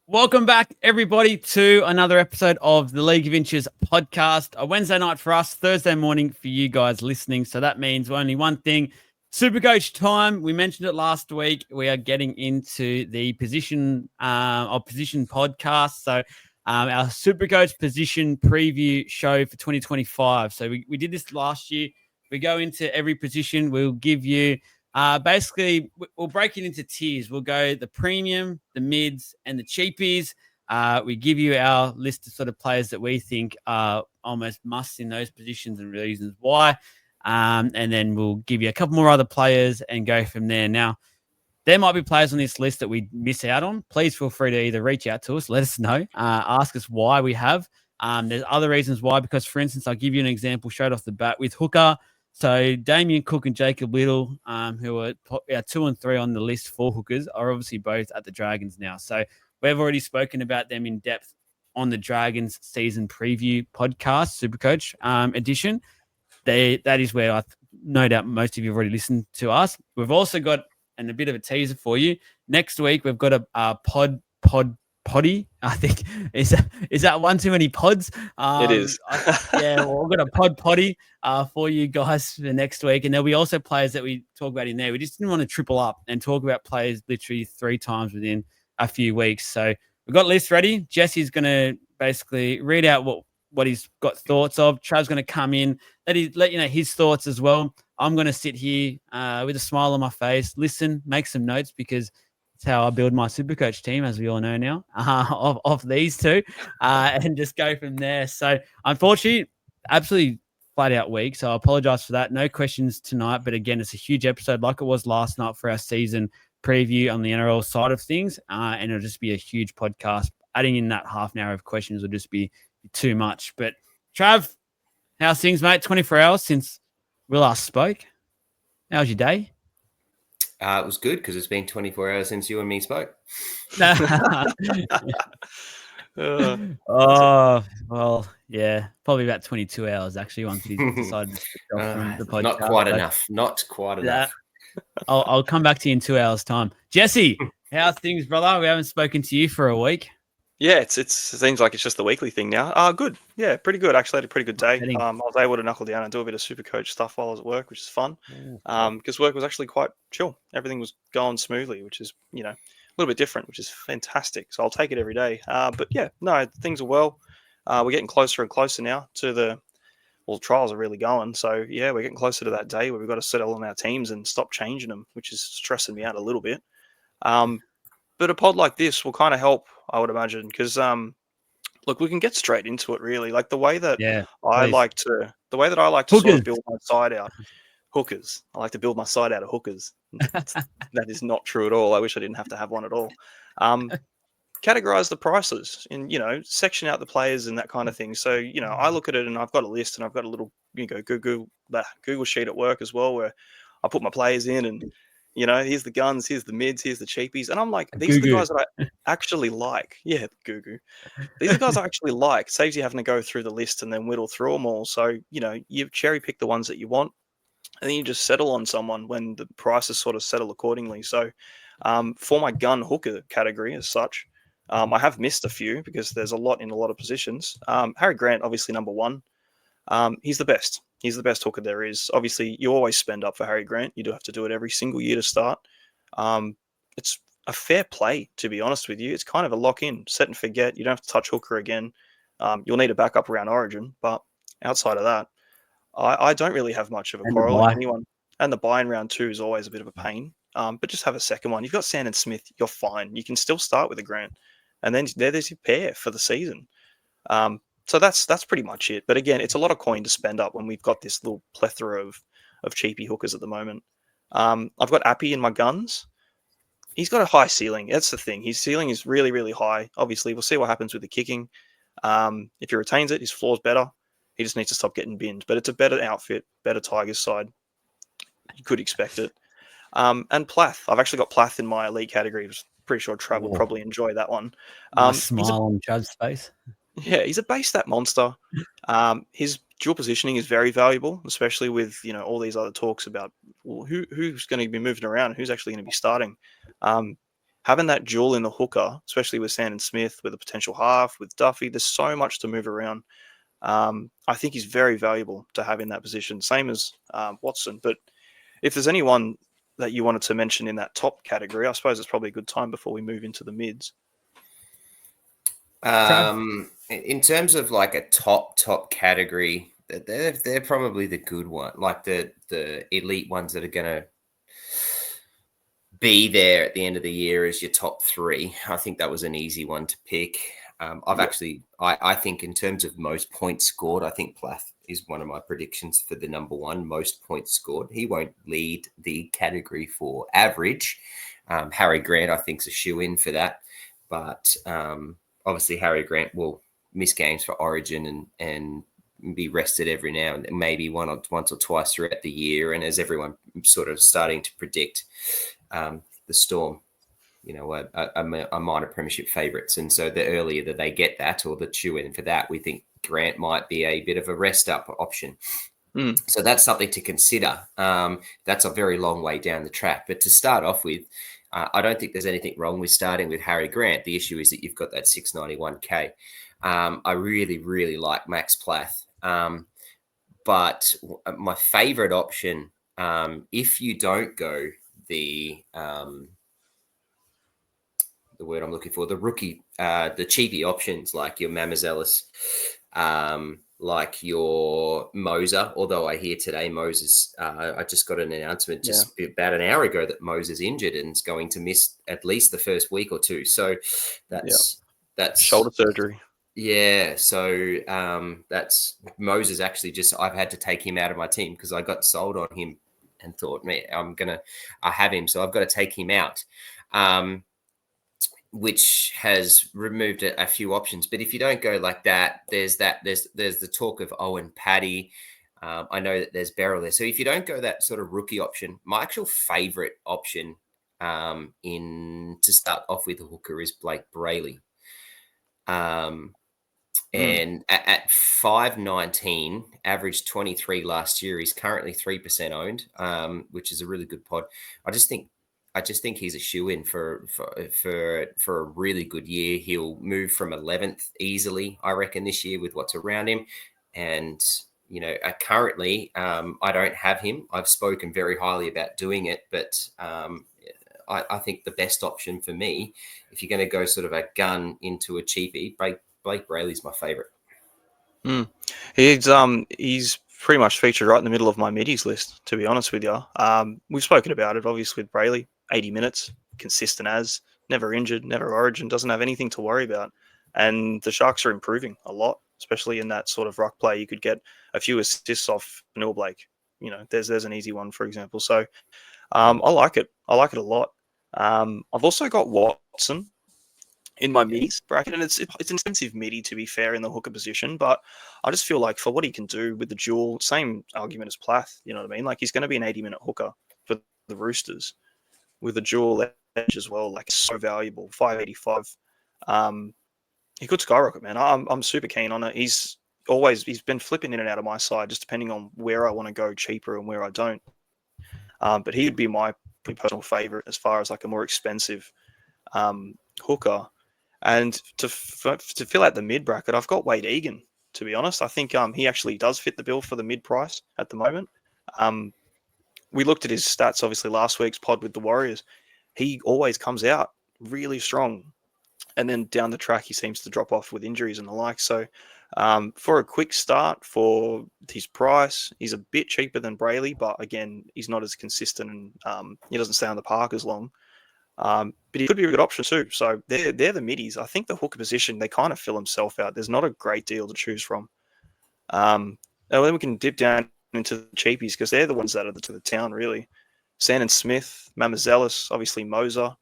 Welcome back, everybody, to another episode of the League of Inches podcast. A Wednesday night for us, Thursday morning for you guys listening. So that means only one thing: Supercoach time. We mentioned it last week. We are getting into the position podcast. So our Supercoach position preview show for 2025. So we did this last year. We go into every position. We'll give you. Basically, we'll break it into tiers. We'll go the premium, the mids, and the cheapies. We give you our list of sort of players that we think are almost musts in those positions and reasons why. And then we'll give you a couple more other players and go from there. Now, there might be players on this list that we miss out on. Please feel free to either reach out to us, let us know, ask us why we have. There's other reasons why, because, for instance, I'll give you an example straight off the bat with hooker. So Damien Cook and Jacob Little, who are 2 and 3 on the list for hookers, are obviously both at the Dragons now. So we've already spoken about them in depth on the Dragons season preview podcast, Supercoach edition. That is where no doubt most of you have already listened to us. We've also got, and a bit of a teaser for you, next week we've got a poddy. I think is that one too many pods? It is. We've got a poddy for you guys for next week, and there'll be also players that we talk about in there. We just didn't want to triple up and talk about players literally 3 times within a few weeks. So we've got lists ready. Jesse's going to basically read out what he's got thoughts of. Trav's going to come in, let you know his thoughts as well. I'm going to sit here with a smile on my face, listen, make some notes, because it's how I build my Supercoach team, as we all know now, of these two, and just go from there. So, unfortunately, absolutely flat out week. So I apologize for that. No questions tonight. But again, it's a huge episode like it was last night for our season preview on the NRL side of things. And it'll just be a huge podcast. Adding in that half an hour of questions will just be too much. But Trav, how's things, mate? 24 hours since we last spoke. How was your day? It was good because it's been 24 hours since you and me spoke. Well, yeah, probably about 22 hours actually once he decided to switch off from the podcast. Not quite enough. I'll come back to you in 2 hours' time. Jesse, how's things, brother? We haven't spoken to you for a week. Yeah, it seems like it's just the weekly thing now. Good. Yeah, pretty good. Actually, had a pretty good day. I was able to knuckle down and do a bit of Supercoach stuff while I was at work, which is fun. Because work was actually quite chill. Everything was going smoothly, which is, a little bit different, which is fantastic. So I'll take it every day. But yeah, no, things are well. We're getting closer and closer now to the trials are really going. So yeah, we're getting closer to that day where we've got to settle on our teams and stop changing them, which is stressing me out a little bit. But a pod like this will kind of help, I would imagine, because look, we can get straight into it. Really, like the way that I like to sort of build my side out. Hookers. I like to build my side out of hookers. That is not true at all. I wish I didn't have to have one at all. Categorize the prices and section out the players and that kind of thing. So I look at it and I've got a list and I've got a little Google sheet at work as well where I put my players in and. Here's the guns, here's the mids, here's the cheapies. And I'm like, these are the guys that I actually like. Yeah, Gugu. These are the guys I actually like. Saves you having to go through the list and then whittle through them all. So, you cherry pick the ones that you want and then you just settle on someone when the prices sort of settle accordingly. So for my gun hooker category as such, I have missed a few because there's a lot in a lot of positions. Harry Grant, obviously number one. He's the best. He's the best hooker there is. Obviously, you always spend up for Harry Grant. You do have to do it every single year to start. It's a fair play, to be honest with you. It's kind of a lock-in, set and forget. You don't have to touch hooker again. You'll need a backup around Origin, but outside of that, I don't really have much of a quarrel with anyone. And the buy in round 2 is always a bit of a pain. But just have a second one. You've got Sand and Smith. You're fine. You can still start with a Grant. And then there's your pair for the season. So that's pretty much it. But again, it's a lot of coin to spend up when we've got this little plethora of cheapy hookers at the moment. I've got Appy in my guns. He's got a high ceiling. That's the thing. His ceiling is really, really high. Obviously, we'll see what happens with the kicking. If he retains it, his floor's better. He just needs to stop getting binned. But it's a better outfit, better Tigers side. You could expect it. And Plath. I've actually got Plath in my elite category. I'm pretty sure Trav will probably enjoy that one. Smile on Trav's face. Yeah, he's a base stat monster. His dual positioning is very valuable, especially with all these other talks about who's going to be moving around, who's actually going to be starting. having that duel in the hooker, especially with Sand and Smith, with a potential half, with Duffy, there's so much to move around. I think he's very valuable to have in that position, same as Watson. But if there's anyone that you wanted to mention in that top category, I suppose it's probably a good time before we move into the mids. In terms of like a top category, they're probably the good one, like the elite ones that are going to be there at the end of the year as your top three. I think that was an easy one to pick. I think in terms of most points scored, I think Plath is one of my predictions for the number one most points scored. He won't lead the category for average. Harry Grant, I think, is a shoe-in for that. But obviously Harry Grant will miss games for Origin and be rested every now and then, maybe once or twice throughout the year. And as everyone sort of starting to predict, the Storm, a minor premiership favourites. And so the earlier that they get that, or the chew-in for that, we think Grant might be a bit of a rest-up option. So that's something to consider. That's a very long way down the track. But to start off with, I don't think there's anything wrong with starting with Harry Grant. The issue is that you've got that 691K. I really, really like Max Plath. But my favourite option, if you don't go the word I'm looking for, the rookie, the cheapy options like your Mamazelis, like your Moser, although I hear today Moses, I just got an announcement about an hour ago that Moses injured and is going to miss at least the first week or two. So that's shoulder surgery. Yeah. So that's Moses actually I've had to take him out of my team because I got sold on him and thought, man, I have him. So I've got to take him out. Which has removed a few options. But if you don't go like that, there's the talk of Owen Paddy. I know that there's Beryl there. So if you don't go that sort of rookie option, my actual favorite option to start off with the hooker is Blake Brayley. And at 5.19, averaged 23 last year. He's currently 3% owned, which is a really good pod. I just think he's a shoe-in for a really good year. He'll move from 11th easily, I reckon, this year with what's around him. And, currently I don't have him. I've spoken very highly about doing it, but I think the best option for me, if you're going to go sort of a gun into a cheapie, Blake Brayley's my favourite. He's pretty much featured right in the middle of my middies list, to be honest with you. We've spoken about it, obviously, with Brayley. 80 minutes, consistent as, never injured, never Origin, doesn't have anything to worry about. And the Sharks are improving a lot, especially in that sort of ruck play. You could get a few assists off Neil Blake. There's an easy one, for example. So I like it. I like it a lot. I've also got Watson in my middies bracket, and it's an expensive midi, to be fair, in the hooker position, but I just feel like for what he can do with the duel, same argument as Plath, you know what I mean? Like, he's going to be an 80-minute hooker for the Roosters with a dual edge as well. Like, so valuable. 585. He could skyrocket, man. I'm super keen on it. He's been flipping in and out of my side, just depending on where I want to go cheaper and where I don't. But he would be my personal favorite as far as like a more expensive hooker. And to fill out the mid bracket, I've got Wade Egan, to be honest. I think he actually does fit the bill for the mid price at the moment. We looked at his stats, obviously, last week's pod with the Warriors. He always comes out really strong. And then down the track, he seems to drop off with injuries and the like. So for a quick start, for his price, he's a bit cheaper than Brayley. But again, he's not as consistent and he doesn't stay on the park as long. But he could be a good option too. So they're the middies. I think the hooker position, they kind of fill himself out. There's not a great deal to choose from. And then we can dip down into the cheapies because they're the ones that are to the town, really. Sand and Smith, Mamazelis, obviously Moser,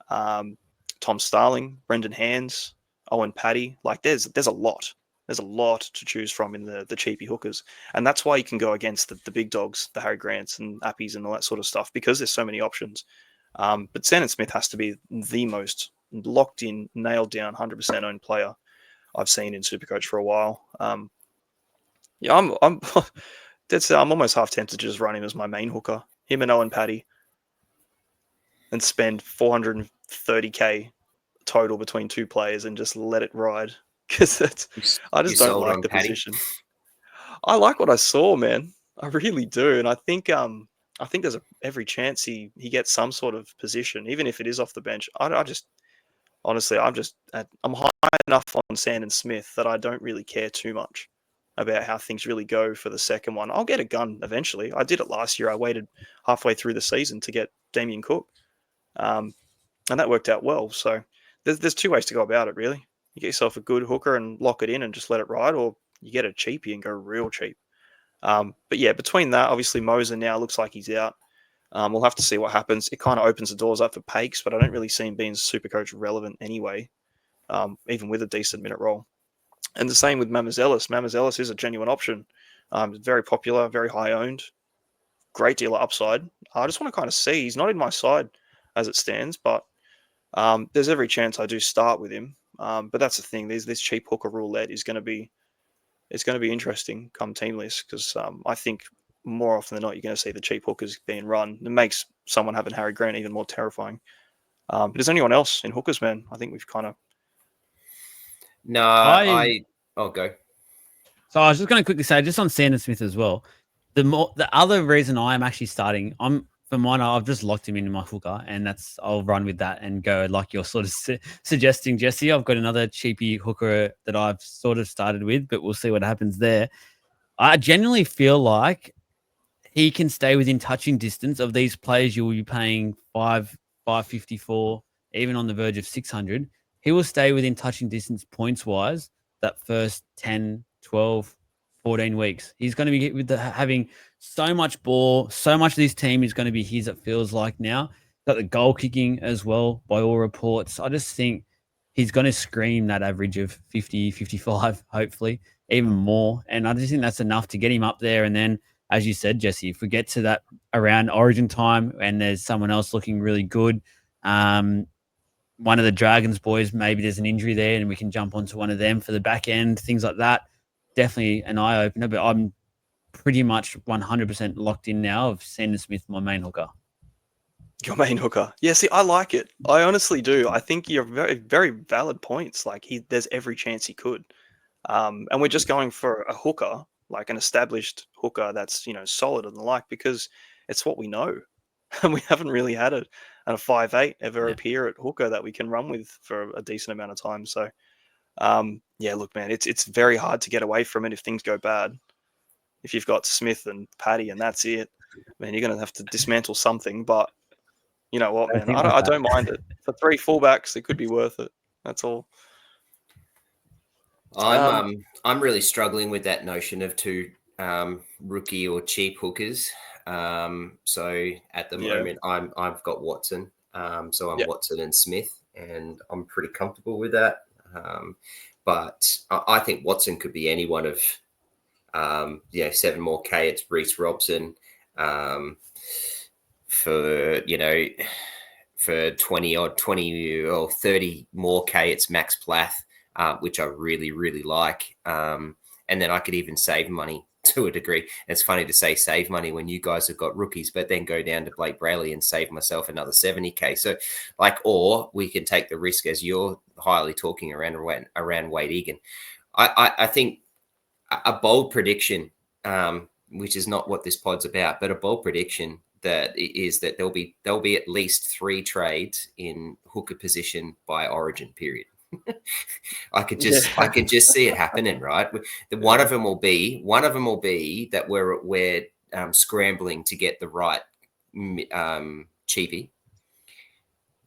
Tom Starling, Brendan Hands, Owen Paddy. Like, there's a lot. There's a lot to choose from in the cheapie hookers. And that's why you can go against the big dogs, the Harry Grants and Appies and all that sort of stuff, because there's so many options. But Sand and Smith has to be the most locked in, nailed down, 100% owned player I've seen in Supercoach for a while. I'm almost half tempted to just run him as my main hooker, him and Owen Paddy, and spend $450 30K total between two players and just let it ride, because I just don't like the position. I like what I saw, man. I really do, and I think there's every chance he gets some sort of position, even if it is off the bench. I just honestly, I'm high enough on Sand and Smith that I don't really care too much about how things really go for the second one. I'll get a gun eventually. I did it last year. I waited halfway through the season to get Damien Cook, and that worked out well. So there's two ways to go about it, really. You get yourself a good hooker and lock it in and just let it ride, or you get a cheapie and go real cheap. But yeah, between that, obviously Moser now looks like he's out. We'll have to see what happens. It kind of opens the doors up for Pakes, but I don't really see him being Supercoach relevant anyway, even with a decent minute roll. And the same with Mamazelis. Mamazelis is a genuine option. Very popular, very high owned, great deal of upside. I just want to kind of see. He's not in my side as it stands, but there's every chance I do start with him. But that's the thing. This cheap hooker roulette is going to be interesting come team list, because I think more often than not you're going to see the cheap hookers being run. It makes someone having Harry Grant even more terrifying. But is anyone else in hookers, man? I think we've kind of. No, I'll go. So I was just going to quickly say, just on Sandon Smith as well, the other reason I'm actually starting, I've just locked him into my hooker, and I'll run with that and go like you're sort of suggesting, Jesse. I've got another cheapie hooker that I've sort of started with, but we'll see what happens there. I genuinely feel like he can stay within touching distance of these players you will be paying 554, even on the verge of 600. He will stay within touching distance points-wise that first 10, 12, 14 weeks. He's going to be having so much ball, so much of this team is going to be his, it feels like now. Got the goal kicking as well, by all reports. I just think he's going to scream that average of 50, 55, hopefully, even more. And I just think that's enough to get him up there. And then, as you said, Jesse, if we get to that around Origin time and there's someone else looking really good, one of the Dragons boys, maybe there's an injury there and we can jump onto one of them for the back end, things like that. Definitely an eye opener, but I'm pretty much 100% locked in now of Sandon Smith, my main hooker. Your main hooker. Yeah, see, I like it. I honestly do. I think you're very, very valid points. Like there's every chance he could. And we're just going for a hooker, like an established hooker that's, solid and the like, because it's what we know. And we haven't really had a 5'8" ever appear at hooker that we can run with for a decent amount of time. So, look, man, it's very hard to get away from it if things go bad. If you've got Smith and Paddy and that's it, man, you're going to have to dismantle something. But you know what, man, I don't mind it. For 3 fullbacks, it could be worth it. That's all. I'm really struggling with that notion of 2 rookie or cheap hookers. So at the moment, I've got Watson. So I'm Watson and Smith, and I'm pretty comfortable with that. But I think Watson could be any one of 7 more K. It's Reece Robson for 20 or 30 more K. It's Max Plath. Which I really, really like. And then I could even save money to a degree. It's funny to say save money when you guys have got rookies, but then go down to Blake Brayley and save myself another 70K. So or we can take the risk, as you're highly talking around Wade Egan. I think a bold prediction, which is not what this pod's about, but a bold prediction that is that there'll be at least 3 trades in hooker position by Origin period. I could just see it happening, right? One of them will be that we're scrambling to get the right cheapie.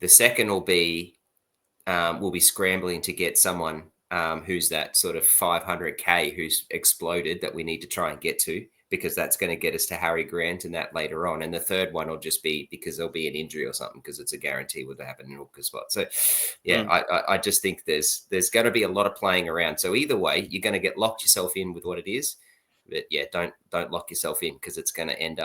The second will be we'll be scrambling to get someone who's that sort of 500K who's exploded that we need to try and get to, because that's going to get us to Harry Grant and that later on. And the third one will just be because there'll be an injury or something, because it's a guarantee would happen in hooker spot. So I just think there's going to be a lot of playing around. So either way, you're going to get locked yourself in with what it is. But don't lock yourself in, because you're going to end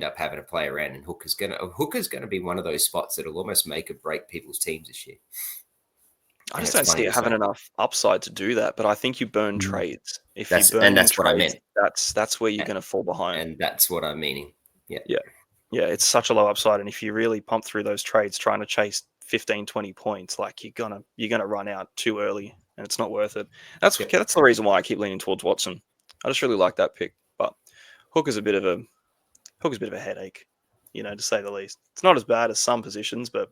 up having to play around, and hooker's going to be one of those spots that'll almost make or break people's teams this year. I just don't see it having enough upside to do that, but I think you burn trades. That's trades, what I meant. That's where you're going to fall behind. And that's what I'm meaning. Yeah. It's such a low upside, and if you really pump through those trades trying to chase 15, 20 points, like you're gonna run out too early, and it's not worth it. That's the reason why I keep leaning towards Watson. I just really like that pick, but Hooker's a bit of a headache, to say the least. It's not as bad as some positions, but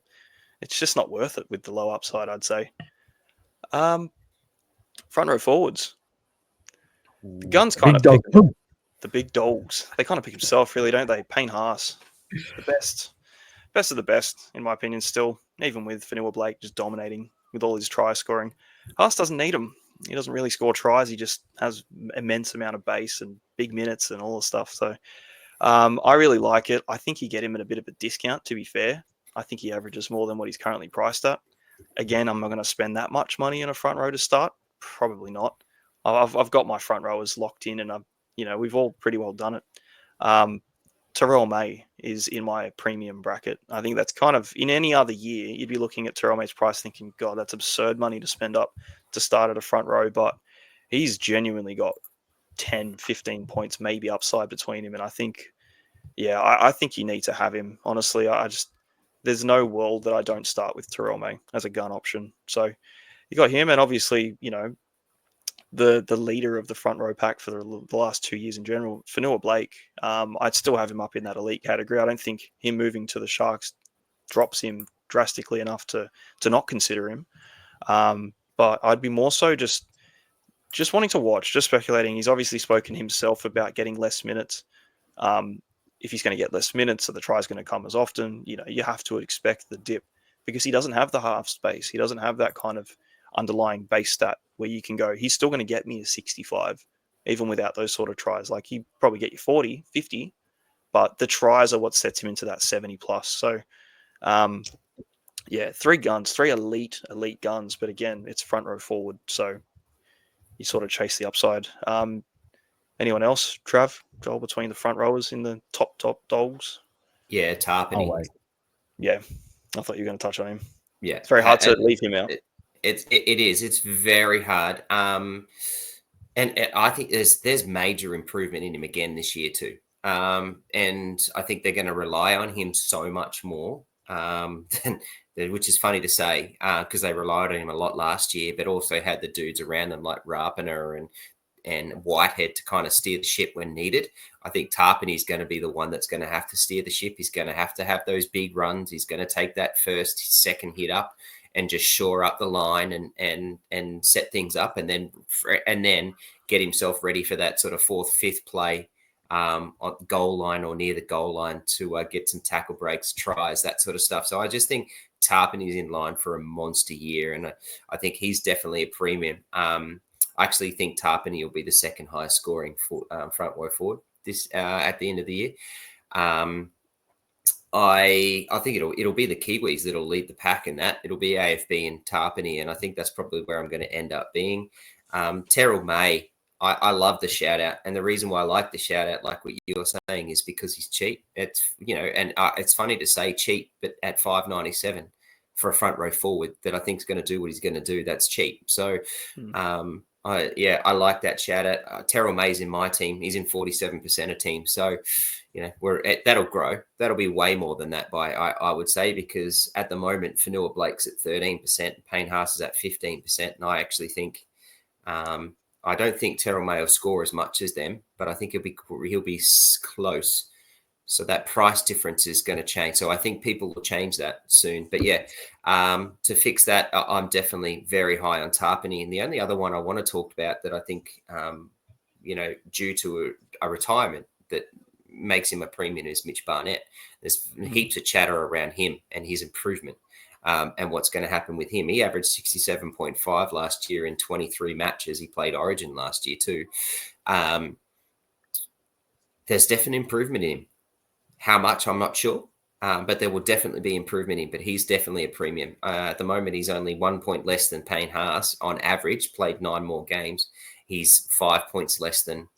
it's just not worth it with the low upside, I'd say. Front row forwards. The guns kind of pick the big dogs. They kind of pick himself, really, don't they? Payne Haas, the best of the best, in my opinion, still, even with Fanua Blake just dominating with all his try scoring. Haas doesn't need him. He doesn't really score tries. He just has immense amount of base and big minutes and all the stuff. So I really like it. I think you get him at a bit of a discount, to be fair. I think he averages more than what he's currently priced at. Again, I'm not going to spend that much money in a front row to start. Probably not. I've got my front rowers locked in, and we've all pretty well done it. Terrell May is in my premium bracket. I think that's kind of, in any other year, you'd be looking at Terrell May's price thinking, God, that's absurd money to spend up to start at a front row. But he's genuinely got 10, 15 points, maybe upside between him. And I think, I think you need to have him. Honestly, there's no world that I don't start with Terrell May as a gun option. So you got him, and obviously, the leader of the front row pack for the last 2 years in general, Fanua Blake. I'd still have him up in that elite category. I don't think him moving to the Sharks drops him drastically enough to not consider him. But I'd be more so just wanting to watch, just speculating. He's obviously spoken himself about getting less minutes. If he's going to get less minutes, so the try is going to come as often, you have to expect the dip, because he doesn't have the half space. He doesn't have that kind of underlying base stat where you can go, he's still going to get me a 65, even without those sort of tries. Like, he'd probably get you 40, 50, but the tries are what sets him into that 70 plus. So, 3 guns, 3 elite guns, but again, it's front row forward. So you sort of chase the upside. Anyone else, Trav, Joel, between the front rowers in the top dogs? Yeah, Tarpany. Yeah, I thought you were going to touch on him. Yeah. It's very hard to leave him out. It is. It's very hard. And I think there's major improvement in him again this year too. And I think they're going to rely on him so much more, which is funny to say, because they relied on him a lot last year, but also had the dudes around them like Rapiner and Whitehead to kind of steer the ship when needed. I think Tarpany is going to be the one that's going to have to steer the ship. He's going to have those big runs. He's going to take that second hit up and just shore up the line and set things up, and then get himself ready for that sort of 4th, 5th play on goal line or near the goal line to get some tackle breaks, tries, that sort of stuff. So I just think Tarpany is in line for a monster year, and I think he's definitely a premium. I actually think Tarpany will be the second highest scoring front row forward this at the end of the year. I think it'll be the Kiwis that'll lead the pack in that. It'll be AFB and Tarpany, and I think that's probably where I'm going to end up being. Terrell May, I love the shout out, and the reason why I like the shout out, like what you're saying, is because he's cheap. It's and it's funny to say cheap, but at $5.97 for a front row forward that I think is going to do what he's going to do, that's cheap. So, I like that shout out. Terrell May's in my team. He's in 47% of teams. So, that'll grow. That'll be way more than that I would say, because at the moment, Fanua Blake's at 13%, Payne Haas is at 15%. And I actually think, I don't think Terrell May will score as much as them, but I think he'll be close. So that price difference is going to change. So I think people will change that soon. But to fix that, I'm definitely very high on Tarpany. And the only other one I want to talk about that I think, due to a retirement that makes him a premium is Mitch Barnett. There's heaps of chatter around him and his improvement and what's going to happen with him. He averaged 67.5 last year in 23 matches. He played Origin last year too. There's definite improvement in him. How much, I'm not sure, but there will definitely be improvement in him. But he's definitely a premium. At the moment, he's only 1 point less than Payne Haas on average, played 9 more games. He's 5 points less than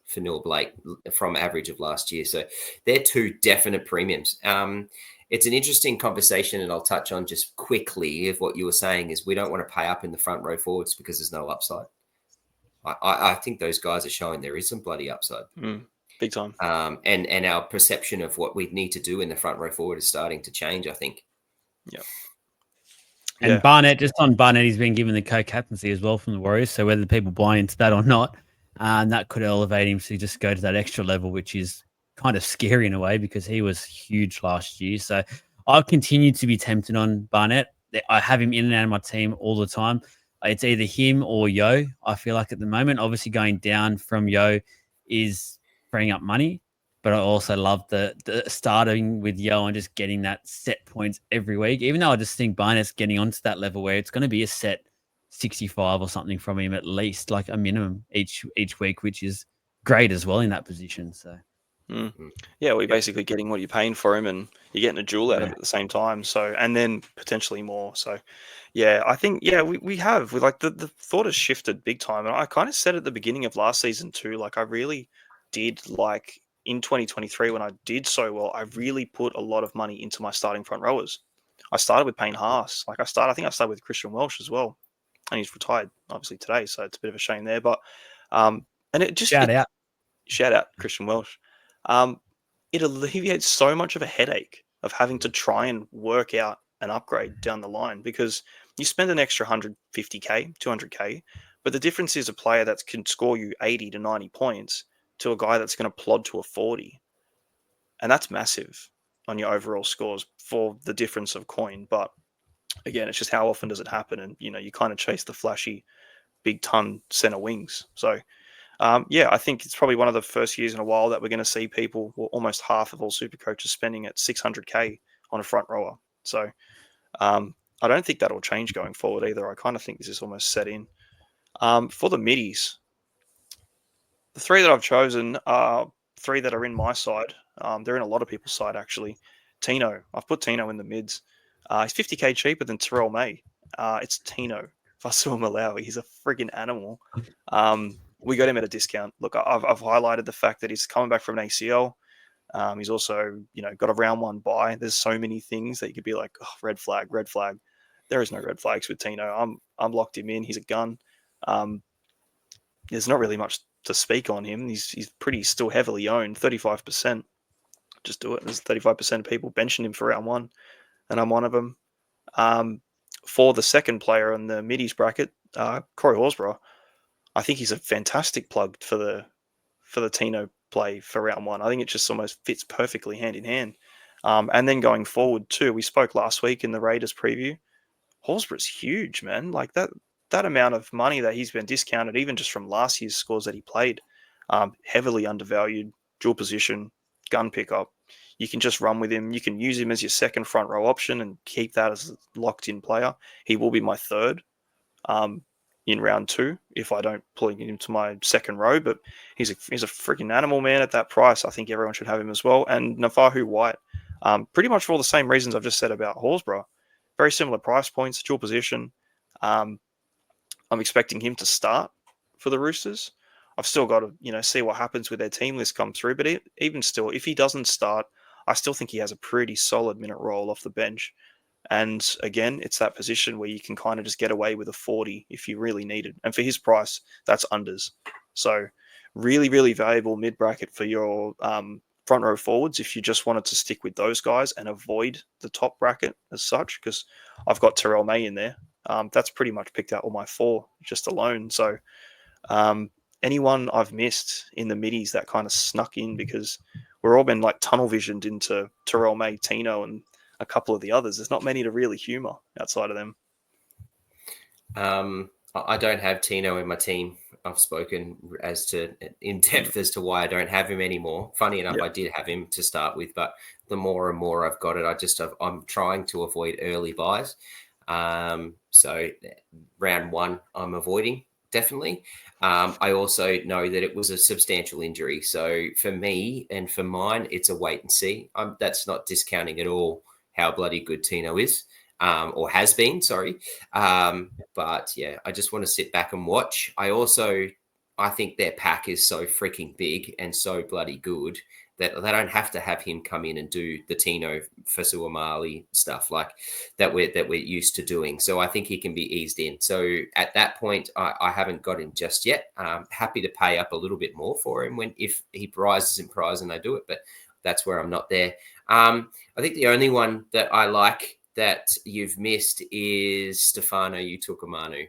Fanua Blake from average of last year. So they're 2 definite premiums. It's an interesting conversation, and I'll touch on just quickly of what you were saying is we don't want to pay up in the front row forwards because there's no upside. I think those guys are showing there is some bloody upside. Big time. And our perception of what we need to do in the front row forward is starting to change, I think. Yeah. And Yeah. Barnett, just on Barnett, he's been given the co-captaincy as well from the Warriors. So whether people buy into that or not, that could elevate him to just go to that extra level, which is kind of scary in a way because he was huge last year. So I've continued to be tempted on Barnett. I have him in and out of my team all the time. It's either him or Yo, I feel like at the moment. Obviously going down from Yo is freeing up money. But I also love the starting with Yo and just getting that set points every week. Even though I just think Barnett's getting onto that level where it's going to be a set 65 or something from him at least, like a minimum each week, which is great as well in that position. So, yeah, we're basically getting what you're paying for him, and you're getting a jewel out of it at the same time. So, and then potentially more. So, yeah, I think we have like the thought has shifted big time, and I kind of said at the beginning of last season too. Like I really did like in 2023 when I did so well, I really put a lot of money into my starting front rowers. I started with Payne Haas. I think I started with Christian Welsh as well, and he's retired obviously today, so it's a bit of a shame there. But and it just shout out. shout out Christian Welsh. It alleviates so much of a headache of having to try and work out an upgrade down the line because you spend an extra 150k, 200k, but the difference is a player that can score you 80 to 90 points to a guy that's going to plod to a 40. And that's massive on your overall scores for the difference of coin. But again, it's just how often does it happen? And, you kind of chase the flashy big ton center wings. So, I think it's probably one of the first years in a while that we're going to see people, well, almost half of all super coaches spending at 600k on a front rower. So I don't think that'll change going forward either. I kind of think this is almost set in. For the middies, the three that I've chosen are three that are in my side. They're in a lot of people's side, actually. Tino. I've put Tino in the mids. He's 50k cheaper than Terrell May. It's Tino Fasuamalawi. He's a friggin' animal. We got him at a discount. Look, I've highlighted the fact that he's coming back from an ACL. He's also, got a round one bye. There's so many things that you could be like, oh, red flag. There is no red flags with Tino. I'm locked him in. He's a gun. There's not really much to speak on him. He's pretty still heavily owned, 35%. Just do it. There's 35% of people benching him for round one, and I'm one of them. For the second player in the middies bracket, Corey Horsburgh, I think he's a fantastic plug for the Tino play for round one. I think it just almost fits perfectly hand in hand. And then going forward too, we spoke last week in the Raiders preview. Horsburgh's huge, man. Like that amount of money that he's been discounted, even just from last year's scores that he played, heavily undervalued, dual position, gun pickup. You can just run with him. You can use him as your second front row option and keep that as a locked in player. He will be my third in round two if I don't pull him into my second row. But he's a freaking animal, man. At that price, I think everyone should have him as well. And Nafahu White, pretty much for all the same reasons I've just said about Horsburgh. Very similar price points, dual position. I'm expecting him to start for the Roosters. I've still got to, see what happens with their team list come through. But even still, if he doesn't start, I still think he has a pretty solid minute roll off the bench. And again, it's that position where you can kind of just get away with a 40 if you really need it. And for his price, that's unders. So really, really valuable mid-bracket for your front row forwards if you just wanted to stick with those guys and avoid the top bracket as such, because I've got Terrell May in there. That's pretty much picked out all my four just alone. So anyone I've missed in the middies that kind of snuck in, because we're all been like tunnel visioned into Terrell May, Tino, and a couple of the others. There's not many to really humour outside of them. I don't have Tino in my team. I've spoken as to in depth as to why I don't have him anymore. Funny enough, I did have him to start with, but the more and more I've got it, I'm trying to avoid early buys. So round one, I'm avoiding definitely. I also know that it was a substantial injury. So for me and for mine, it's a wait and see. That's not discounting at all how bloody good Tino is. Or has been, sorry. But yeah, I just want to sit back and watch. I think their pack is so freaking big and so bloody good that they don't have to have him come in and do the Tino Fasuamali stuff like that we're used to doing. So I think he can be eased in. So at that point, I haven't got him just yet. Happy to pay up a little bit more for him if he rises in prize and they do it, but that's where I'm not there. I think the only one that I like that you've missed is Stefano Utoikamanu.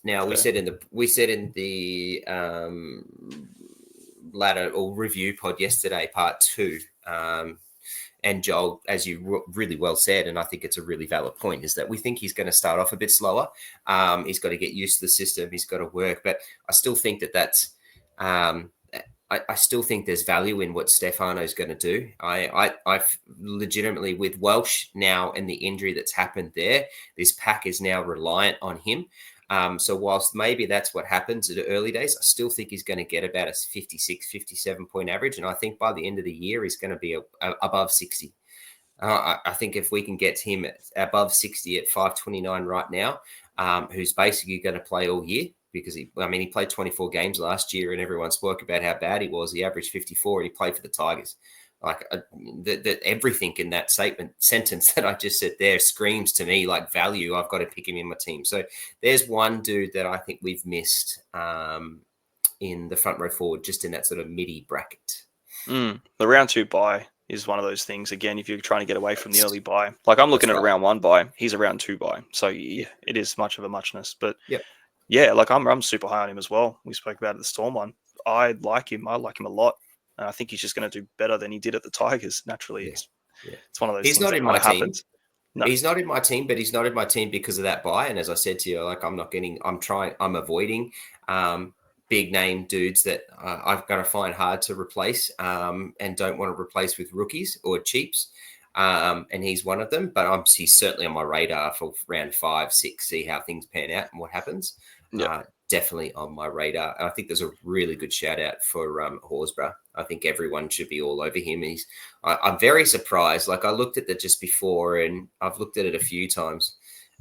Now we said in the ladder or review pod yesterday, part 2. And Joel, as you really well said, and I think it's a really valid point, is that we think he's going to start off a bit slower. He's got to get used to the system. He's got to work. But I still think that's I still think there's value in what Stefano's going to do. I legitimately, with Welsh now and the injury that's happened there, this pack is now reliant on him. So whilst maybe that's what happens in the early days, I still think he's going to get about a 56, 57 point average. And I think by the end of the year, he's going to be above 60. I think if we can get him above 60 at 529 right now, who's basically going to play all year, because he played 24 games last year and everyone spoke about how bad he was. He averaged 54 and he played for the Tigers. Like everything in that sentence that I just said there screams to me like value. I've got to pick him in my team. So there's one dude that I think we've missed in the front row forward, just in that sort of midi bracket. The round 2 bye is one of those things. Again, if you're trying to get away from the early bye, like I'm looking at a round 1 bye, he's a round 2 bye. So yeah, it is much of a muchness. But yeah, like I'm super high on him as well. We spoke about it the Storm one. I like him a lot. And I think he's just going to do better than he did at the Tigers. Naturally, it's one of those things not that in my team. happens. No. He's not in my team, but he's not in my team because of that buy. And as I said to you, like I'm avoiding big name dudes that I've got to find hard to replace and don't want to replace with rookies or cheaps. And he's one of them, but he's certainly on my radar for round 5, 6, see how things pan out and what happens. Definitely on my radar. And I think there's a really good shout out for Horsburgh. I think everyone should be all over him. I'm very surprised. Like I looked at that just before and I've looked at it a few times.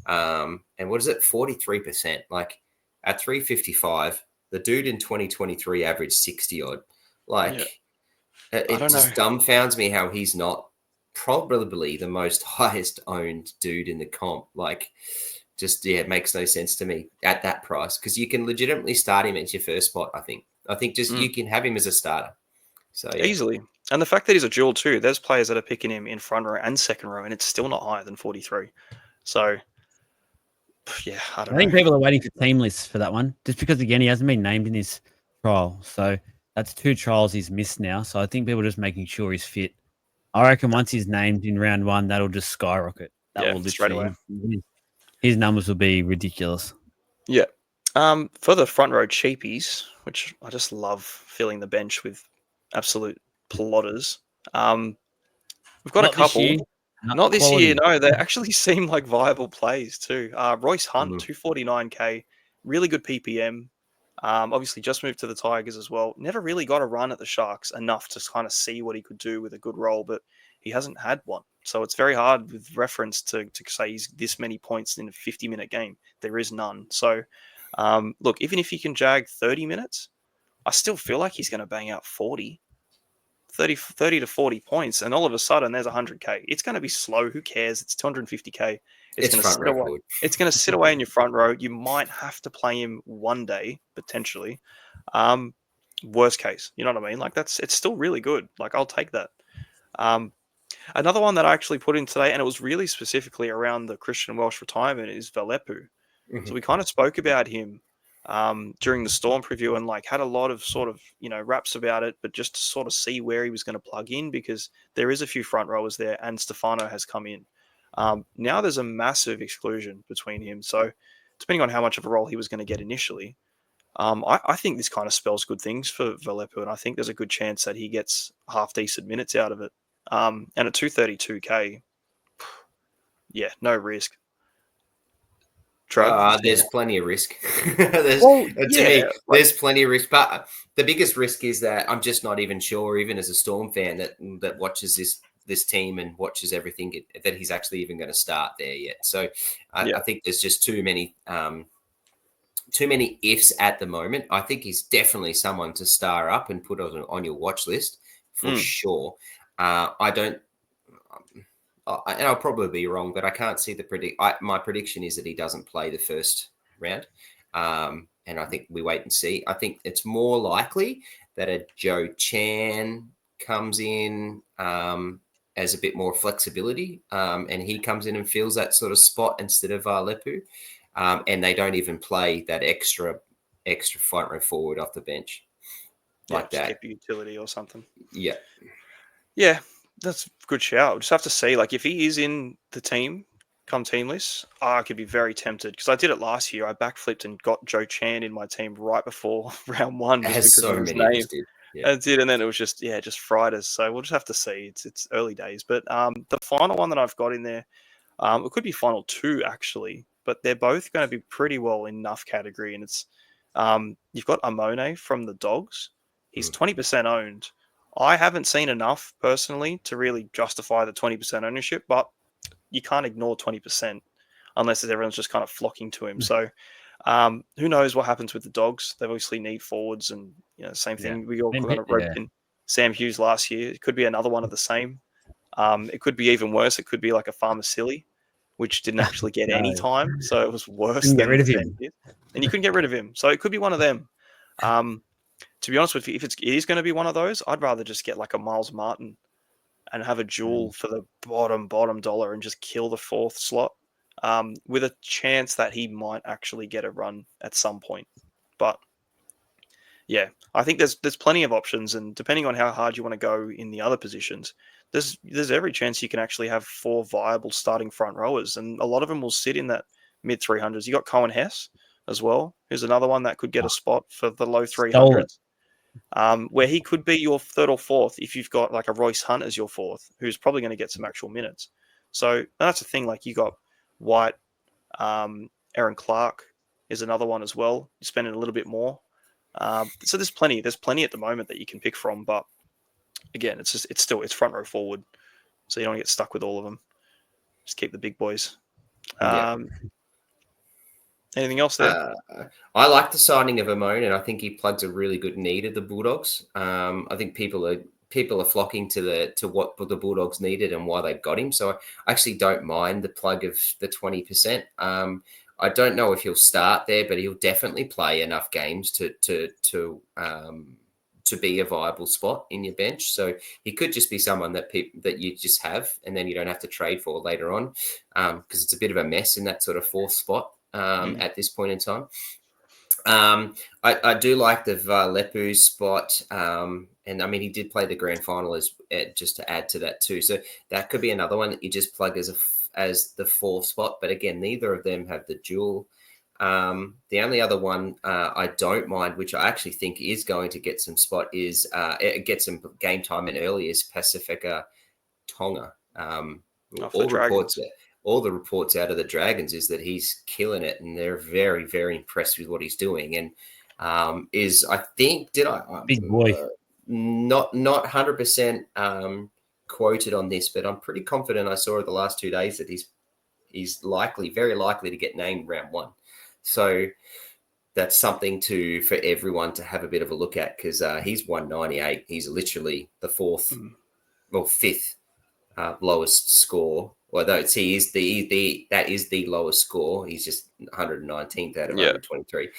And what is it? 43%. Like at 355, the dude in 2023 averaged 60 odd. Like it just dumbfounds me how he's not probably the most highest owned dude in the comp. Like, it makes no sense to me at that price because you can legitimately start him at your first spot. I think you can have him as a starter. So easily. And the fact that he's a dual too, there's players that are picking him in front row and second row, and it's still not higher than 43. So yeah, I think people are waiting for team lists for that one, just because again he hasn't been named in his trial. So that's 2 trials he's missed now. So I think people are just making sure he's fit. I reckon once he's named in round 1, that'll just skyrocket. That will straight away. His numbers will be ridiculous. Yeah. For the front row cheapies, which I just love filling the bench with absolute plotters. We've got a couple. Not this year, no. They actually seem like viable plays too. Royce Hunt, 249k, really good PPM. Obviously just moved to the Tigers as well. Never really got a run at the Sharks enough to kind of see what he could do with a good role, but he hasn't had one. So it's very hard with reference to say he's this many points in a 50-minute game. There is none. So look, even if he can jag 30 minutes, I still feel like he's going to bang out 30 to 40 points, and all of a sudden there's 100k. It's going to be slow. Who cares? It's 250k. It's going to sit away. It's going to sit away in your front row. You might have to play him one day potentially. Worst case, you know what I mean? Like it's still really good. Like I'll take that. Another one that I actually put in today, and it was really specifically around the Christian Welsh retirement, is Valepu. So we kind of spoke about him during the Storm preview and like had a lot of sort of, raps about it, but just to sort of see where he was going to plug in because there is a few front rowers there and Stefano has come in. Now there's a massive exclusion between him. So depending on how much of a role he was going to get initially, I think this kind of spells good things for Valepu, and I think there's a good chance that he gets half decent minutes out of it. And at 232k, yeah, no risk. There's plenty of risk. There's plenty of risk, but the biggest risk is that I'm just not even sure, even as a Storm fan that watches this team and watches everything, that he's actually even going to start there yet. So I think there's just too many ifs at the moment. I think he's definitely someone to star up and put on your watch list for sure. And I'll probably be wrong, but I can't see my prediction is that he doesn't play the first round. And I think we wait and see. I think it's more likely that a Joe Chan comes in as a bit more flexibility, and he comes in and fills that sort of spot instead of Lepu, and they don't even play that extra front row forward off the bench like just that. keep a utility or something. Yeah, that's a good shout. We'll just have to see. Like if he is in the team, come team list, I could be very tempted because I did it last year. I backflipped and got Joe Chan in my team right before round one just as because so of his many of name. us did. I did, and then it was just Fridays. So we'll just have to see. It's early days, but the final one that I've got in there, it could be final two actually, but they're both going to be pretty well enough category, and it's you've got Amone from the Dogs. He's 20% owned. I haven't seen enough personally to really justify the 20% ownership, but you can't ignore 20% unless everyone's just kind of flocking to him. So who knows what happens with the Dogs? They obviously need forwards, and same thing. We all kind of roped in Sam Hughes last year. It could be another one of the same. It could be even worse. It could be like a Farmer Silly, which didn't actually get any time, so it was worse. Couldn't get rid of him, and you couldn't get rid of him. So it could be one of them. To be honest with you, if it is going to be one of those, I'd rather just get like a Miles Martin and have a duel for the bottom dollar and just kill the fourth slot, with a chance that he might actually get a run at some point. But yeah, I think there's plenty of options, and depending on how hard you want to go in the other positions, there's every chance you can actually have 4 viable starting front rowers, and a lot of them will sit in that mid 300s. You got Cohen Hess as well, who's another one that could get a spot for the low 300s. Where he could be your third or fourth if you've got like a Royce Hunt as your fourth, who's probably going to get some actual minutes. So that's the thing. Like you got White, Aaron Clark is another one as well. You're spending a little bit more. So there's plenty at the moment that you can pick from. But again, it's front row forward, so you don't get stuck with all of them. Just keep the big boys. Anything else there? I like the signing of Amon, and I think he plugs a really good need of the Bulldogs. I think people are flocking to what the Bulldogs needed and why they got him. So I actually don't mind the plug of the 20%. I don't know if he'll start there, but he'll definitely play enough games to be a viable spot in your bench. So he could just be someone that you just have, and then you don't have to trade for later on, because it's a bit of a mess in that sort of fourth spot. At this point in time, I do like the Lepu spot, and I mean he did play the grand final just to add to that too. So that could be another one that you just plug as the fourth spot. But again, neither of them have the dual. The only other one I don't mind, which I actually think is going to get some spot, is get some game time in early, is Pacifica Tonga. All the reports out of the Dragons is that he's killing it, and they're very, very impressed with what he's doing. And big boy, not 100% quoted on this, but I'm pretty confident I saw it the last 2 days that he's very likely to get named round 1. So that's something for everyone to have a bit of a look at, because he's 198. He's literally the fifth lowest score. Although that is the lowest score. He's just 119th out of 123,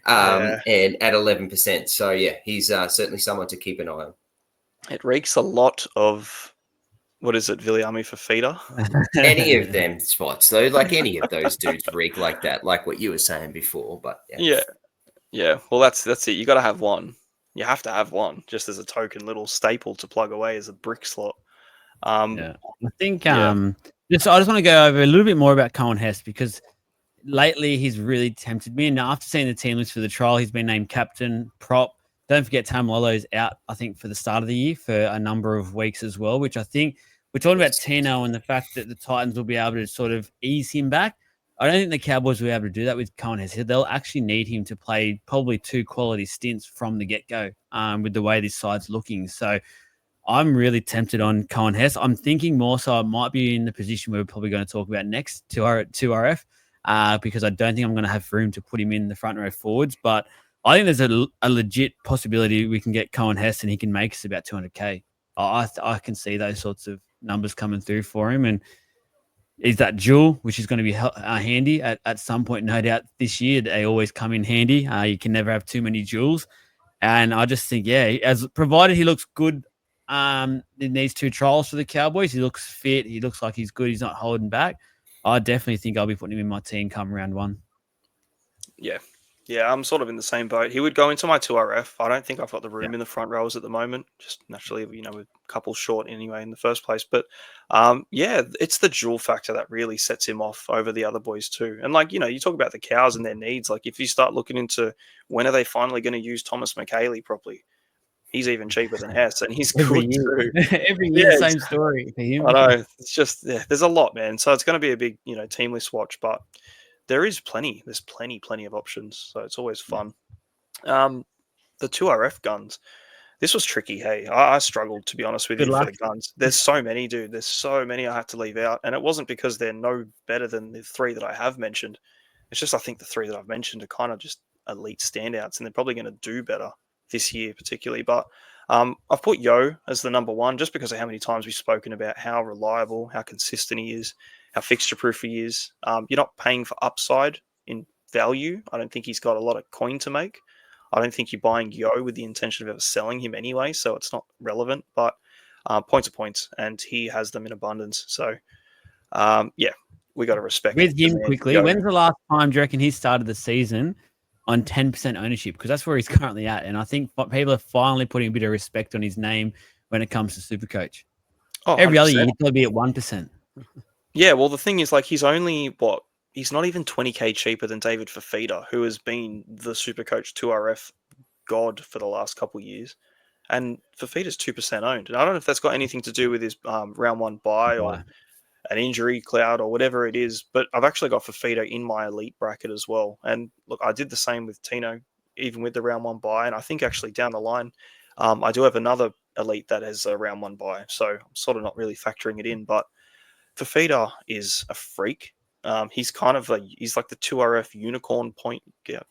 and at 11%. So yeah, he's certainly someone to keep an eye on. It reeks a lot of, what is it, Viliami Fafita? Any of them spots, though, like any of those dudes reek like that, like what you were saying before. But yeah. Well, that's it. You got to have one. You have to have one, just as a token little staple to plug away as a brick slot. I think I just want to go over a little bit more about Cohen Hess, because lately he's really tempted me. And after seeing the team list for the trial, he's been named captain, prop. Don't forget Tamalolo's out, I think, for the start of the year for a number of weeks as well, which I think we're talking about Tino and the fact that the Titans will be able to sort of ease him back. I don't think the Cowboys will be able to do that with Cohen Hess. They'll actually need him to play probably 2 quality stints from the get-go, with the way this side's looking. So I'm really tempted on Cohen Hess. I'm thinking more so I might be in the position we're probably going to talk about next to RF, because I don't think I'm going to have room to put him in the front row forwards. But I think there's a legit possibility we can get Cohen Hess and he can make us about 200K. I can see those sorts of numbers coming through for him. And is that dual, which is going to be handy at some point, no doubt this year. They always come in handy. You can never have too many duels. And I just think, as provided he looks good in these 2 trials for the Cowboys. He looks fit. He looks like he's good. He's not holding back. I definitely think I'll be putting him in my team come round 1. Yeah. Yeah, I'm sort of in the same boat. He would go into my 2RF. I don't think I've got the room in the front rows at the moment. Just naturally, with a couple short anyway in the first place. But yeah, it's the dual factor that really sets him off over the other boys too. And you talk about the Cows and their needs. Like if you start looking into when are they finally going to use Thomas McHaley properly, he's even cheaper than Hess, and he's Every good year. too. Every year, Yeah, same story for him. I know. It's just there's a lot, man. So it's going to be a big team list watch, but there is plenty. There's plenty of options. So it's always fun. The 2RF guns. This was tricky. Hey, I struggled to be honest with Good you for luck. the guns. There's so many, dude. There's so many I had to leave out, and it wasn't because they're no better than the 3 that I have mentioned. It's just I think the 3 that I've mentioned are kind of just elite standouts, and they're probably going to do better this year, particularly. But I've put Yo as the number 1 just because of how many times we've spoken about how reliable, how consistent he is, how fixture-proof he is. You're not paying for upside in value. I don't think he's got a lot of coin to make. I don't think you're buying Yo with the intention of ever selling him anyway, so it's not relevant. But points are points, and he has them in abundance. So, yeah, we got to respect. With him man, quickly, Yo. when's the last time do you reckon he started the season on 10% ownership? Because that's where he's currently at. And I think people are finally putting a bit of respect on his name when it comes to Supercoach. Oh, Every other 100%. year, he'd probably be at 1%. Yeah, well, the thing is, he's only, he's not even 20k cheaper than David Fafita, who has been the Supercoach 2RF god for the last couple of years. And Fafita's 2% owned. And I don't know if that's got anything to do with his round 1 buy or an injury cloud or whatever it is, but I've actually got Fafita in my elite bracket as well. And look, I did the same with Tino, even with the round 1 buy. And I think actually down the line, I do have another elite that has a round 1 buy. So I'm sort of not really factoring it in, but Fafita is a freak. He's kind of he's like the 2RF unicorn point. Yeah,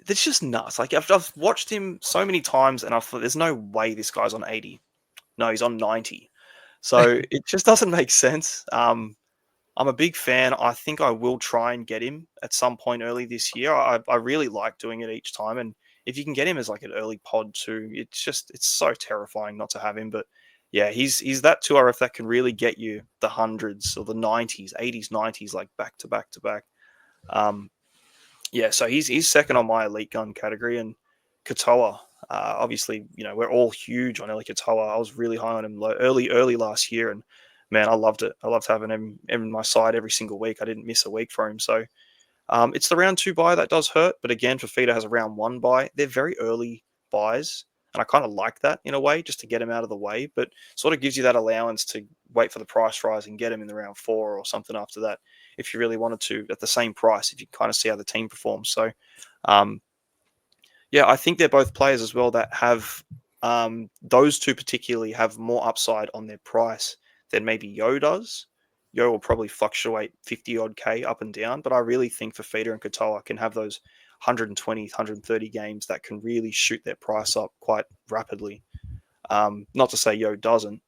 it's just nuts. I've watched him so many times and I thought there's no way this guy's on 80. No, he's on 90. So it just doesn't make sense. I'm a big fan. I think I will try and get him at some point early this year. I really like doing it each time. And if you can get him as an early pod too, it's so terrifying not to have him. But yeah, he's that 2RF that can really get you the hundreds or the 90s, 80s, 90s, back to back to back. Yeah, so he's second on my elite gun category. And Katoa, obviously, we're all huge on Eli Katoa. I was really high on him early last year, and man, I loved it. I loved having him in my side every single week. I didn't miss a week for him. So it's the round 2 buy that does hurt, but again, Fafita has a round 1 buy. They're very early buys, and I kind of like that in a way, just to get him out of the way. But sort of gives you that allowance to wait for the price rise and get him in the round 4 or something after that, if you really wanted to, at the same price, if you kind of see how the team performs. So, yeah, I think they're both players as well that have those 2 particularly have more upside on their price than maybe Yo does. Yo will probably fluctuate 50 odd K up and down, but I really think Fafita and Katoa can have those 120, 130 games that can really shoot their price up quite rapidly. Not to say Yo doesn't,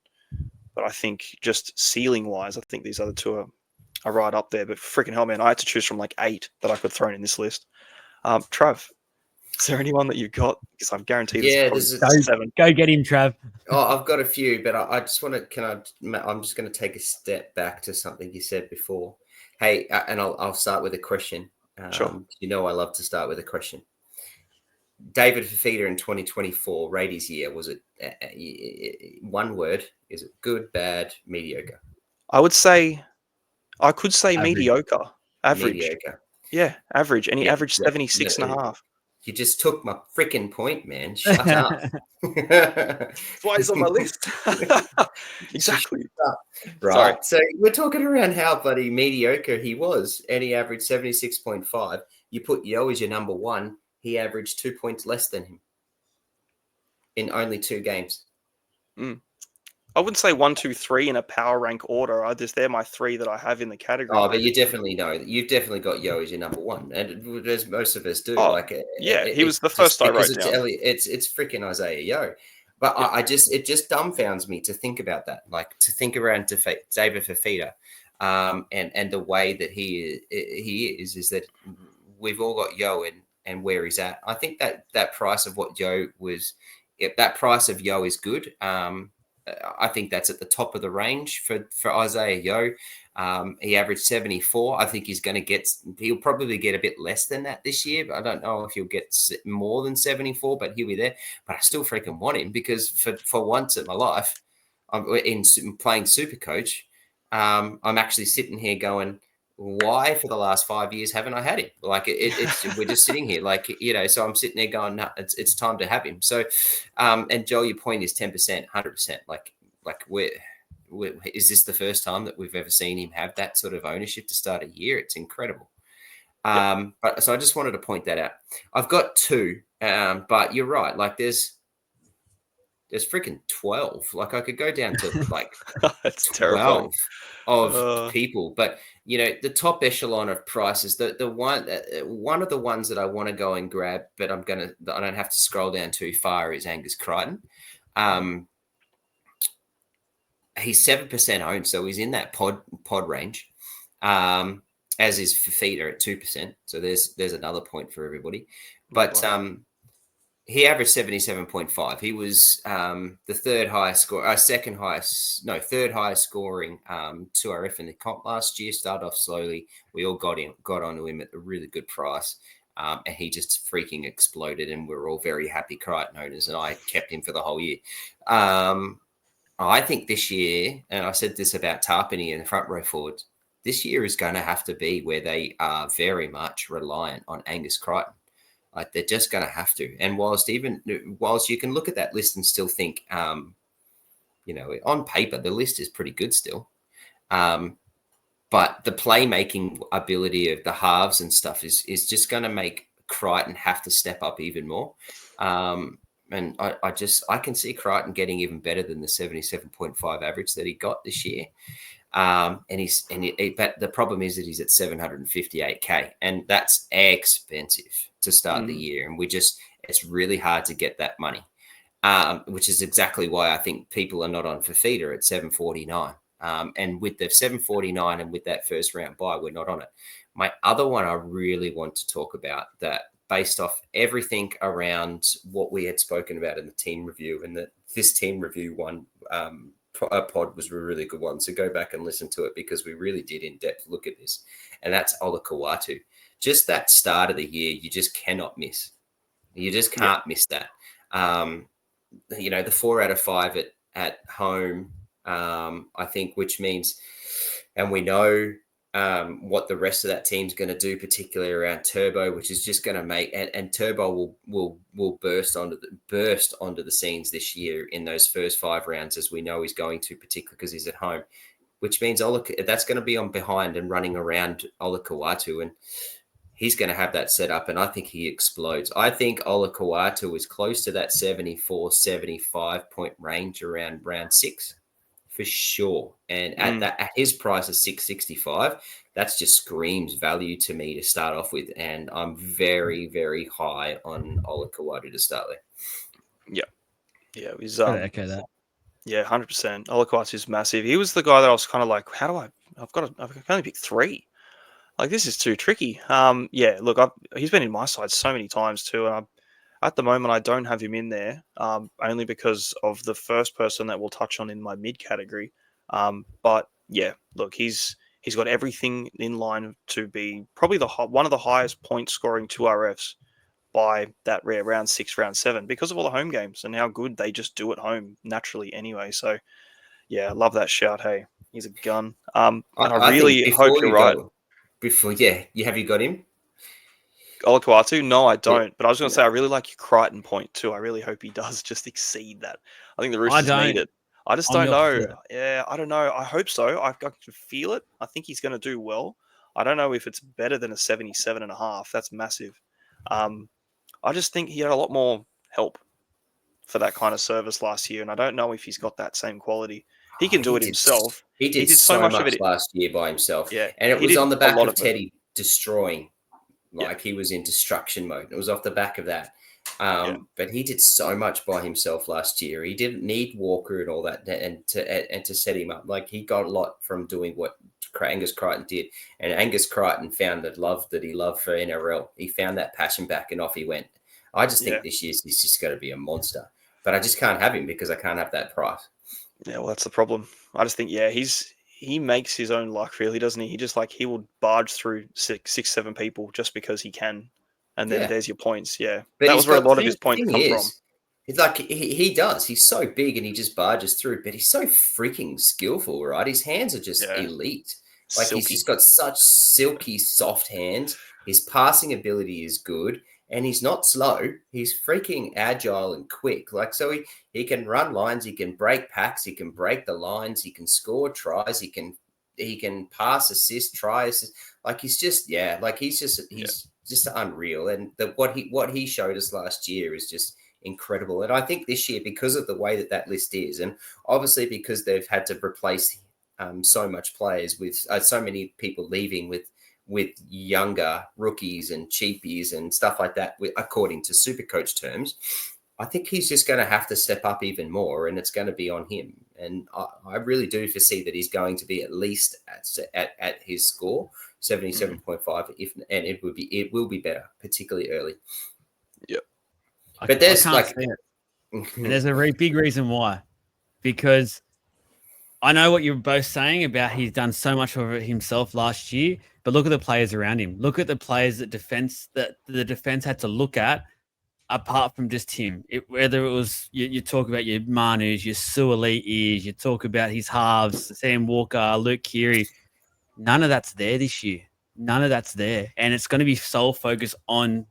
but I think just ceiling wise, I think these other 2 are right up there. But freaking hell, man, I had to choose from 8 that I could throw in this list. Trav, is there anyone that you've got? Because I'm guaranteed there's 7. Go get him, Trav. Oh, I've got a few, but I just want to. I'm just going to take a step back to something you said before. Hey, and I'll start with a question. Sure. I love to start with a question. David Fafita in 2024, rate his year. Was it one word? Is it good, bad, mediocre? I could say average. Mediocre. Average. Mediocre. Yeah, average. And he averaged 76.5. You just took my freaking point, man. Shut up. That's why he's on my list. Exactly. Right. Sorry. So we're talking around how bloody mediocre he was, and he averaged 76.5. You put Yo as your number 1. He averaged 2 points less than him in only 2 games. I wouldn't say 1, 2, 3 in a power rank order. They're my 3 that I have in the category. Oh, but you definitely know that you've definitely got Yo as your number 1, and as most of us do. He was the first I wrote down. It's freaking Isaiah Yo, but yeah. It just dumbfounds me to think about that. To think around David Fafita, and the way that he is that we've all got Yo and where he's at. I think that price of what Yo was that price of Yo is good. I think that's at the top of the range for Isaiah Yo. He averaged 74. I think he'll probably get a bit less than that this year, but I don't know if he'll get more than 74, but he'll be there. But I still freaking want him because for once in my life, I'm playing Supercoach. I'm actually sitting here going, why for the last 5 years haven't I had him? Like it's we're just sitting here, like, so I'm sitting there going, no, it's time to have him. So, and Joel, your point is 10%, 100%. Like is this the first time that we've ever seen him have that sort of ownership to start a year? It's incredible. But so I just wanted to point that out. I've got two, but you're right. Like there's freaking 12. Like I could go down to like it's 12 terrifying of people, but the top echelon of prices, the one of the ones that I want to go and grab, but I don't have to scroll down too far, is Angus Crichton. He's 7% owned, so he's in that pod range, as is Fafita at 2%. So there's another point for everybody. But he averaged 77.5. He was the third highest scoring 2RF in the comp last year. Started off slowly. We all got onto him at a really good price. And he just freaking exploded, and we're all very happy Crichton owners, and I kept him for the whole year. I think this year, and I said this about Tarpany and the front row forwards, this year is going to have to be where they are very much reliant on Angus Crichton. Like they're just going to have to. And whilst you can look at that list and still think, on paper, the list is pretty good still. But the playmaking ability of the halves and stuff is just going to make Crichton have to step up even more. And I can see Crichton getting even better than the 77.5 average that he got this year. But the problem is that he's at 758K, and that's expensive to start the year. And it's really hard to get that money, which is exactly why I think people are not on Fafita at 749. And with the 749 and with that first round buy, we're not on it. My other one I really want to talk about, that based off everything around what we had spoken about in the team review, and that this team review one pod was a really good one. So go back and listen to it, because we really did in-depth look at this. And that's Ola Kawatu. Just that start of the year, you just cannot miss. You just can't miss that. The 4 out of 5 at home, I think, which means, and we know what the rest of that team's going to do, particularly around Turbo, which is just going to make, and Turbo will burst onto the scenes this year in those first 5 rounds, as we know he's going to, particularly because he's at home, which means that's going to be on behind and running around Ola Kawatu, and he's going to have that set up, and I think he explodes. I think Ola Kawatu is close to that 74, 75 point range around round 6. For sure. And at his price of 665, that's just screams value to me to start off with. And I'm very, very high on Ola Kawatu to start with. Yeah. Yeah. He's, echo that. Yeah, 100%. Ola Kawatu is massive. He was the guy that I was kind of like, I can only pick 3. Like, this is too tricky. Look, he's been in my side so many times too. And at the moment, I don't have him in there, only because of the first person that we'll touch on in my mid category. But yeah, look, he's got everything in line to be probably one of the highest point scoring 2RFs by that rare round 6, round 7, because of all the home games and how good they just do at home naturally anyway. So yeah, I love that shout. Hey, he's a gun. And I really hope you're right. Have you got him? Ola Kawatu? No, I don't. But I was going to say, I really like your Crichton point too. I really hope he does just exceed that. I think the Roosters need it. I just don't know. Yeah, I don't know. I hope so. I can feel it. I think he's going to do well. I don't know if it's better than a 77.5. That's massive. I just think he had a lot more help for that kind of service last year, and I don't know if he's got that same quality. He can do it himself. He did so much of it last year by himself. Yeah, and it was on the back of Teddy destroying. He was in destruction mode. It was off the back of that. But he did so much by himself last year. He didn't need Walker and all that, and to set him up. Like, he got a lot from doing what Angus Crichton did. And Angus Crichton found that love that he loved for NRL. He found that passion back, and off he went. I just think this year he's just going to be a monster. but I just can't have him because I can't have that price. Yeah, well, that's the problem. I just think, he makes his own luck, really, doesn't he? He will barge through six, seven people just because he can, and then there's your points. Yeah, but that was where a lot of his points come from. It's like he does. He's so big and he just barges through, but he's so freaking skillful, right? His hands are just elite. Like he's just got such silky, soft hands. His passing ability is good, and he's not slow. He's freaking agile and quick. Like, so he can run lines, he can break packs, he can break the lines, he can score tries, he can pass, assist, try assist. Like he's just just unreal. And what he showed us last year is just incredible. And I think this year, because of the way that list is, and obviously because they've had to replace so much players with so many people leaving with younger rookies and cheapies and stuff like that, according to Supercoach terms, I think he's just going to have to step up even more, and it's going to be on him. And I really do foresee that he's going to be at least at his score, 77.5, and it will be better, particularly early. Yep. But there's and there's a big reason why, because I know what you're both saying about he's done so much of it himself last year, but look at the players around him. Look at the players that the defense had to look at apart from just him. Whether it was you talk about your Manus, your Suolitis, you talk about his halves, Sam Walker, Luke Keary. None of that's there this year. None of that's there, and it's going to be sole focus on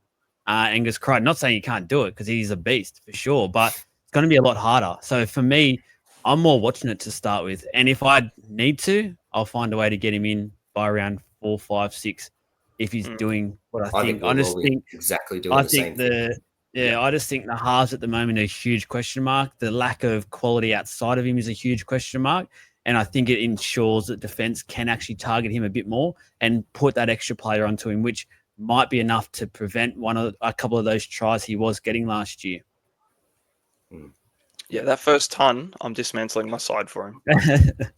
Angus Crichton. Not saying he can't do it because he's a beast for sure, but it's going to be a lot harder. So for me, I'm more watching it to start with. And if I need to, I'll find a way to get him in by around 4, 5, 6 if he's doing what I think. I just think exactly doing the same thing. I just think the halves at the moment are a huge question mark. The lack of quality outside of him is a huge question mark. And I think it ensures that defense can actually target him a bit more and put that extra player onto him, which might be enough to prevent a couple of those tries he was getting last year. Yeah, that first ton, I'm dismantling my side for him.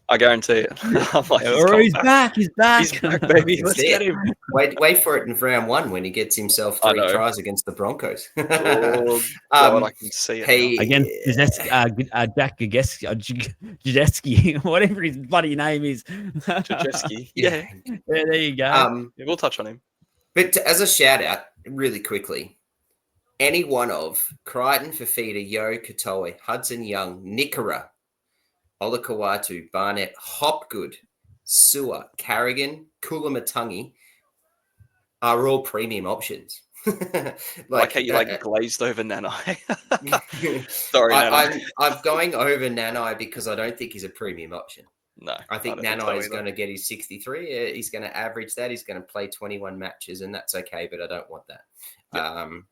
I guarantee it. I'm like, he's back. He's back. He's back, baby. Let's get him. Wait for it in round 1 when he gets himself 3 tries against the Broncos. Oh, God, I can see it. Against Jack Jajeski, whatever his bloody name is. Jajeski. Yeah, there you go. We'll touch on him. But as a shout out, really quickly, any one of Crichton, Fafita, Yo, Katoa, Hudson Young, Nikora, Olakawatu, Barnett, Hopgood, Sewer, Carrigan, Kulamatungi are all premium options. like how you glazed over Nanai. Sorry, Nanai. I'm going over Nanai because I don't think he's a premium option. No, I think Nanai is going to get his 63. He's going to average that. He's going to play 21 matches, and that's okay, but I don't want that. Yep.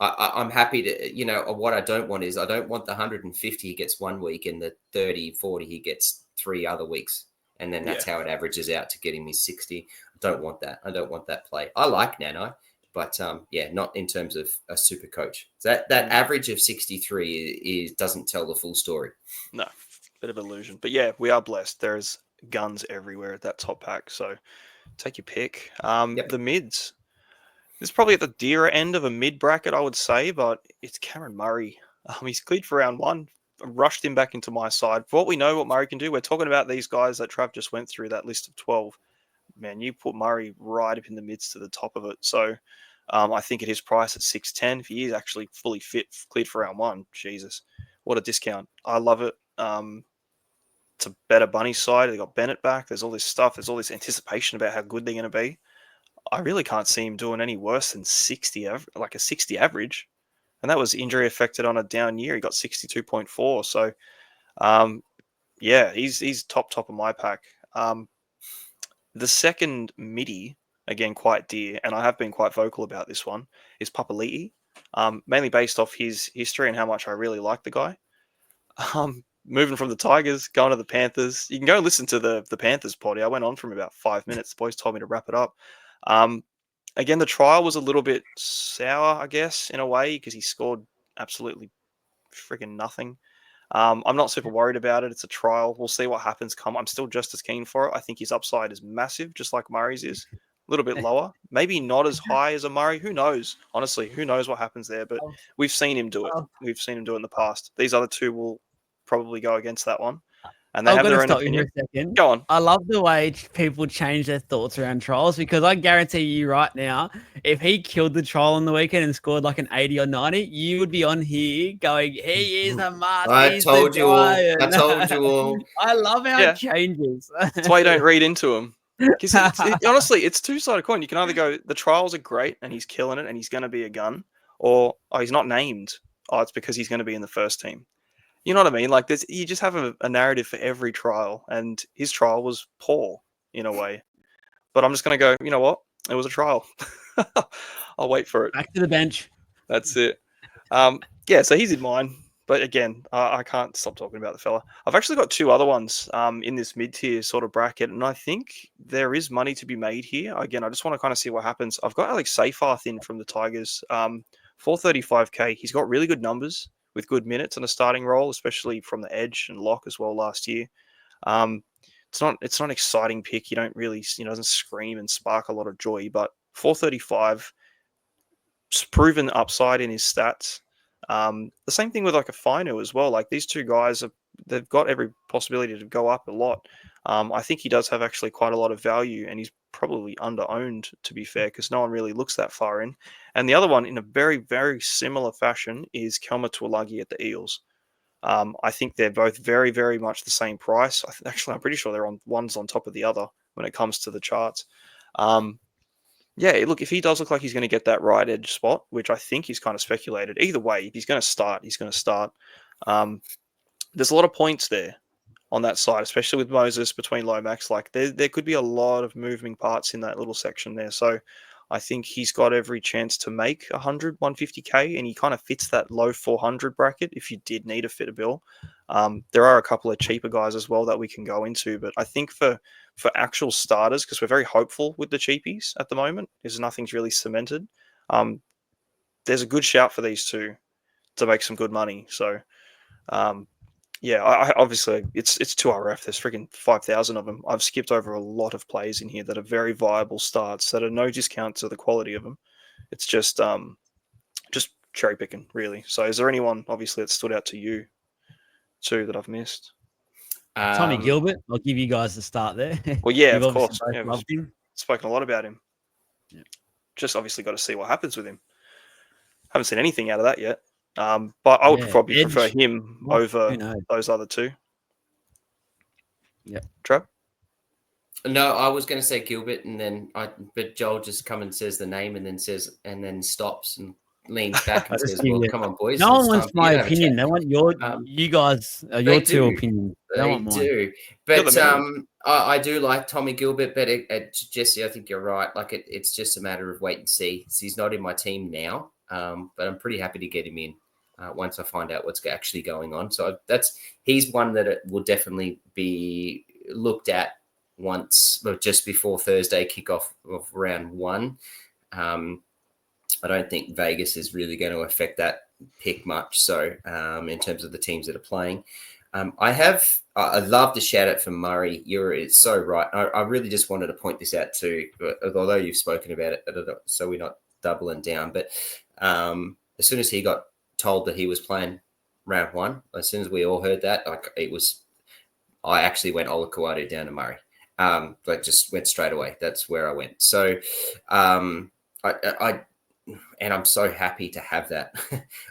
I'm happy to, what I don't want is I don't want the 150 he gets 1 week and the 30, 40 he gets 3 other weeks. And then that's how it averages out to get him his 60. I don't want that. I don't want that play. I like Nanai, but not in terms of a super coach. That average of 63 doesn't tell the full story. No, bit of illusion. But yeah, we are blessed. There's guns everywhere at that top pack. So take your pick. The mids. This is probably at the dearer end of a mid bracket, I would say, but it's Cameron Murray. He's cleared for round 1. I rushed him back into my side. For what we know what Murray can do, we're talking about these guys that Trav just went through, that list of 12. Man, you put Murray right up in the midst to the top of it. So I think at his price at 610, if he is actually fully fit, cleared for round 1, Jesus, what a discount. I love it. It's a better Bunny side. They got Bennett back. There's all this stuff. There's all this anticipation about how good they're going to be. I really can't see him doing any worse than 60, like a 60 average. And that was injury affected on a down year. He got 62.4. So, he's top of my pack. The second midi, again, quite dear, and I have been quite vocal about this one, is Papali'i, mainly based off his history and how much I really like the guy. Moving from the Tigers, going to the Panthers. You can go and listen to the Panthers pod. I went on from about 5 minutes. The boys told me to wrap it up. Again, the trial was a little bit sour, I guess, in a way, because he scored absolutely freaking nothing. I'm not super worried about it. It's a trial. We'll see what happens. I'm still just as keen for it. I think his upside is massive, just like Murray's is. a little bit lower. Maybe not as high as a Murray. Who knows? Honestly, who knows what happens there? But we've seen him do it. We've seen him do it in the past. These other two will probably go against that one. And they I've have got to their own stop you opinion. for a second. Go on. I love the way people change their thoughts around trials, because I guarantee you right now, if he killed the trial on the weekend and scored like an 80 or 90, you would be on here going, he is a must. I told you all. I told you all. I love how it changes. That's why you don't read into him. Because honestly, it's two-sided coin. You can either go, the trials are great and he's killing it and he's going to be a gun, or, oh, he's not named. Oh, it's because he's going to be in the first team. You know what I mean? Like, you just have a narrative for every trial, and his trial was poor in a way. But I'm just going to go, you know what? It was a trial. I'll wait for it. Back to the bench. That's it. Yeah, so he's in mine. But again, I can't stop talking about the fella. I've actually got two other ones in this mid-tier sort of bracket, and I think there is money to be made here. Again, I just want to kind of see what happens. I've got Alex Seyfarth in from the Tigers, 435k. He's got really good numbers with good minutes and a starting role, especially from the edge and lock as well last year. It's not an exciting pick. You don't really, doesn't scream and spark a lot of joy, but 435, proven upside in his stats. The same thing with like a Fino as well. Like, these two guys, they've got every possibility to go up a lot. I think he does have actually quite a lot of value, and he's probably under-owned, to be fair, because no one really looks that far in. And the other one, in a very, very similar fashion, is Kelma Tuolagi at the Eels. I think they're both very, very much the same price. I'm pretty sure they're on one's on top of the other when it comes to the charts. Yeah, look, if he does look like he's going to get that right edge spot, which I think he's kind of speculated, either way, if he's going to start, he's going to start. There's a lot of points there on that side, especially with Moses between Lomax. Like, there could be a lot of moving parts in that little section there. So I think he's got every chance to make 100, 150k, and he kind of fits that low 400 bracket if you did need a fitter bill. There are a couple of cheaper guys as well that we can go into, but I think for actual starters, because we're very hopeful with the cheapies at the moment, because nothing's really cemented, there's a good shout for these two to make some good money. So, yeah, I obviously it's 2RF. There's freaking 5,000 of them. I've skipped over a lot of plays in here that are very viable starts that are no discount to the quality of them. It's just cherry picking, really. So, is there anyone obviously that stood out to you too that I've missed? Tommy Gilbert. I'll give you guys the start there. Well, yeah, You've of course. both Yeah, loved him. Spoken a lot about him. Yeah. Just obviously got to see what happens with him. Haven't seen anything out of that yet. But I would probably prefer him over those other two. Yeah. Trev? No, I was going to say Gilbert, but Joel just come and says the name and then stops and leans back and says, "Well, come on, boys." No one wants my opinion. They want your your two opinions. They do. But I do like Tommy Gilbert, but Jesse, I think you're right. Like, it's just a matter of wait and see. He's not in my team now, but I'm pretty happy to get him in once I find out what's actually going on. So he's one that it will definitely be looked at just before Thursday kickoff of round 1. I don't think Vegas is really going to affect that pick much. So in terms of the teams that are playing, I love the shout out from Murray. It's so right. I really just wanted to point this out too, although you've spoken about it, so we're not doubling down. But as soon as he got told that he was playing round 1, as soon as we all heard that, I actually went Ola Kawadu down to Murray. Just went straight away. That's where I went. So and I'm so happy to have that.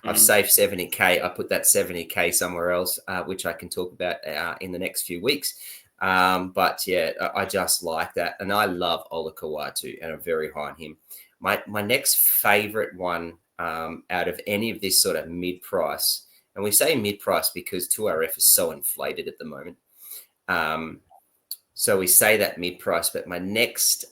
I've saved 70k. I put that 70k somewhere else, which I can talk about in the next few weeks. But yeah, I just like that. And I love Ola Kawatu, and I'm very high on him. My next favorite one out of any of this sort of mid-price, and we say mid-price because 2RF is so inflated at the moment. So we say that mid-price, but my next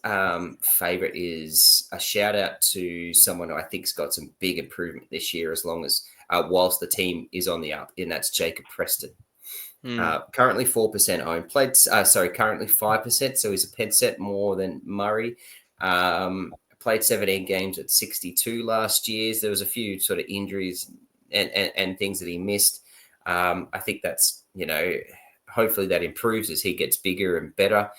favorite is a shout out to someone who I think's got some big improvement this year, as long as whilst the team is on the up, and that's Jacob Preston. Currently 4% owned. Currently 5%. So he's a pen set more than Murray. Played 17 games at 62 last year. There was a few sort of injuries and things that he missed. I think that's, hopefully that improves as he gets bigger and better.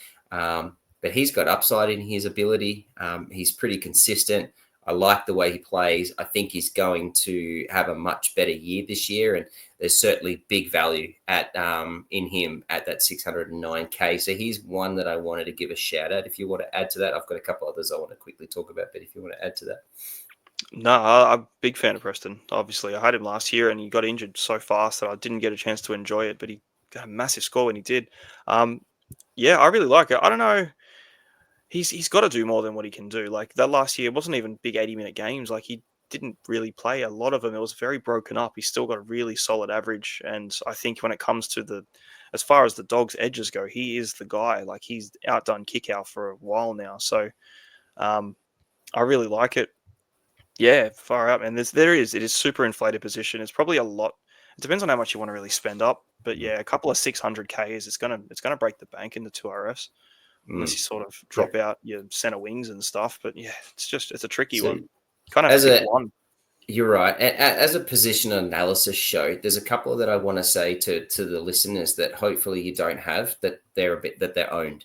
but he's got upside in his ability. He's pretty consistent. I like the way he plays. I think he's going to have a much better year this year, and there's certainly big value at in him at that 609K. So he's one that I wanted to give a shout out. If you want to add to that, I've got a couple others I want to quickly talk about, but if you want to add to that. No, I'm a big fan of Preston. Obviously, I had him last year, and he got injured so fast that I didn't get a chance to enjoy it. But he got a massive score when he did. Yeah, I really like it. I don't know. He's got to do more than what he can do. Like that last year, it wasn't even big 80-minute games. Like he didn't really play a lot of them. It was very broken up. He's still got a really solid average. And I think when it comes to as far as the Dogs' edges go, he is the guy. Like he's outdone Kickout for a while now. So I really like it. Yeah, far out, man. It is super inflated position. It's probably a lot. It depends on how much you want to really spend up. But yeah, a couple of 600Ks, it's gonna break the bank in the 2RS. Unless you sort of drop out your center wings and stuff. But yeah, it's a tricky one. Kind of have to pick one. You're right. As a position analysis show, there's a couple that I want to say to the listeners that hopefully you don't have, that they're owned.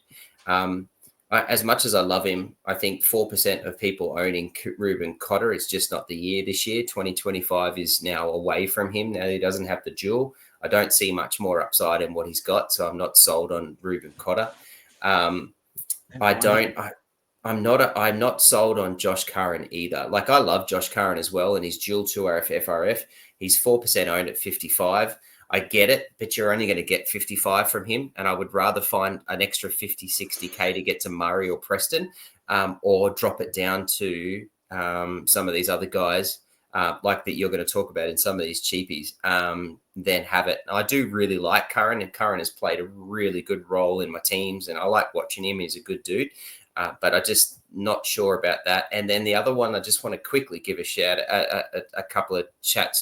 As much as I love him, I think 4% of people owning Ruben Cotter is just not the year this year. 2025 is now away from him. Now he doesn't have the duel. I don't see much more upside in what he's got, so I'm not sold on Ruben Cotter. I'm not sold on Josh Curran either. Like I love Josh Curran as well, and he's dual 2RF FRF. He's 4% owned at 55. I get it, but you're only going to get 55 from him. And I would rather find an extra 50, 60K to get to Murray or Preston, or drop it down to some of these other guys like that you're going to talk about in some of these cheapies, then have it. I do really like Curran, and Curran has played a really good role in my teams, and I like watching him. He's a good dude. But I just not sure about that. And then the other one I just want to quickly give a couple of thoughts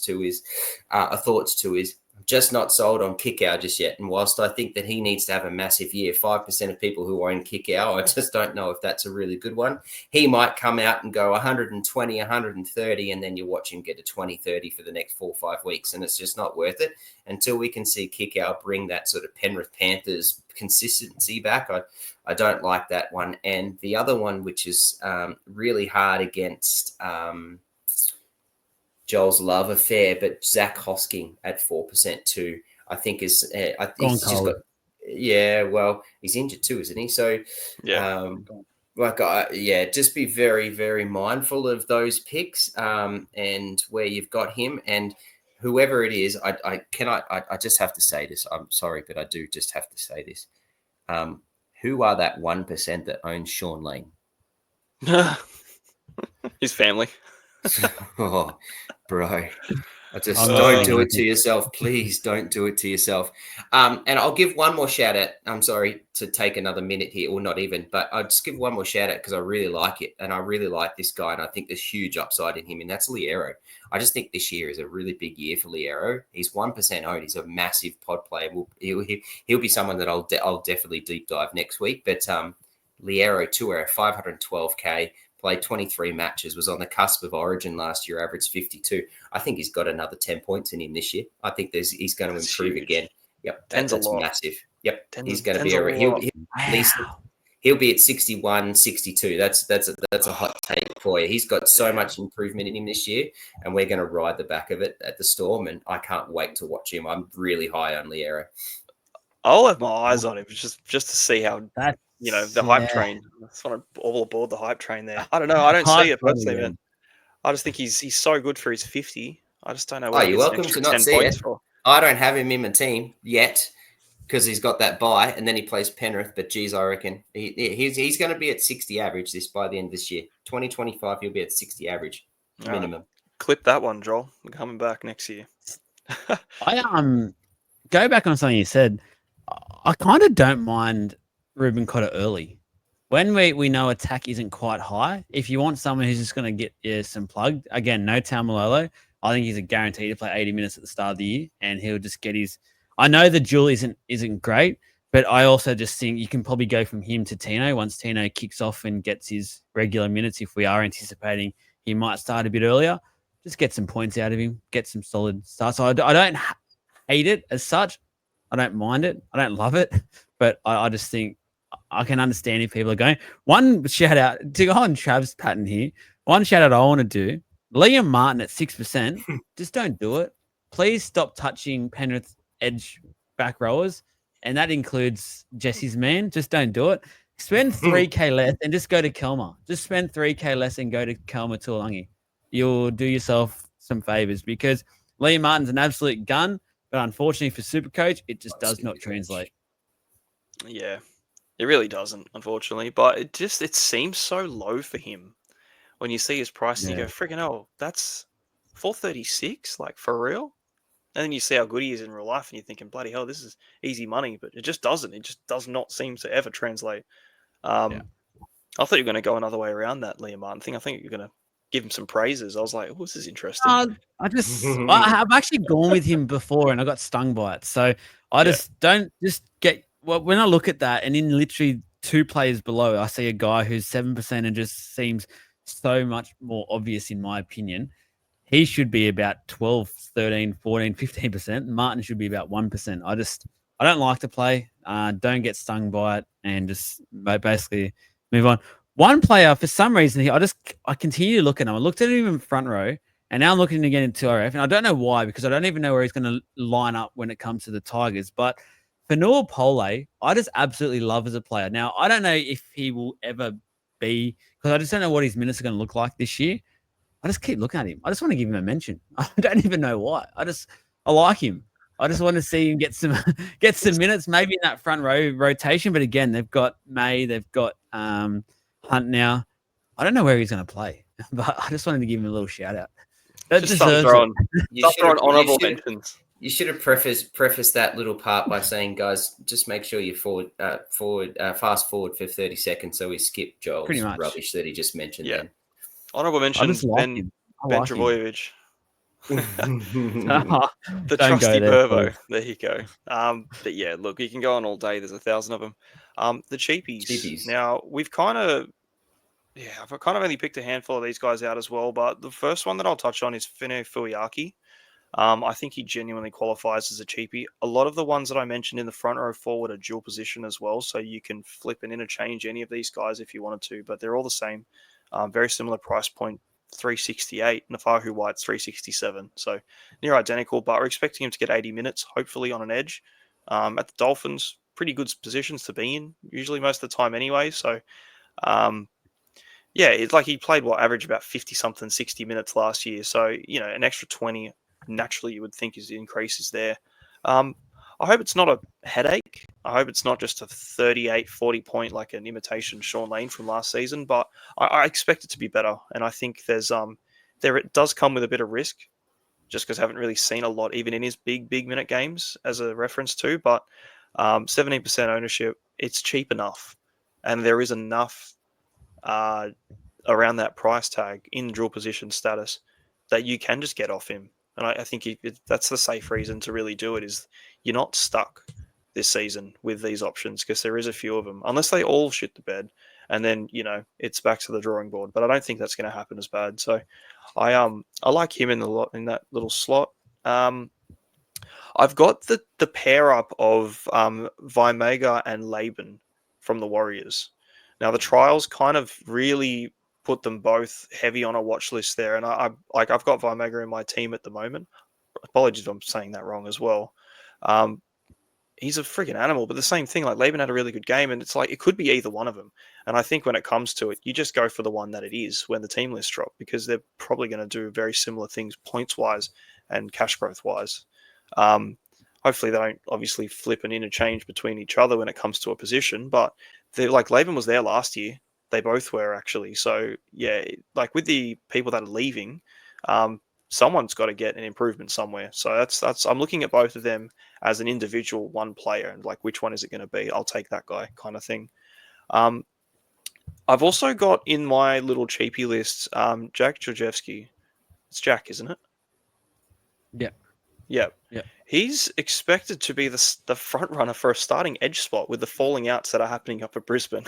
to is just not sold on Kickout just yet. And whilst I think that he needs to have a massive year, 5% of people who own Kickout, I just don't know if that's a really good one. He might come out and go 120, 130, and then you watch him get a 20, 30 for the next 4 or 5 weeks. And it's just not worth it until we can see Kickout bring that sort of Penrith Panthers consistency back. I don't like that one. And the other one, which is really hard against Joel's love affair, but Zach Hosking at 4% too, I think is. I think he's just got. Yeah, well, he's injured too, isn't he? So, yeah, just be very, very mindful of those picks and where you've got him, and whoever it is. I just have to say this. I'm sorry, but I do just have to say this. Who are that 1% that owns Sean Lane? His family. Oh, bro. Don't do it to yourself. Please don't do it to yourself. And I'll give one more shout out. I'm sorry to take another minute here, or not even, but I'll just give one more shout out because I really like it. And I really like this guy. And I think there's huge upside in him. And that's Liero. I just think this year is a really big year for Liero. He's 1% owned. He's a massive pod player. He'll be someone that I'll definitely deep dive next week. But Liero, 512K. Played 23 matches, was on the cusp of Origin last year, averaged 52. I think he's got another 10 points in him this year. I think he's going to improve again. Yep, that's massive. Yep, he's going to be he'll be at 61, 62. That's a hot take for you. He's got so much improvement in him this year, and we're going to ride the back of it at the Storm. And I can't wait to watch him. I'm really high on Liero. I'll have my eyes on him just to see how the hype train. I just want to all aboard the hype train there. I don't know. I don't see it personally, man. I just think he's so good for his 50. I just don't know what you're welcome to not see it. For. I don't have him in my team yet because he's got that bye, and then he plays Penrith. But geez, I reckon he's going to be at 60 average by the end of this year. 2025, he'll be at 60 average minimum. Clip that one, Joel. We're coming back next year. I go back on something you said. I kind of don't mind Ruben Cotter early. When we know attack isn't quite high, if you want someone who's just going to get some plug, again, no Taumalolo, I think he's a guarantee to play 80 minutes at the start of the year, and he'll just get his. I know the duel isn't great, but I also just think you can probably go from him to Tino once Tino kicks off and gets his regular minutes. If we are anticipating he might start a bit earlier, just get some points out of him, get some solid starts. So I don't hate it as such. I don't mind it. I don't love it, but I just think I can understand if people are going. One shout out to go on Trav's pattern here. One shout out I want to do. Liam Martin at 6%. Just don't do it. Please stop touching Penrith's edge back rowers. And that includes Jesse's man. Just don't do it. Spend 3K less and just go to Kelma. Just spend 3K less and go to Kelma Tuolangi. You'll do yourself some favors because Liam Martin's an absolute gun. But unfortunately for Supercoach, it just does not translate. Yeah, it really doesn't, unfortunately. But it seems so low for him when you see his price and you go, freaking hell, that's 436, like for real. And then you see how good he is in real life, and you're thinking, bloody hell, this is easy money. But it just doesn't. It just does not seem to ever translate. I thought you were going to go another way around that Liam Martin thing. I think you're going to give him some praises. I was like, oh, this is interesting. I've actually gone with him before and I got stung by it. So I when I look at that and in literally 2 players below, I see a guy who's 7% and just seems so much more obvious in my opinion. He should be about 12, 13, 14, 15%. Martin should be about 1%. I don't like to play. Don't get stung by it and just basically move on. One player, for some reason, I continue to look at him. I looked at him in front row, and now I'm looking again in 2RF, and I don't know why because I don't even know where he's going to line up when it comes to the Tigers. But Fanua Pole, I just absolutely love as a player. Now, I don't know if he will ever be because I just don't know what his minutes are going to look like this year. I just keep looking at him. I just want to give him a mention. I don't even know why. I like him. I just want to see him get some minutes, maybe in that front row rotation. But again, they've got May, they've got Hunt now. I don't know where he's going to play, but I just wanted to give him a little shout out. That just stop throwing honourable mentions. You should have prefaced that little part by saying, guys, just make sure you fast forward for 30 seconds so we skip Joel's rubbish that he just mentioned. Yeah. Then. Honourable mentions, Ben Travojevic. The trusty Burvo. There you go. But yeah, look, you can go on all day. There's 1,000 of them. The cheapies. Now, I've kind of only picked a handful of these guys out as well, but the first one that I'll touch on is Fine Fuiaki. I think he genuinely qualifies as a cheapie. A lot of the ones that I mentioned in the front row forward are dual position as well, so you can flip and interchange any of these guys if you wanted to, but they're all the same. Very similar price point, 368. Nafahu White's 367. So near identical, but we're expecting him to get 80 minutes, hopefully on an edge. At the Dolphins, pretty good positions to be in, usually most of the time anyway. So, it's like he played average about 50-something, 60 minutes last year. So, an extra 20, naturally you would think his increase is there. I hope it's not a headache. I hope it's not just a 38, 40 point like an imitation Sean Lane from last season, but I expect it to be better. And I think it does come with a bit of risk just because I haven't really seen a lot, even in his big minute games as a reference to, but 17% ownership, it's cheap enough. And there is enough around that price tag in dual position status that you can just get off him. And I think that's the safe reason to really do it is you're not stuck this season with these options because there is a few of them, unless they all shit the bed. And then, it's back to the drawing board. But I don't think that's going to happen as bad. So I like him in that little slot. I've got the pair up of Vaimega and Laban from the Warriors. Now, the trials kind of really put them both heavy on a watch list there. And I've got Vaimega in my team at the moment. Apologies if I'm saying that wrong as well. He's a freaking animal, but the same thing, like Laban had a really good game and it's like, it could be either one of them. And I think when it comes to it, you just go for the one that it is when the team list drop because they're probably going to do very similar things points wise and cash growth wise. Hopefully they don't obviously flip and interchange between each other when it comes to a position, but like Laban was there last year. They both were actually. So yeah, like with the people that are leaving, someone's got to get an improvement somewhere. So that's I'm looking at both of them as an individual one player and like which one is it going to be? I'll take that guy kind of thing. I've also got in my little cheapie list Jack Georgievski. It's Jack, isn't it? Yeah. He's expected to be the front runner for a starting edge spot with the falling outs that are happening up at Brisbane.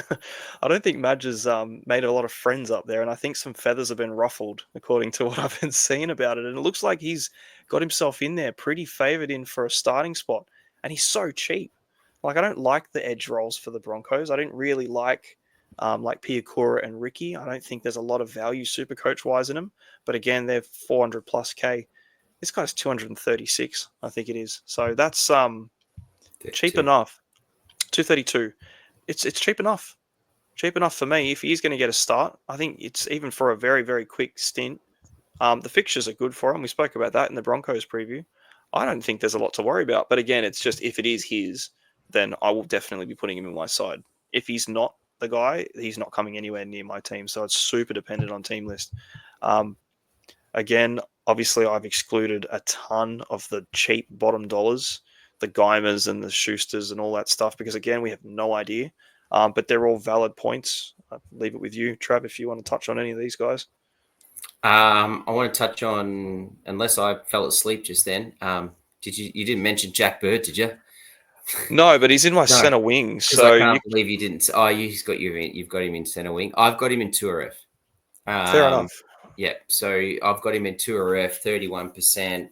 I don't think Madge has made a lot of friends up there, and I think some feathers have been ruffled according to what I've been seeing about it. And it looks like he's got himself in there pretty favoured in for a starting spot, and he's so cheap. Like, I don't like the edge roles for the Broncos. I didn't really like Piakura and Ricky. I don't think there's a lot of value Supercoach wise in them. But again, they're 400 plus K. This guy's 236, I think it is. So that's cheap enough. 232. It's cheap enough. Cheap enough for me. If he's going to get a start, I think it's even for a very, very quick stint. The fixtures are good for him. We spoke about that in the Broncos preview. I don't think there's a lot to worry about. But again, it's just if it is his, then I will definitely be putting him in my side. If he's not the guy, he's not coming anywhere near my team. So it's super dependent on team list. Again, obviously, I've excluded a ton of the cheap bottom dollars, the Geimers and the Schusters and all that stuff, because again, we have no idea. But they're all valid points. I'll leave it with you, Trav, if you want to touch on any of these guys. I want to touch on, unless I fell asleep just then. You didn't mention Jack Bird, did you? No, but he's in my center wing. So I can't believe you didn't. Oh, you've got him in center wing. I've got him in 2RF. Fair enough. Yeah, so I've got him in 2RF,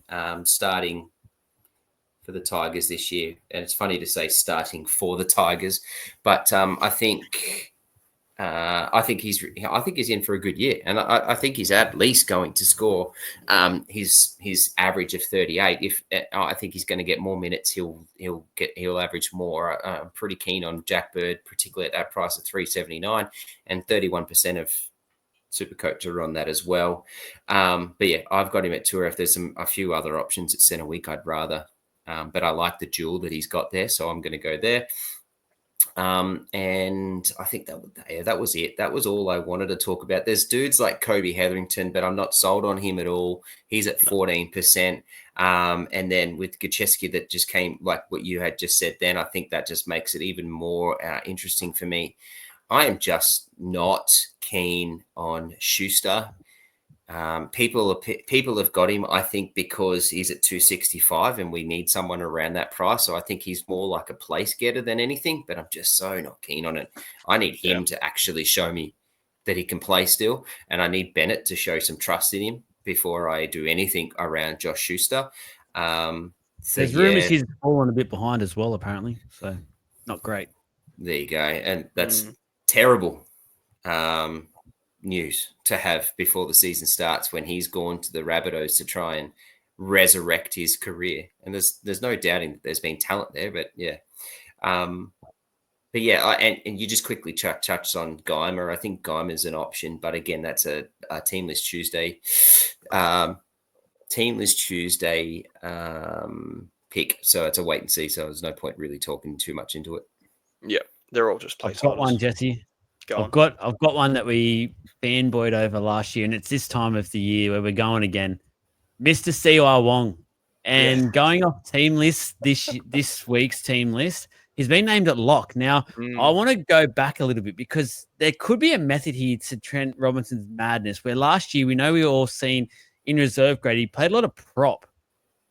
31% starting for the Tigers this year. And it's funny to say starting for the Tigers, but I think he's in for a good year, and I think he's at least going to score his average of 38. I think he's going to get more minutes, he'll average more. I'm pretty keen on Jack Bird, particularly at that price of 379, and 31% of Supercoach are on that as well. But yeah, I've got him at 2RF. There's a few other options at centre week I'd rather, but I like the duel that he's got there, so I'm going to go there. And I think that was it. That was all I wanted to talk about. There's dudes like Kobe Hetherington, but I'm not sold on him at all. He's at 14%. And then with Gacheski that just came, like what you had just said then, I think that just makes it even more interesting for me. I am just not keen on Schuster. People have got him, I think, because he's at 265 and we need someone around that price. So I think he's more like a place getter than anything, but I'm just so not keen on it. I need him to actually show me that he can play still, and I need Bennett to show some trust in him before I do anything around Josh Schuster. There's rumours he's fallen a bit behind as well, apparently. So not great. There you go. And that's terrible news to have before the season starts, when he's gone to the Rabbitohs to try and resurrect his career. And there's no doubting that there's been talent there, but yeah. But yeah, and you just quickly touched on Geimer. I think Geimer's an option, but again, that's a Team List Tuesday. Team List Tuesday pick, so it's a wait and see. So there's no point really talking too much into it. Yeah, they're all just placeholders. I've got one, Jesse. I've got one that we fanboyed over last year, and it's this time of the year where we're going again. Mr. C.Y. Wong, and going off team list this week's team list, he's been named at lock. Now, I want to go back a little bit because there could be a method here to Trent Robinson's madness, where last year we were all seen in reserve grade. He played a lot of prop.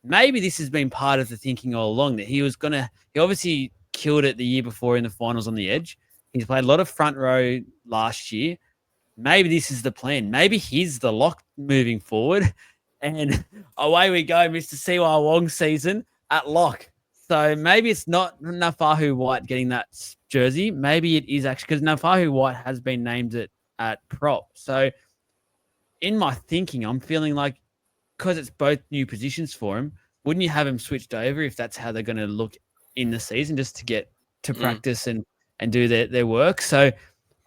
Maybe this has been part of the thinking all along, that he obviously killed it the year before in the finals on the edge. He's played a lot of front row last year. Maybe this is the plan. Maybe he's the lock moving forward. And away we go, Mr. C.Y. Wong season at lock. So maybe it's not Nafahu White getting that jersey. Maybe it is actually, because Nafahu White has been named at prop. So in my thinking, I'm feeling like, because it's both new positions for him, wouldn't you have him switched over if that's how they're going to look in the season, just to get to practice and do their work? So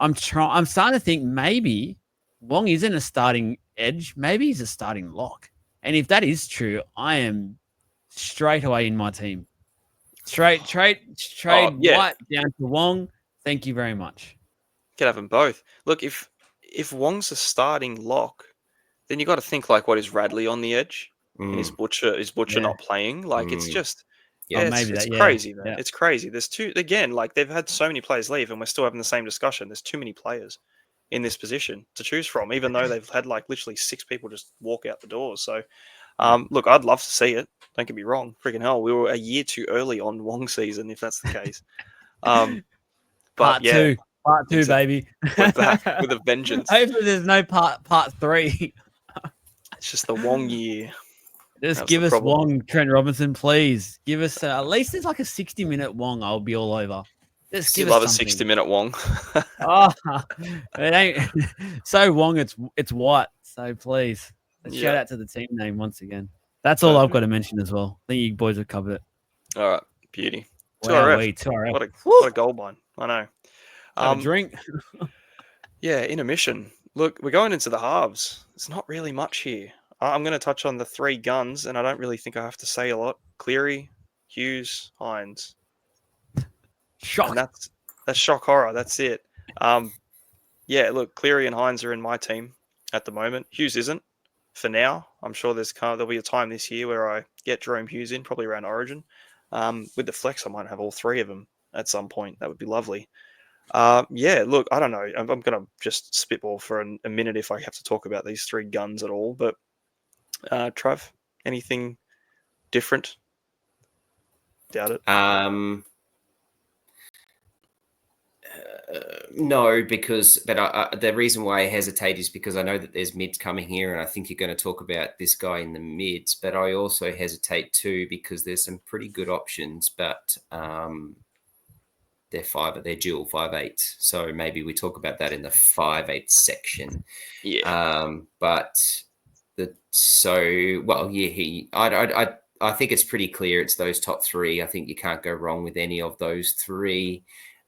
I'm starting to think maybe Wong isn't a starting edge. Maybe he's a starting lock. And if that is true, I am straight away in my team. Trade White down to Wong. Thank you very much. Could have them both. Look, if Wong's a starting lock, then you got to think like, what is Radley on the edge? And is Butcher not playing? Like it's just it's crazy, man. Yeah. It's crazy. There's like they've had so many players leave, and we're still having the same discussion. There's too many players in this position to choose from, even though they've had like literally 6 people just walk out the doors. So, look, I'd love to see it. Don't get me wrong. Freaking hell, we were a year too ehrly on Wong season, if that's the case. But part two, baby. We're back with a vengeance. Hopefully, there's no part 3. It's just the Wong year. Just give us Wong, Trent Robinson, please. Give us at least there's like a 60-minute Wong. I'll be all over. Just give us love something. a 60-minute Wong. Oh, it ain't so Wong. It's white. So please, shout out to the team name once again. That's all I've got to mention as well. I think you boys have covered it. All right, beauty. Wow, 2RF. What a gold mine. I know. Have a drink. Yeah, intermission. Look, we're going into the halves. There's not really much here. I'm going to touch on the three guns, and I don't really think I have to say a lot. Cleary, Hughes, Hines. Shock. And that's shock horror. That's it. Yeah, look, Cleary and Hines are in my team at the moment. Hughes isn't for now. I'm sure there'll be a time this year where I get Jerome Hughes in, probably around Origin. With the flex, I might have all three of them at some point. That would be lovely. Yeah, look, I don't know. I'm going to just spitball for a minute if I have to talk about these three guns at all. But Trav, anything different? Doubt it. No, but the reason why I hesitate is because I know that there's mids coming here, and I think you're going to talk about this guy in the mids. But I also hesitate too because there's some pretty good options, but they're dual 5/8. So maybe we talk about that in the 5/8 section. Yeah. I think it's pretty clear. It's those top three. I think you can't go wrong with any of those three.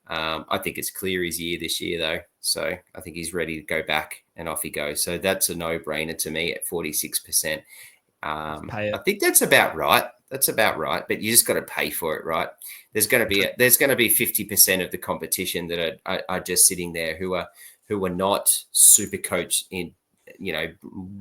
I think it's Cleary's year this year, though. So I think he's ready to go back and off he goes. So that's a no-brainer to me at 46%. I think that's about right. But you just got to pay for it, right? There's going to be 50% of the competition that are just sitting there who are not Supercoach in,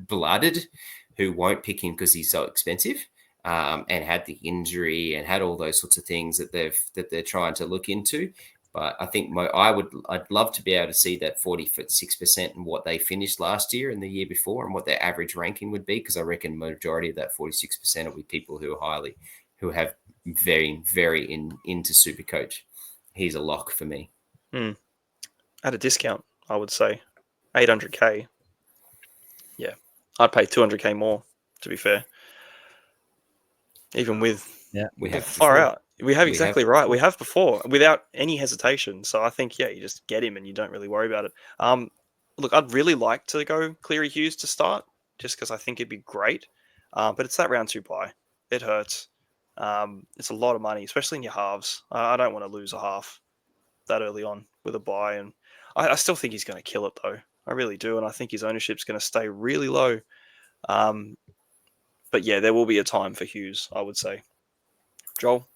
blooded, who won't pick him because he's so expensive. And had the injury and had all those sorts of things that they're trying to look into. But I think I'd love to be able to see that 46% and what they finished last year and the year before and what their average ranking would be, because I reckon majority of that 46% will be people who have very, very into Supercoach. He's a lock for me. At a discount, I would say 800k. Yeah, I'd pay 200k more, to be fair. Even with we have far out. We have exactly right. We have before without any hesitation. So I think, you just get him and you don't really worry about it. Look, I'd really like to go Cleary Hughes to start just because I think it'd be great. But it's that round 2 buy. It hurts. It's a lot of money, especially in your halves. I don't want to lose a half that early on with a buy. And I still think he's going to kill it, though. I really do. And I think his ownership's going to stay really low. But yeah, there will be a time for Hughes, I would say. Joel?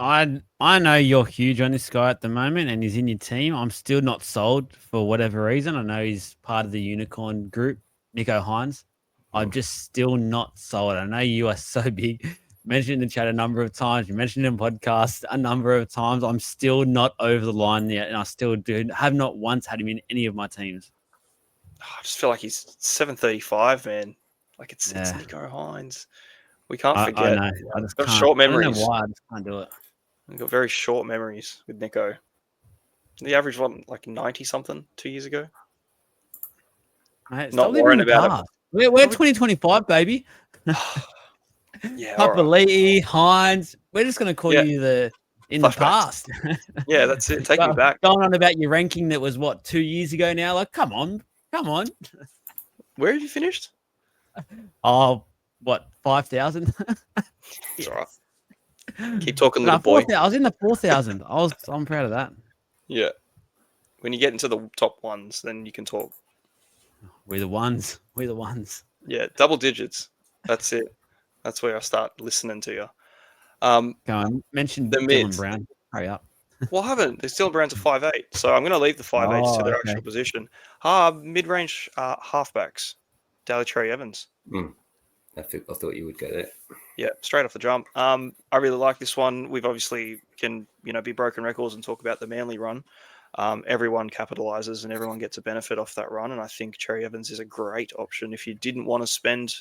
I know you're huge on this guy at the moment and he's in your team. I'm still not sold for whatever reason. I know he's part of the unicorn group, Nico Hines. I'm just still not sold. I know you are so big. Mentioned in the chat a number of times. You mentioned it in podcasts a number of times. I'm still not over the line yet, and I still have not once had him in any of my teams. I just feel like he's 735, man. Like it's Nico Hines. We can't forget. I know. I just got can't. short memories. I don't know why. I just can't do it. We've got very short memories with Nico. The average one, like 90 something 2 years ago. Mate, not worrying about it. We're 2025, baby. Yeah, Papali'i, Hines. We're just going to call you in the past. Yeah, that's it. Take me back. Going on about your ranking that was 2 years ago now. Like, come on. Where have you finished? Oh, 5,000? It's all right. Keep talking, little boy. I was in the 4,000. I'm proud of that. Yeah. When you get into the top ones, then you can talk. We're the ones. Yeah, double digits. That's it. That's where I start listening to you. Go on. Mention Dylan Brown. Hurry up. Well, I haven't. They're still Brown's a 5'8", so I'm going to leave the 5'8s to their actual position. Mid-range halfbacks. Daly Cherry Evans. I thought you would go there. Yeah, straight off the jump. I really like this one. We've obviously can be broken records and talk about the Manly run. Everyone capitalizes and everyone gets a benefit off that run, and I think Cherry Evans is a great option if you didn't want to spend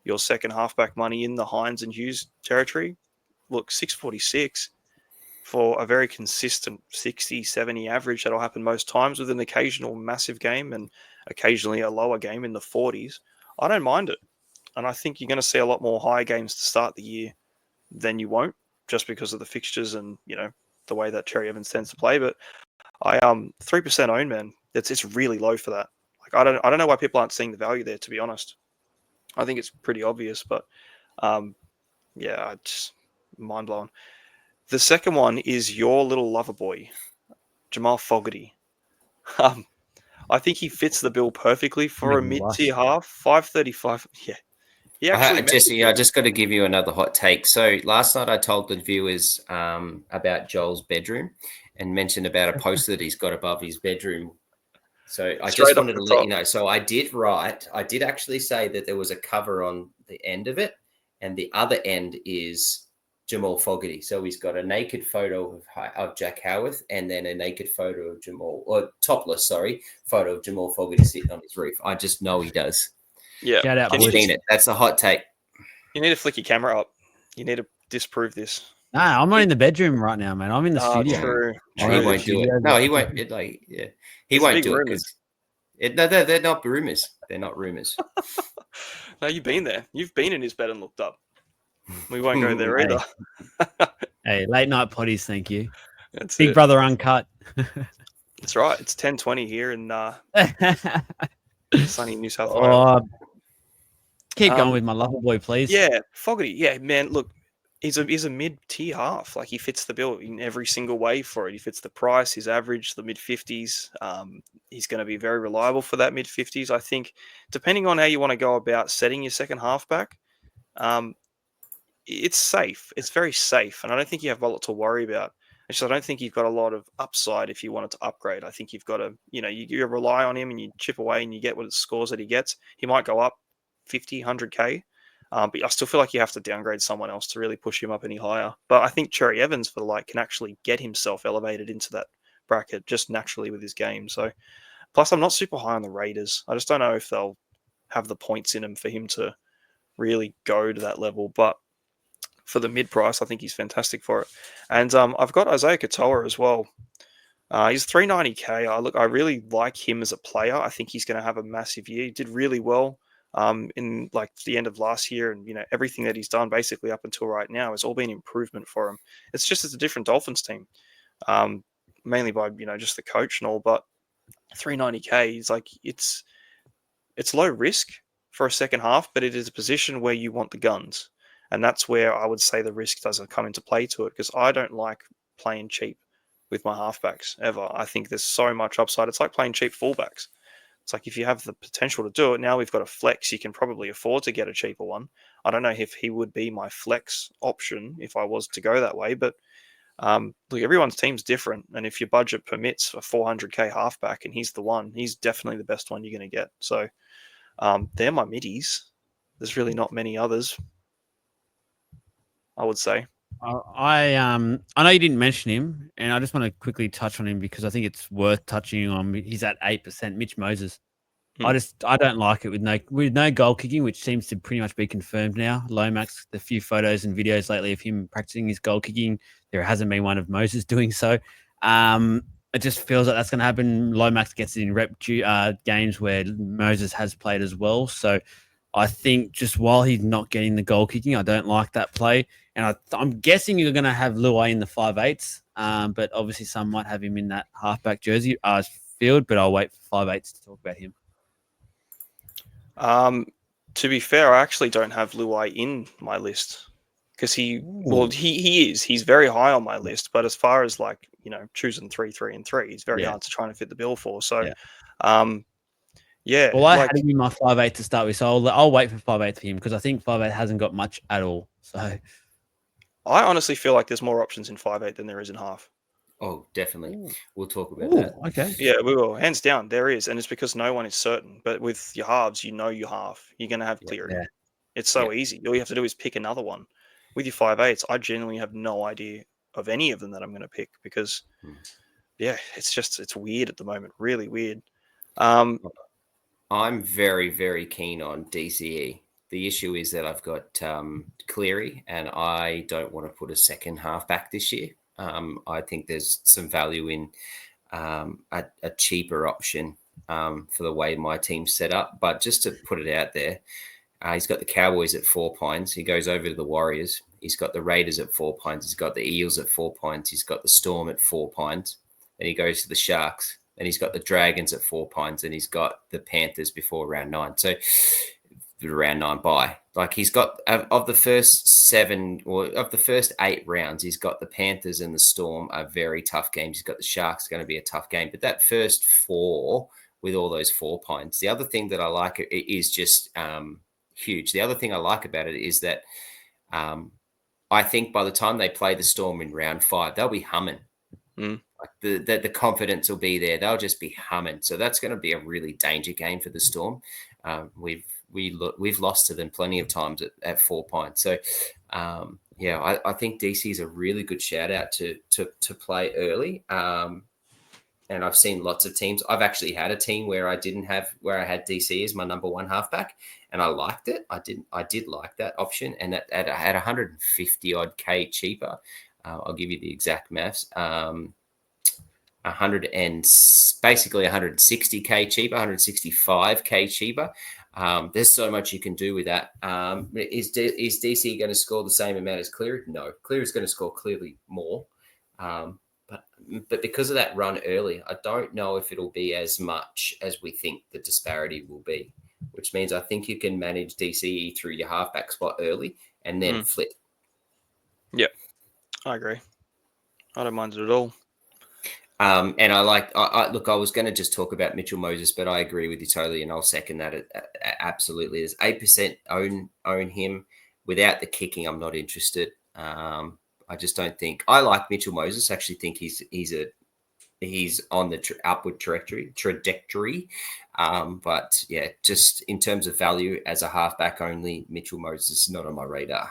your second halfback money in the Hines and Hughes territory. Look, 646 for a very consistent 60, 70 average. That'll happen most times with an occasional massive game and occasionally a lower game in the 40s. I don't mind it. And I think you're going to see a lot more high games to start the year than you won't, just because of the fixtures and, the way that Cherry Evans tends to play. But I 3% own, man. It's really low for that. Like I don't know why people aren't seeing the value there, to be honest. I think it's pretty obvious, but it's mind blowing. The second one is your little lover boy, Jamal Fogarty. I think he fits the bill perfectly for a mid-tier half. 535. Yeah. He actually I just got to give you another hot take. So last night I told the viewers about Joel's bedroom and mentioned about a poster that he's got above his bedroom. So I just wanted to let you know. So I did actually say that there was a cover on the end of it, and the other end is Jamal Fogarty. So he's got a naked photo of Jack Howarth and then a naked photo of topless photo of Jamal Fogarty sitting on his roof. I just know he does. Yeah. Shout out, I've seen it. That's a hot take. You need to flick your camera up. You need to disprove this. Nah, I'm not in the bedroom right now, man. I'm in the studio. True. He won't do it. No, he won't. He won't do it because they're not rumors. They're not rumors. No, you've been there. You've been in his bed and looked up. We won't go there either. Hey, late night potties, thank you. That's Big it. Brother Uncut. That's right. It's 10:20 here in sunny New South Wales. Keep going with my lover boy, please. Yeah, Fogarty. Yeah, man. Look, he's a mid-tier half. Like he fits the bill in every single way for it. He fits the price, his average, the mid-50s. He's going to be very reliable for that mid-50s. I think, depending on how you want to go about setting your second halfback, it's safe. It's very safe, and I don't think you have a lot to worry about. Actually, I don't think you've got a lot of upside if you wanted to upgrade. I think you've got to, you rely on him and you chip away and you get what scores that he gets. He might go up 50, 100K. But I still feel like you have to downgrade someone else to really push him up any higher. But I think Cherry Evans, for the like, can actually get himself elevated into that bracket just naturally with his game. So, plus I'm not super high on the Raiders. I just don't know if they'll have the points in him for him to really go to that level. But for the mid price, I think he's fantastic for it. And I've got Isaiah Katoa as well. He's 390K. I really like him as a player. I think he's going to have a massive year. He did really well in like the end of last year, and everything that he's done basically up until right now has all been improvement for him. It's a different Dolphins team, mainly by just the coach and all. But 390K is like it's low risk for a second half, but it is a position where you want the guns, and that's where I would say the risk doesn't come into play to it, because I don't like playing cheap with my halfbacks ever. I think there's so much upside. It's like playing cheap fullbacks. It's like if you have the potential to do it, now we've got a flex, you can probably afford to get a cheaper one. I don't know if he would be my flex option if I was to go that way, but look, everyone's team's different. And if your budget permits a 400K halfback and he's the one, he's definitely the best one you're going to get. So they're my middies. There's really not many others, I would say. I know you didn't mention him, and I just want to quickly touch on him because I think it's worth touching on. He's at 8%. Mitch Moses. I don't like it with no goal kicking, which seems to pretty much be confirmed now. Lomax, the few photos and videos lately of him practicing his goal kicking, there hasn't been one of Moses doing so. It just feels like that's going to happen. Lomax gets it in rep games where Moses has played as well. So I think just while he's not getting the goal kicking, I don't like that play. And I'm guessing you're going to have Luai in the 5/8s, but obviously some might have him in that halfback jersey field, but I'll wait for 5/8s to talk about him. To be fair, I actually don't have Luai in my list because he is. He's very high on my list, but as far as like, choosing 3, 3, and 3, it's very hard to try and fit the bill for. So, Well, I had him in my 5/8 to start with, so I'll wait for 5/8 for him because I think 5/8 hasn't got much at all. So I honestly feel like there's more options in 5/8 than there is in half. Oh, definitely. We'll talk about that. Okay. Yeah, we will. Hands down, there is. And it's because no one is certain. But with your halves, your half. You're going to have clarity. Yeah. It's so easy. All you have to do is pick another one. With your 5/8s, I genuinely have no idea of any of them that I'm going to pick because, it's weird at the moment. Really weird. I'm very, very keen on DCE. The issue is that I've got Cleary, and I don't want to put a second half back this year. I think there's some value in a cheaper option for the way my team's set up. But just to put it out there, He's got the Cowboys at 4 points. He goes over to the Warriors. He's got the Raiders at 4 points. He's got the Eels at 4 points. He's got the Storm at 4 points. Then he goes to the Sharks. And he's got the Dragons at 4 points. And he's got the Panthers before round 9. So round 9 bye. Like he's got of the first 7 or of the first 8 rounds, he's got the Panthers and the Storm are very tough games. He's got the Sharks going to be a tough game. But that first 4 with all those 4 points, the other thing that I like is just huge. The other thing I like about it is that I think by the time they play the Storm in round 5, they'll be humming. Like the confidence will be there. They'll just be humming. So that's going to be a really danger game for the Storm. We've lost to them plenty of times at 4 points. So I think DC is a really good shout out to play early. And I've seen lots of teams. I've actually had a team where I had DC as my number 1 halfback, and I liked it. I did like that option, and at 150 odd K cheaper. I'll give you the exact maths. 160K cheaper, 165K cheaper. There's so much you can do with that. Is DC going to score the same amount as Cleary? No, Cleary is going to score clearly more. But because of that run early, I don't know if it'll be as much as we think the disparity will be, which means I think you can manage DCE through your halfback spot early and then flip. Yep, I agree. I don't mind it at all. And I was going to just talk about Mitchell Moses, but I agree with you totally, and I'll second that. Absolutely. There's 8% own him. Without the kicking, I'm not interested. I just don't think I like Mitchell Moses. I actually think he's on the upward trajectory. But yeah, just in terms of value as a halfback only, Mitchell Moses is not on my radar.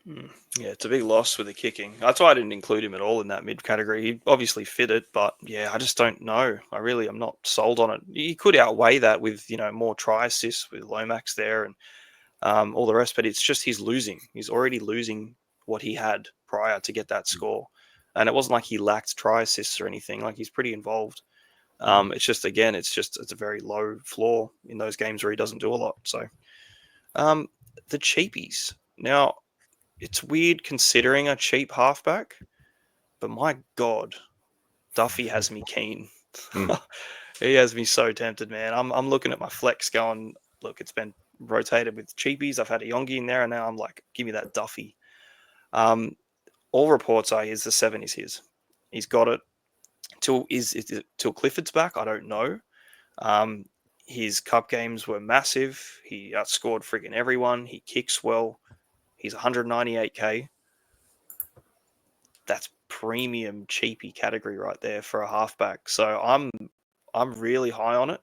Yeah, it's a big loss with the kicking. That's why I didn't include him at all in that mid category. He obviously fit it, but yeah, I just don't know. I'm not sold on it. He could outweigh that with, more try assists with Lomax there and all the rest, but it's just he's losing. He's already losing what he had prior to get that score. And it wasn't like he lacked try assists or anything. Like he's pretty involved. It's just, again, it's a very low floor in those games where he doesn't do a lot. So the cheapies. Now, it's weird considering a cheap halfback, but my God, Duffy has me keen. He has me so tempted, man. I'm looking at my flex going, look, it's been rotated with cheapies. I've had a Yongi in there, and now I'm like, give me that Duffy. All reports are the 7 is his. He's got it till Clifford's back. I don't know. His cup games were massive. He outscored friggin' everyone. He kicks well. He's 198K. That's premium cheapy category right there for a halfback. So I'm really high on it.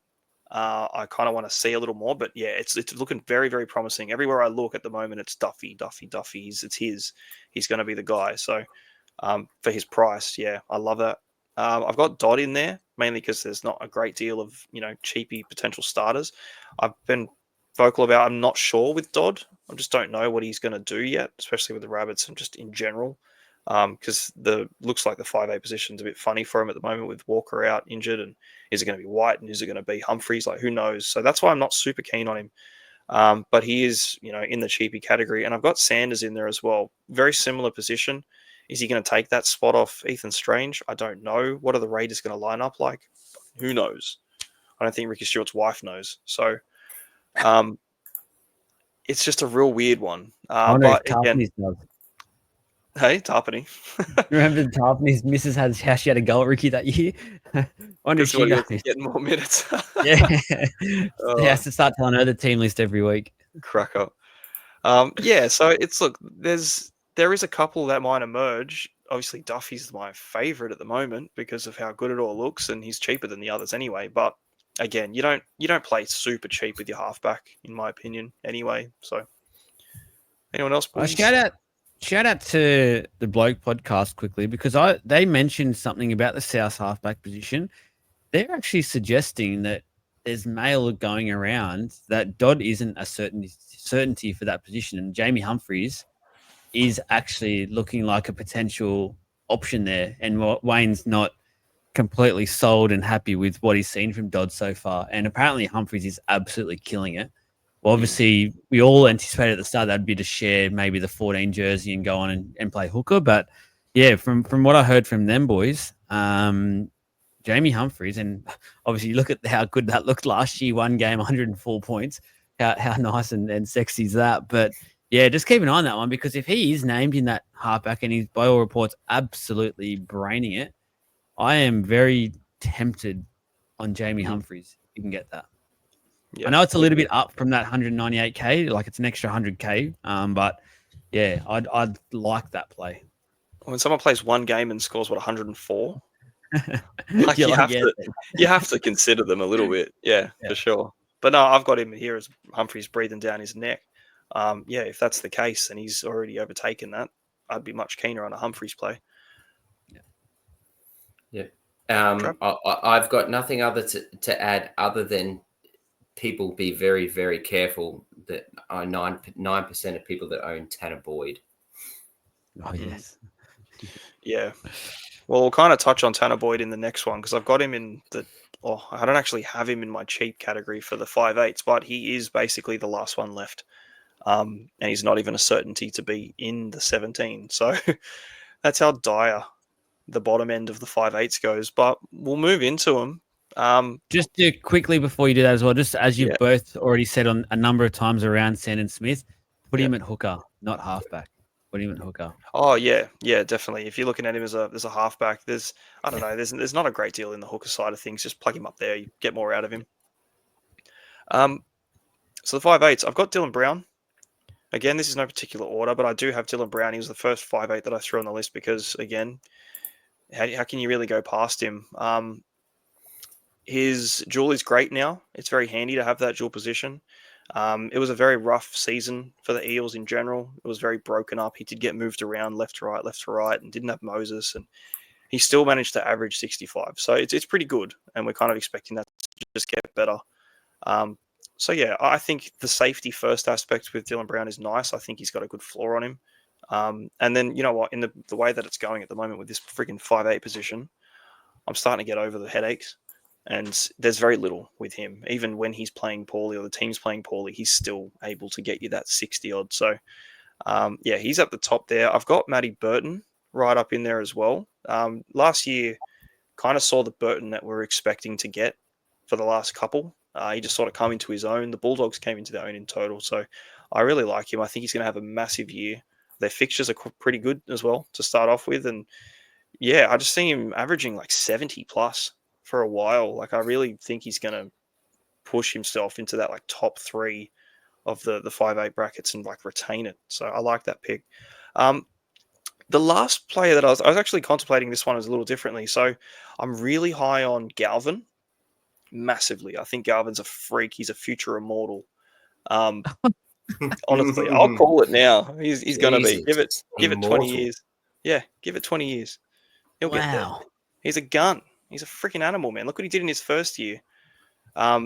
I kind of want to see a little more, but yeah, it's looking very, very promising. Everywhere I look at the moment, it's Duffy. It's his. He's going to be the guy. So for his price, yeah, I love that. I've got Dodd in there mainly because there's not a great deal of cheapy potential starters. I've been vocal about I'm not sure with Dodd. I just don't know what he's going to do yet, especially with the Rabbits and just in general. Because looks like the 5A position's a bit funny for him at the moment with Walker out injured, and is it going to be White and is it going to be Humphreys? Like who knows? So that's why I'm not super keen on him. But he is, in the cheapy category, and I've got Sanders in there as well. Very similar position. Is he going to take that spot off Ethan Strange? I don't know. What are the Raiders going to line up like? Who knows? I don't think Ricky Stewart's wife knows. So it's just a real weird one. But again, hey, Tarpany. Remember Tarpany's missus how she had a go at Ricky that year? Wonder if she getting more minutes. Yeah. He has to start telling her the team list every week. Crack up. Yeah, so there is a couple that might emerge. Obviously, Duffy's my favorite at the moment because of how good it all looks, and he's cheaper than the others anyway. But again, you don't play super cheap with your halfback, in my opinion, anyway. So, anyone else? Shout out to the Bloke podcast quickly because they mentioned something about the South halfback position. They're actually suggesting that there's mail going around that Dodd isn't a certainty for that position, and Jamie Humphreys is actually looking like a potential option there. And Wayne's not completely sold and happy with what he's seen from Dodd so far. And apparently Humphreys is absolutely killing it. Well, obviously, we all anticipated at the start that'd be to share maybe the 14 jersey and go on and play hooker. But yeah, from what I heard from them boys, Jamie Humphries, and obviously you look at how good that looked last year, one game, 104 points. How nice and sexy is that? But yeah, just keep an eye on that one, because if he is named in that halfback and he's by all reports absolutely braining it, I am very tempted on Jamie Humphries. You can get that. Yeah. I know it's a little bit up from that 198K, like it's an extra 100K. But yeah, I'd like that play. When someone plays one game and scores 104, like, you have to consider them a little bit. Yeah, for sure. But no, I've got him here as Humphries breathing down his neck. Yeah, if that's the case and he's already overtaken that, I'd be much keener on a Humphries play. Yeah. I've got nothing other to add other than people be very, very careful that 9% of people that own Tanner Boyd. Oh, yes. Yeah. Well, we'll kind of touch on Tanner Boyd in the next one, because I've got him in I don't actually have him in my cheap category for the 5/8s, but he is basically the last one left. And he's not even a certainty to be in the 17. So that's how dire the bottom end of the 5/8s goes. But we'll move into them. Just to quickly before you do that as well, just as you've both already said on a number of times around Sandon Smith, put him at hooker, not halfback. Put him at hooker. Oh yeah, definitely. If you're looking at him as a halfback, there's there's not a great deal in the hooker side of things. Just plug him up there, you get more out of him. So the 5/8s, I've got Dylan Brown. Again, this is no particular order, but I do have Dylan Brown. He was the first 5/8 that I threw on the list because, again, how can you really go past him? His dual is great now. It's very handy to have that dual position. It was a very rough season for the Eels in general. It was very broken up. He did get moved around left to right, and didn't have Moses, and he still managed to average 65. So it's pretty good, and we're kind of expecting that to just get better. So yeah, I think the safety first aspect with Dylan Brown is nice. I think he's got a good floor on him. And then, you know what, in the way that it's going at the moment with this freaking 5/8 position, I'm starting to get over the headaches. And there's very little with him. Even when he's playing poorly or the team's playing poorly, he's still able to get you that 60 odd. So, yeah, he's at the top there. I've got Matty Burton right up in there as well. Last year, kind of saw the Burton that we're expecting to get for the last couple. He just sort of come into his own. The Bulldogs came into their own in total. So I really like him. I think he's going to have a massive year. Their fixtures are pretty good as well to start off with. And yeah, I just see him averaging like 70 plus for a while. Like, I really think he's going to push himself into that like top 3 of the 5/8 brackets and like retain it. So I like that pick. The last player that I was actually contemplating this one as a little differently. So I'm really high on Galvin, massively. I think Galvin's a freak. He's a future immortal. Honestly, I'll call it now. He's going to be. Give it 20 years. Yeah, give it 20 years. He'll get there. He's a gun. He's a freaking animal, man. Look what he did in his first year.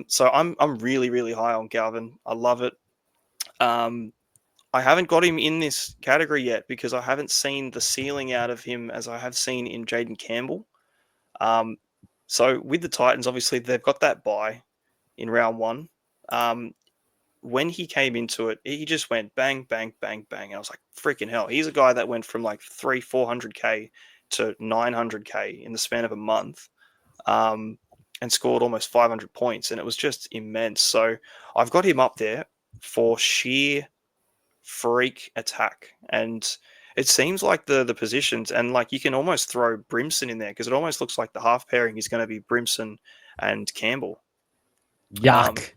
So I'm really, really high on Galvin. I love it. I haven't got him in this category yet because I haven't seen the ceiling out of him as I have seen in Jaden Campbell. So with the Titans, obviously they've got that bye in round 1. When he came into it, he just went bang, bang, bang, bang. I was like, freaking hell. He's a guy that went from like 400K to 900K in the span of a month, and scored almost 500 points. And it was just immense. So I've got him up there for sheer freak attack. And it seems like the positions, and like you can almost throw Brimson in there because it almost looks like the half pairing is going to be Brimson and Campbell. Yuck.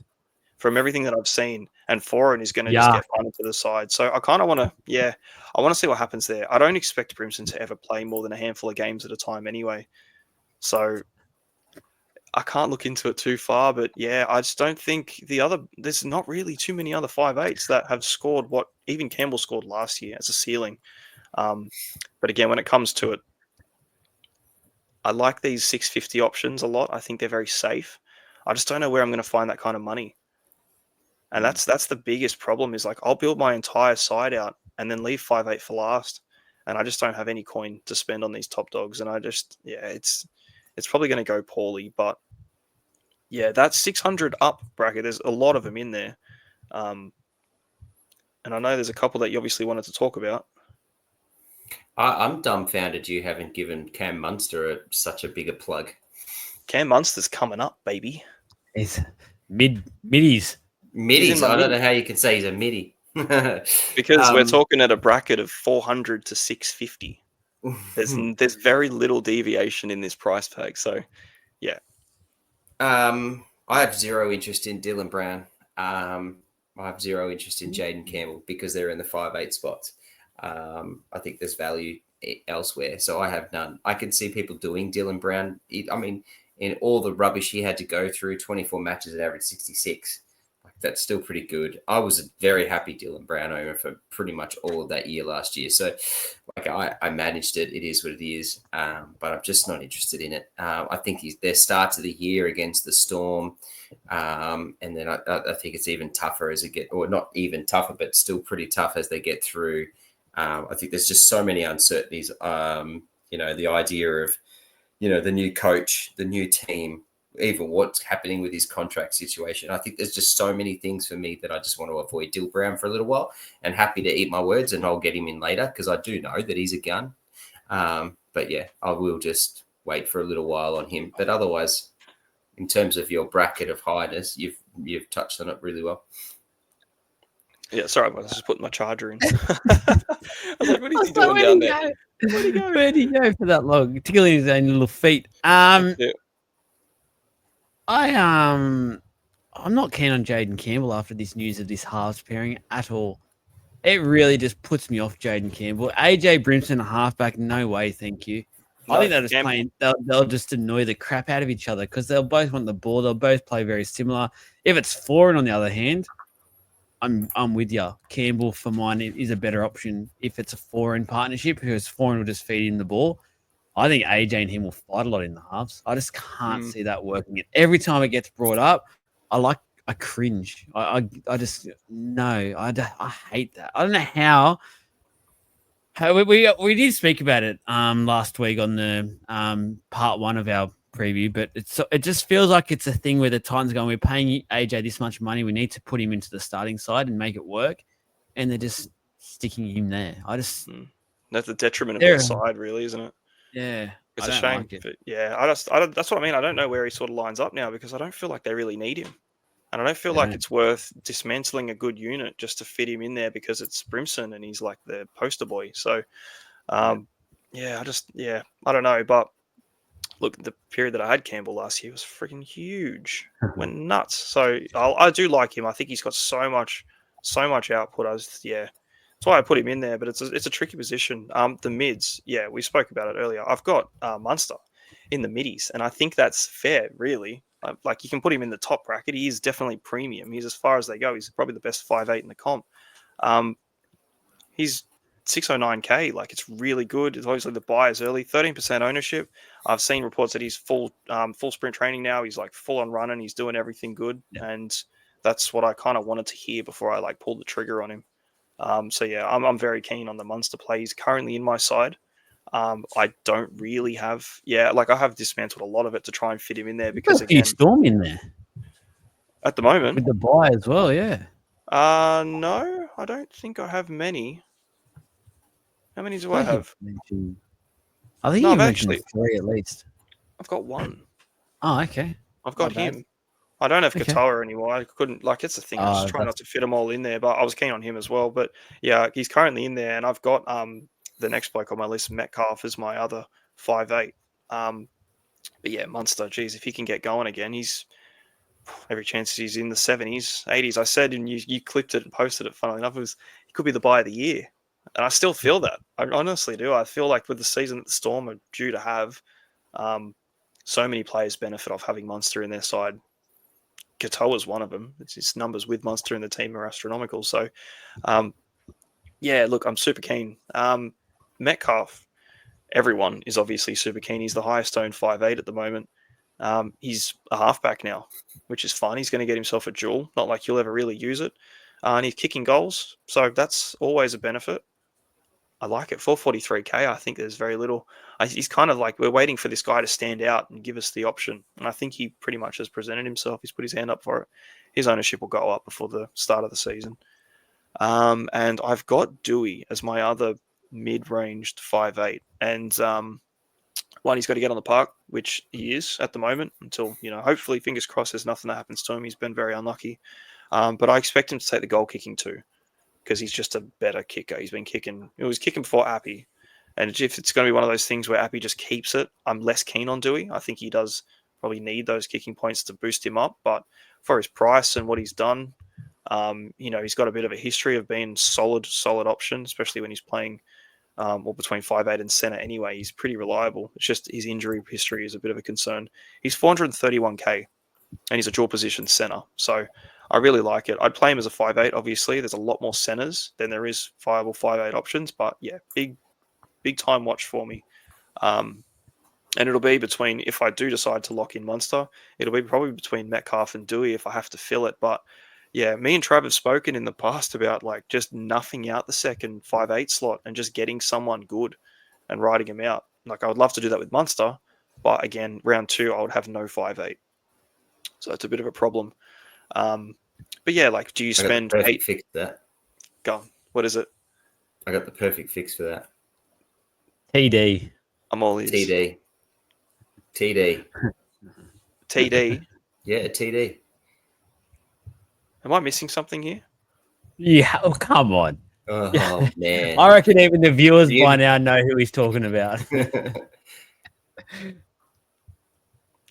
From everything that I've seen, and Foran is going to just get punted to the side. So I kind of want to, I want to see what happens there. I don't expect Brimson to ever play more than a handful of games at a time anyway. So I can't look into it too far, but yeah, I just don't think there's not really too many other 5/8s that have scored what even Campbell scored last year as a ceiling. But again, when it comes to it, I like these 650 options a lot. I think they're very safe. I just don't know where I'm going to find that kind of money. And that's the biggest problem is like I'll build my entire side out and then leave 5/8 for last. And I just don't have any coin to spend on these top dogs. And I just, it's probably going to go poorly. But yeah, that 600 up bracket, there's a lot of them in there. And I know there's a couple that you obviously wanted to talk about. I'm dumbfounded you haven't given Cam Munster such a bigger plug. Cam Munster's coming up, baby. He's middies. Middies. I don't know how you can say he's a midi. Because we're talking at a bracket of 400 to 650. There's very little deviation in this price tag. So, yeah. I have zero interest in Dylan Brown. I have zero interest in Jaden Campbell because they're in the 5'8" spots. I think there's value elsewhere. So I have none. I can see people doing Dylan Brown. In all the rubbish he had to go through, 24 matches at average 66. That's still pretty good. I was a very happy Dylan Brown owner for pretty much all of that year last year. So I managed it. It is what it is. But I'm just not interested in it. I think their start to the year against the Storm. And then I think it's even tougher as it get, or not even tougher, but still pretty tough as they get through. I think there's just so many uncertainties. The idea of, the new coach, the new team, even what's happening with his contract situation. I think there's just so many things for me that I just want to avoid Dill Brown for a little while, and happy to eat my words, and I'll get him in later because I do know that he's a gun. But yeah, I will just wait for a little while on him. But otherwise, in terms of your bracket of highness, you've touched on it really well. Yeah, sorry, I was just putting my charger in. I was like, what is he doing down there? Where'd he go for that long? Tickling his own little feet. I'm not keen on Jaden Campbell after this news of this halves pairing at all. It really just puts me off Jaden Campbell. AJ Brimson, a halfback, no way, thank you. I think they're just playing. They'll just annoy the crap out of each other because they'll both want the ball. They'll both play very similar. If it's foreign, on the other hand, I'm with you. Campbell for mine is a better option if it's a foreign partnership because foreign will just feed in the ball. I think AJ and him will fight a lot in the halves. I just can't see that working. Every time it gets brought up, I cringe. I just no. I hate that. I don't know how we did speak about it last week on the part one of our preview, but it just feels like it's a thing where the Titans are going, we're paying AJ this much money, we need to put him into the starting side and make it work, and they're just sticking him there. That's the detriment of their side, really, isn't it? Yeah, it's a shame. Like it. But yeah, that's what I mean. I don't know where he sort of lines up now because I don't feel like they really need him, and I don't feel like it's worth dismantling a good unit just to fit him in there because it's Brimson and he's like the poster boy. So, I don't know. But look, the period that I had Campbell last year was freaking huge, went nuts. So I do like him. I think he's got so much output. That's why I put him in there, but it's a tricky position. The mids, we spoke about it earlier. I've got Munster in the middies, and I think that's fair, really. Like you can put him in the top bracket. He is definitely premium. He's as far as they go. He's probably the best 5'8" in the comp. He's 609k. Like it's really good. It's obviously the buy is early. 13% ownership. I've seen reports that he's full sprint training now. He's like full on running. He's doing everything good, and that's what I kind of wanted to hear before I like pulled the trigger on him. I'm very keen on the Munster play. He's currently in my side. I don't really have, I have dismantled a lot of it to try and fit him in there because again, Storm in there at the moment with the buy as well. Yeah. No, I don't think I have many. How many do I have? I think you mentioned 3 at least. I've got 1. Oh, okay. I've got him. I don't have Katoa anymore. I couldn't, it's the thing. I was just trying not to fit them all in there, but I was keen on him as well. But yeah, he's currently in there, and I've got the next bloke on my list, Metcalf, is my other 5'8". But yeah, Munster, geez, if he can get going again, he's every chance he's in the 70s, 80s. I said, and you clipped it and posted it, funnily enough, he could be the buy of the year. And I still feel that. I honestly do. I feel like with the season that the Storm are due to have, so many players benefit off having Munster in their side. Katoa is one of them. His numbers with Munster in the team are astronomical. So, look, I'm super keen. Metcalf, everyone is obviously super keen. He's the highest owned 5'8" at the moment. He's a halfback now, which is fun. He's going to get himself a duel. Not like he'll ever really use it. And he's kicking goals. So that's always a benefit. I like it. 443k, I think there's very little. He's kind of like, we're waiting for this guy to stand out and give us the option. And I think he pretty much has presented himself. He's put his hand up for it. his ownership will go up before the start of the season. And I've got Dewey as my other mid-ranged 5'8", and one, he's got to get on the park, which he is at the moment until, hopefully, fingers crossed, there's nothing that happens to him. He's been very unlucky. But I expect him to take the goal kicking too, because he's just a better kicker. He was kicking before Appy. And if it's going to be one of those things where Appy just keeps it, I'm less keen on Dewey. I think he does probably need those kicking points to boost him up. But for his price and what he's done, he's got a bit of a history of being solid option, especially when he's playing between 5'8" and centre anyway. He's pretty reliable. It's just his injury history is a bit of a concern. He's 431k, and he's a dual position centre. So I really like it. I'd play him as a 5'8", obviously. There's a lot more centres than there is viable 5'8" options. But yeah, big time watch for me. And it'll be between, if I do decide to lock in Munster, it'll be probably between Metcalf and Dewey if I have to fill it. But yeah, me and Trav have spoken in the past about just nothing out the second 5'8" slot and just getting someone good and riding him out. I would love to do that with Munster, but again, round 2, I would have no 5'8". So it's a bit of a problem. But yeah, do you spend I got the perfect fix for that? Go on. What is it? I got the perfect fix for that. TD. I'm all ears. TD. TD? Yeah, TD. Am I missing something here? Yeah. Oh, come on. Oh, man. I reckon even the viewers by now know who he's talking about.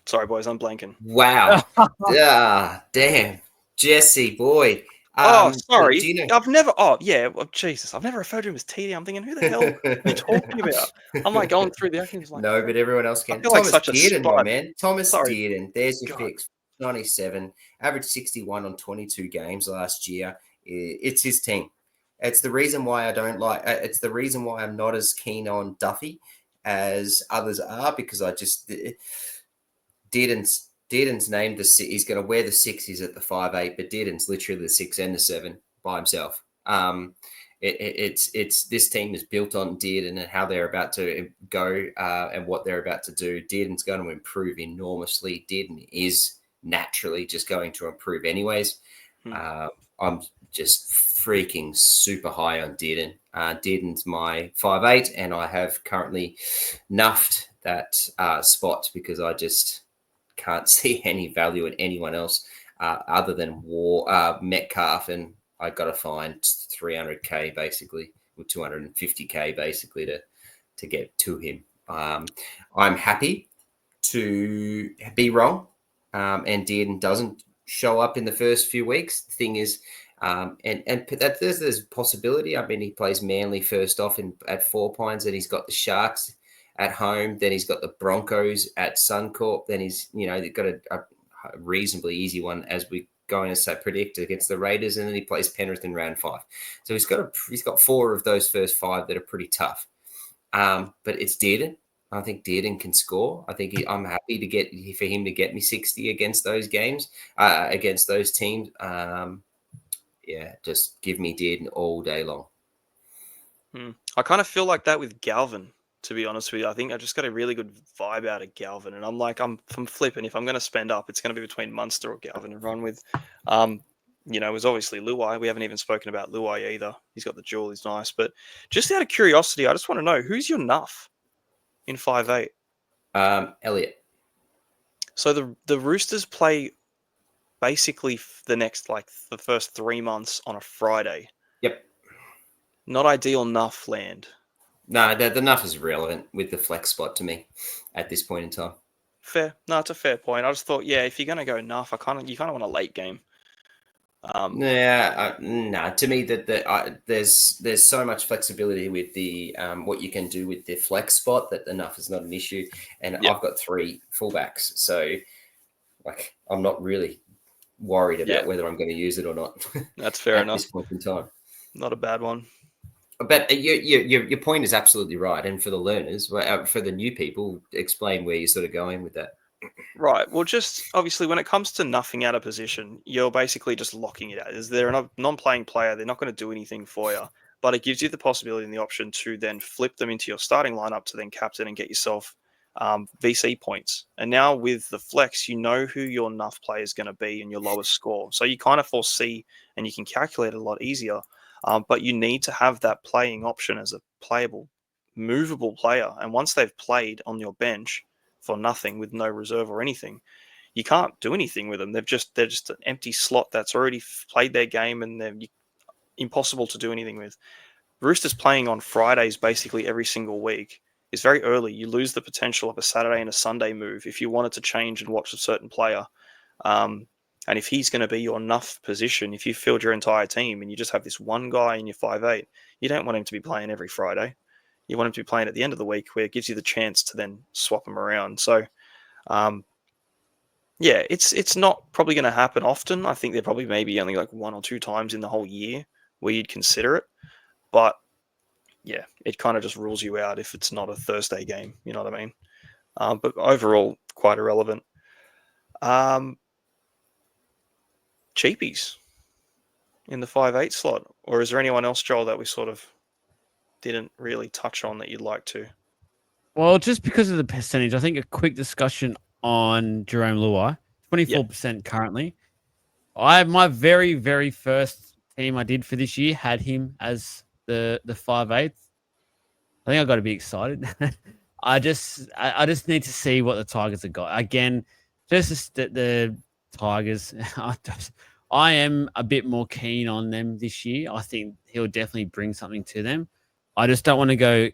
Sorry, boys, I'm blanking. Wow. Damn. Jesse, boy. Sorry. I've never. Oh, yeah. Well, Jesus. I've never referred to him as TD. I'm thinking, who the hell are you talking about? I'm going through the actions. No, but everyone else can. I feel Thomas such Dearden, a my man. Thomas Dearden. There's your God. fix. 97, averaged 61 on 22 games last year. It's his team. It's the reason why I don't like. It's the reason why I'm not as keen on Duffy as others are, because I just Dearden's named he's going to wear the 6. He's at the 5'8", but Dearden's literally the 6 and the 7 by himself. It's this team is built on Dearden and how they're about to go and what they're about to do. Dearden's going to improve enormously. Dearden is naturally just going to improve anyways. I'm just freaking super high on Dearden. Dearden's my 5'8", and I have currently nuffed that spot because I just can't see any value in anyone else other than Metcalf, and I got to find 300k basically, or 250k basically to get to him. I'm happy to be wrong, and Dearden doesn't show up in the first few weeks. The thing is, and that there's a possibility. I mean, he plays Manly first off at 4 Pines, and he's got the Sharks at home. Then he's got the Broncos at Suncorp. Then he's they've got a reasonably easy one as we going to predict against the Raiders, and then he plays Penrith in round 5. So he's got 4 of those first 5 that are pretty tough. But it's Dearden. I think Dearden can score. I think I'm happy for him to get me 60 against those games, against those teams. Just give me Dearden all day long. I kind of feel like that with Galvin, to be honest with you. I think I just got a really good vibe out of Galvin, and I'm flipping. If I'm going to spend up, it's going to be between Munster or Galvin and run with. It was obviously Luai. We haven't even spoken about Luai either. He's got the jewel. He's nice. But just out of curiosity, I just want to know, who's your nuff in 5'8"? Elliot. So the Roosters play basically the first 3 months on a Friday. Yep. Not ideal nuff land. No, the nuff is relevant with the flex spot to me at this point in time. Fair. No, it's a fair point. I just thought, if you're going to go nuff, you kind of want a late game. To me there's so much flexibility with the what you can do with the flex spot that the nuff is not an issue, and I've got 3 fullbacks, so I'm not really worried about whether I'm going to use it or not. That's fair enough. At this point in time, not a bad one. But your point is absolutely right, and for the learners, for the new people, explain where you're sort of going with that. Right. Well, just obviously when it comes to nuffing out a position, you're basically just locking it out. Is there a non-playing player? They're not going to do anything for you, but it gives you the possibility and the option to then flip them into your starting lineup to then captain and get yourself VC points. And now with the flex, you know who your nuff player is going to be and your lowest score. So you kind of foresee and you can calculate it a lot easier. But you need to have that playing option as a playable, movable player. And once they've played on your bench for nothing with no reserve or anything, you can't do anything with them. They're just an empty slot that's already played their game and they're impossible to do anything with. Roosters playing on Fridays basically every single week is very early. You lose the potential of a Saturday and a Sunday move if you wanted to change and watch a certain player. And if he's going to be your nuff position, if you filled your entire team and you just have this one guy in your 5'8", you don't want him to be playing every Friday. You want him to be playing at the end of the week where it gives you the chance to then swap him around. So, yeah, it's not probably going to happen often. I think there probably maybe only like 1 or 2 times in the whole year where you'd consider it. But yeah, it kind of just rules you out if it's not a Thursday game. You know what I mean? But overall, quite irrelevant. Cheapies in the 5'8" slot. Or is there anyone else, Joel, that we sort of didn't really touch on that you'd like to? Well, just because of the percentage, I think a quick discussion on Jerome Luai, 24% currently. My very, very first team I did for this year had him as the 5'8". I think I got to be excited. I just need to see what the Tigers have got. Again, just the Tigers, I am a bit more keen on them this year. I think he'll definitely bring something to them. I just don't want to go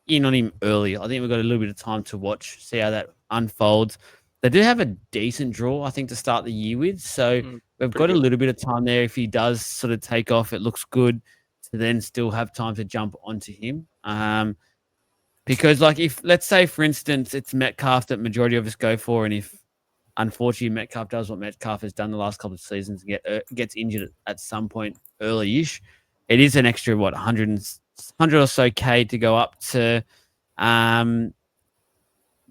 in on him early. I think we've got a little bit of time to watch, see how that unfolds. They do have a decent draw, I think, to start the year with. So we've got a little bit of time there. If he does sort of take off, it looks good to then still have time to jump onto him. Because, like, if, let's say, for instance, it's Metcalf that majority of us go for, and if, unfortunately, Metcalf does what Metcalf has done the last couple of seasons and gets injured at some point early-ish, it is an extra, 100 or so K to go up to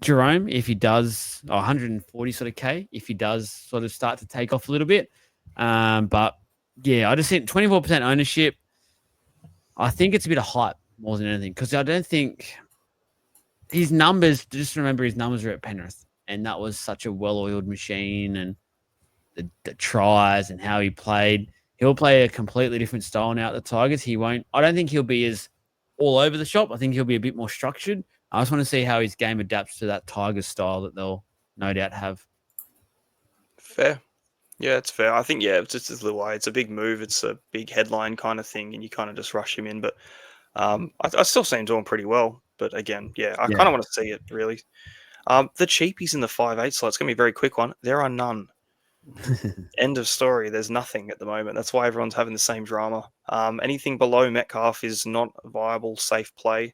Jerome if he does, or 140 sort of K if he does sort of start to take off a little bit. But, yeah, I just think 24% ownership, I think it's a bit of hype more than anything because I don't think his numbers, just remember his numbers are at Penrith, and that was such a well-oiled machine, and the tries and how he played. He'll play a completely different style now at the Tigers. I don't think he'll be as all over the shop. I think he'll be a bit more structured. I just want to see how his game adapts to that Tigers style that they'll no doubt have. Fair. Yeah, it's fair. I think, yeah, it's just a little way. It's a big move. It's a big headline kind of thing, and you kind of just rush him in. But I still see him doing pretty well. But again, yeah, I kind of want to see it, really. The cheapies in the 5'8" slot, it's going to be a very quick one. There are none. End of story. There's nothing at the moment. That's why everyone's having the same drama. Anything below Metcalf is not a viable, safe play.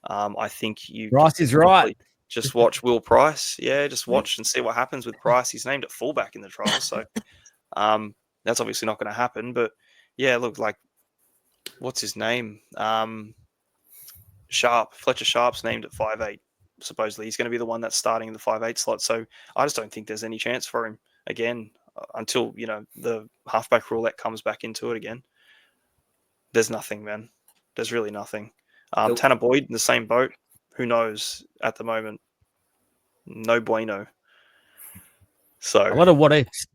I think you Rice is right. Just watch Will Price. Yeah, just watch and see what happens with Price. He's named at fullback in the trial, so that's obviously not going to happen. But yeah, look, like, what's his name? Fletcher Sharp's named at 5'8". Supposedly, he's going to be the one that's starting in the 5'8" slot. So I just don't think there's any chance for him again until the halfback roulette comes back into it again. There's nothing, man. There's really nothing. Tanner Boyd in the same boat. Who knows at the moment? No bueno. So a lot of what ifs.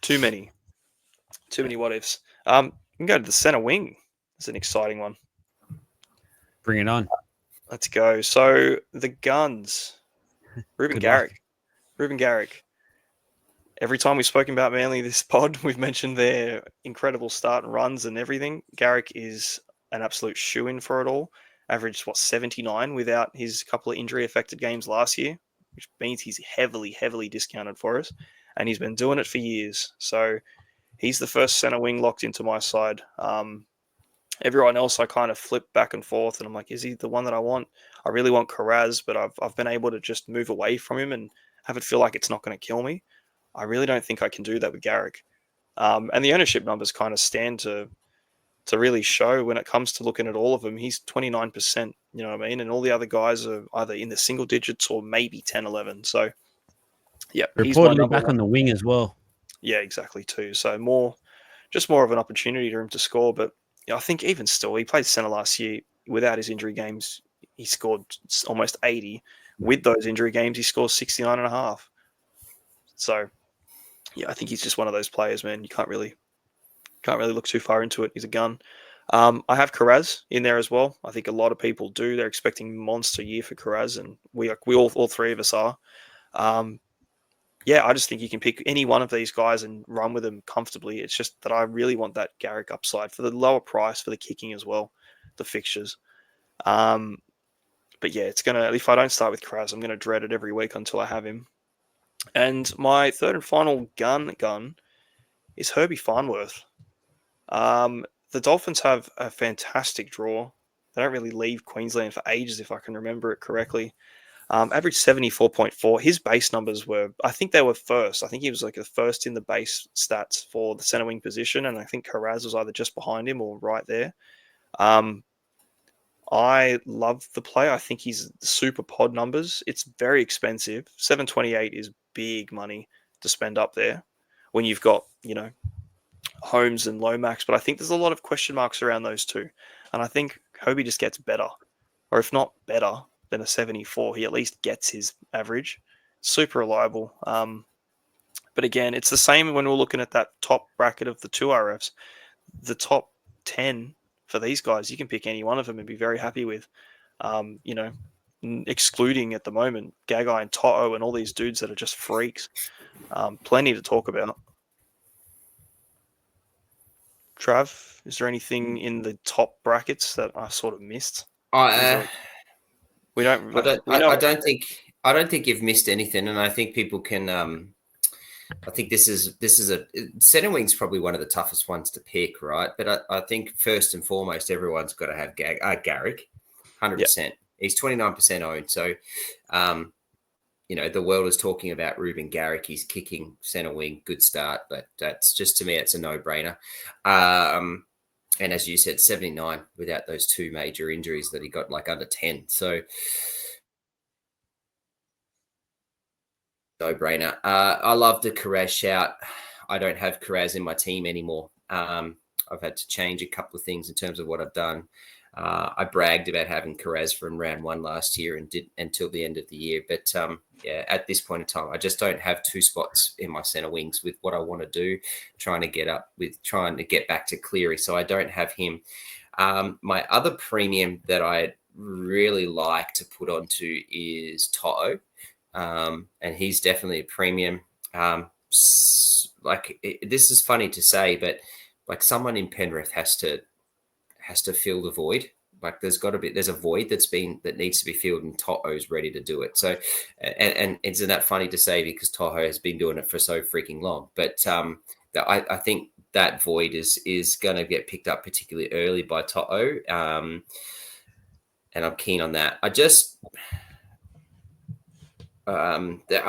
Too many what ifs. We can go to the center wing. It's an exciting one. Bring it on. Let's go. So the Guns. Ruben Garrick. Every time we've spoken about Manly this pod, we've mentioned their incredible start and runs and everything. Garrick is an absolute shoo-in for it all. Averaged, 79 without his couple of injury-affected games last year, which means he's heavily, heavily discounted for us. And he's been doing it for years. So he's the first center wing locked into my side. Everyone else I kind of flip back and forth, and I'm like, is he the one that I want? I really want Carraz, but I've been able to just move away from him and have it feel like it's not going to kill me. I really don't think I can do that with Garrick. And the ownership numbers kind of stand to really show when it comes to looking at all of them. He's 29%, you know what I mean? And all the other guys are either in the single digits or maybe 10, 11. So, yeah. Reportedly back on the wing as well. Yeah, exactly, too. So more of an opportunity for him to score. But I think even still, he played centre last year without his injury games. he scored almost 80. With those injury games, he scores 69.5. So, yeah, I think he's just one of those players, man. You can't really look too far into it. He's a gun. I have Carraz in there as well. I think a lot of people do. They're expecting monster year for Carraz, and we all three of us are. Yeah, I just think you can pick any one of these guys and run with them comfortably. It's just that I really want that Garrick upside for the lower price for the kicking as well, the fixtures. But yeah, if I don't start with Carraz, I'm gonna dread it every week until I have him. And my third and final gun is Herbie Farnworth. The Dolphins have a fantastic draw. They don't really leave Queensland for ages, if I can remember it correctly. Average 74.4. His base numbers I think they were first. I think he was like the first in the base stats for the center wing position. And I think Carraz was either just behind him or right there. I love the play. I think he's super pod numbers. It's very expensive. 728 is big money to spend up there when you've got, Holmes and Lomax. But I think there's a lot of question marks around those two. And I think Hobie just gets better. Or if not better than a 74, he at least gets his average. Super reliable. But again, it's the same when we're looking at that top bracket of the two RFs. The top 10 for these guys, you can pick any one of them and be very happy with. Excluding at the moment Gagai and Toto and all these dudes that are just freaks. Plenty to talk about. Trav, is there anything in the top brackets that I sort of missed? I don't think you've missed anything, and I think people can. I think this is center wing's probably one of the toughest ones to pick, right? But I think first and foremost, everyone's got to have Garrick, 100%. He's 29% owned, so the world is talking about Ruben Garrick. He's kicking center wing, good start, but that's just, to me, it's a no-brainer. And as you said, 79 without those two major injuries that he got, like under 10. So no-brainer. I love the Carraz shout. I don't have Carraz in my team anymore. I've had to change a couple of things in terms of what I've done. I bragged about having Carraz from round one last year and did until the end of the year. But at this point in time, I just don't have two spots in my center wings with what I want to do, trying to get back to Cleary. So I don't have him. My other premium that I really like to put onto is Toto. And he's definitely a premium. This is funny to say, but like someone in Penrith has to fill the void. Like there's a void that needs to be filled, and Toho's ready to do it. So, and isn't that funny to say, because Toho has been doing it for so freaking long? But I think that void is going to get picked up particularly early by Toho, and I'm keen on that.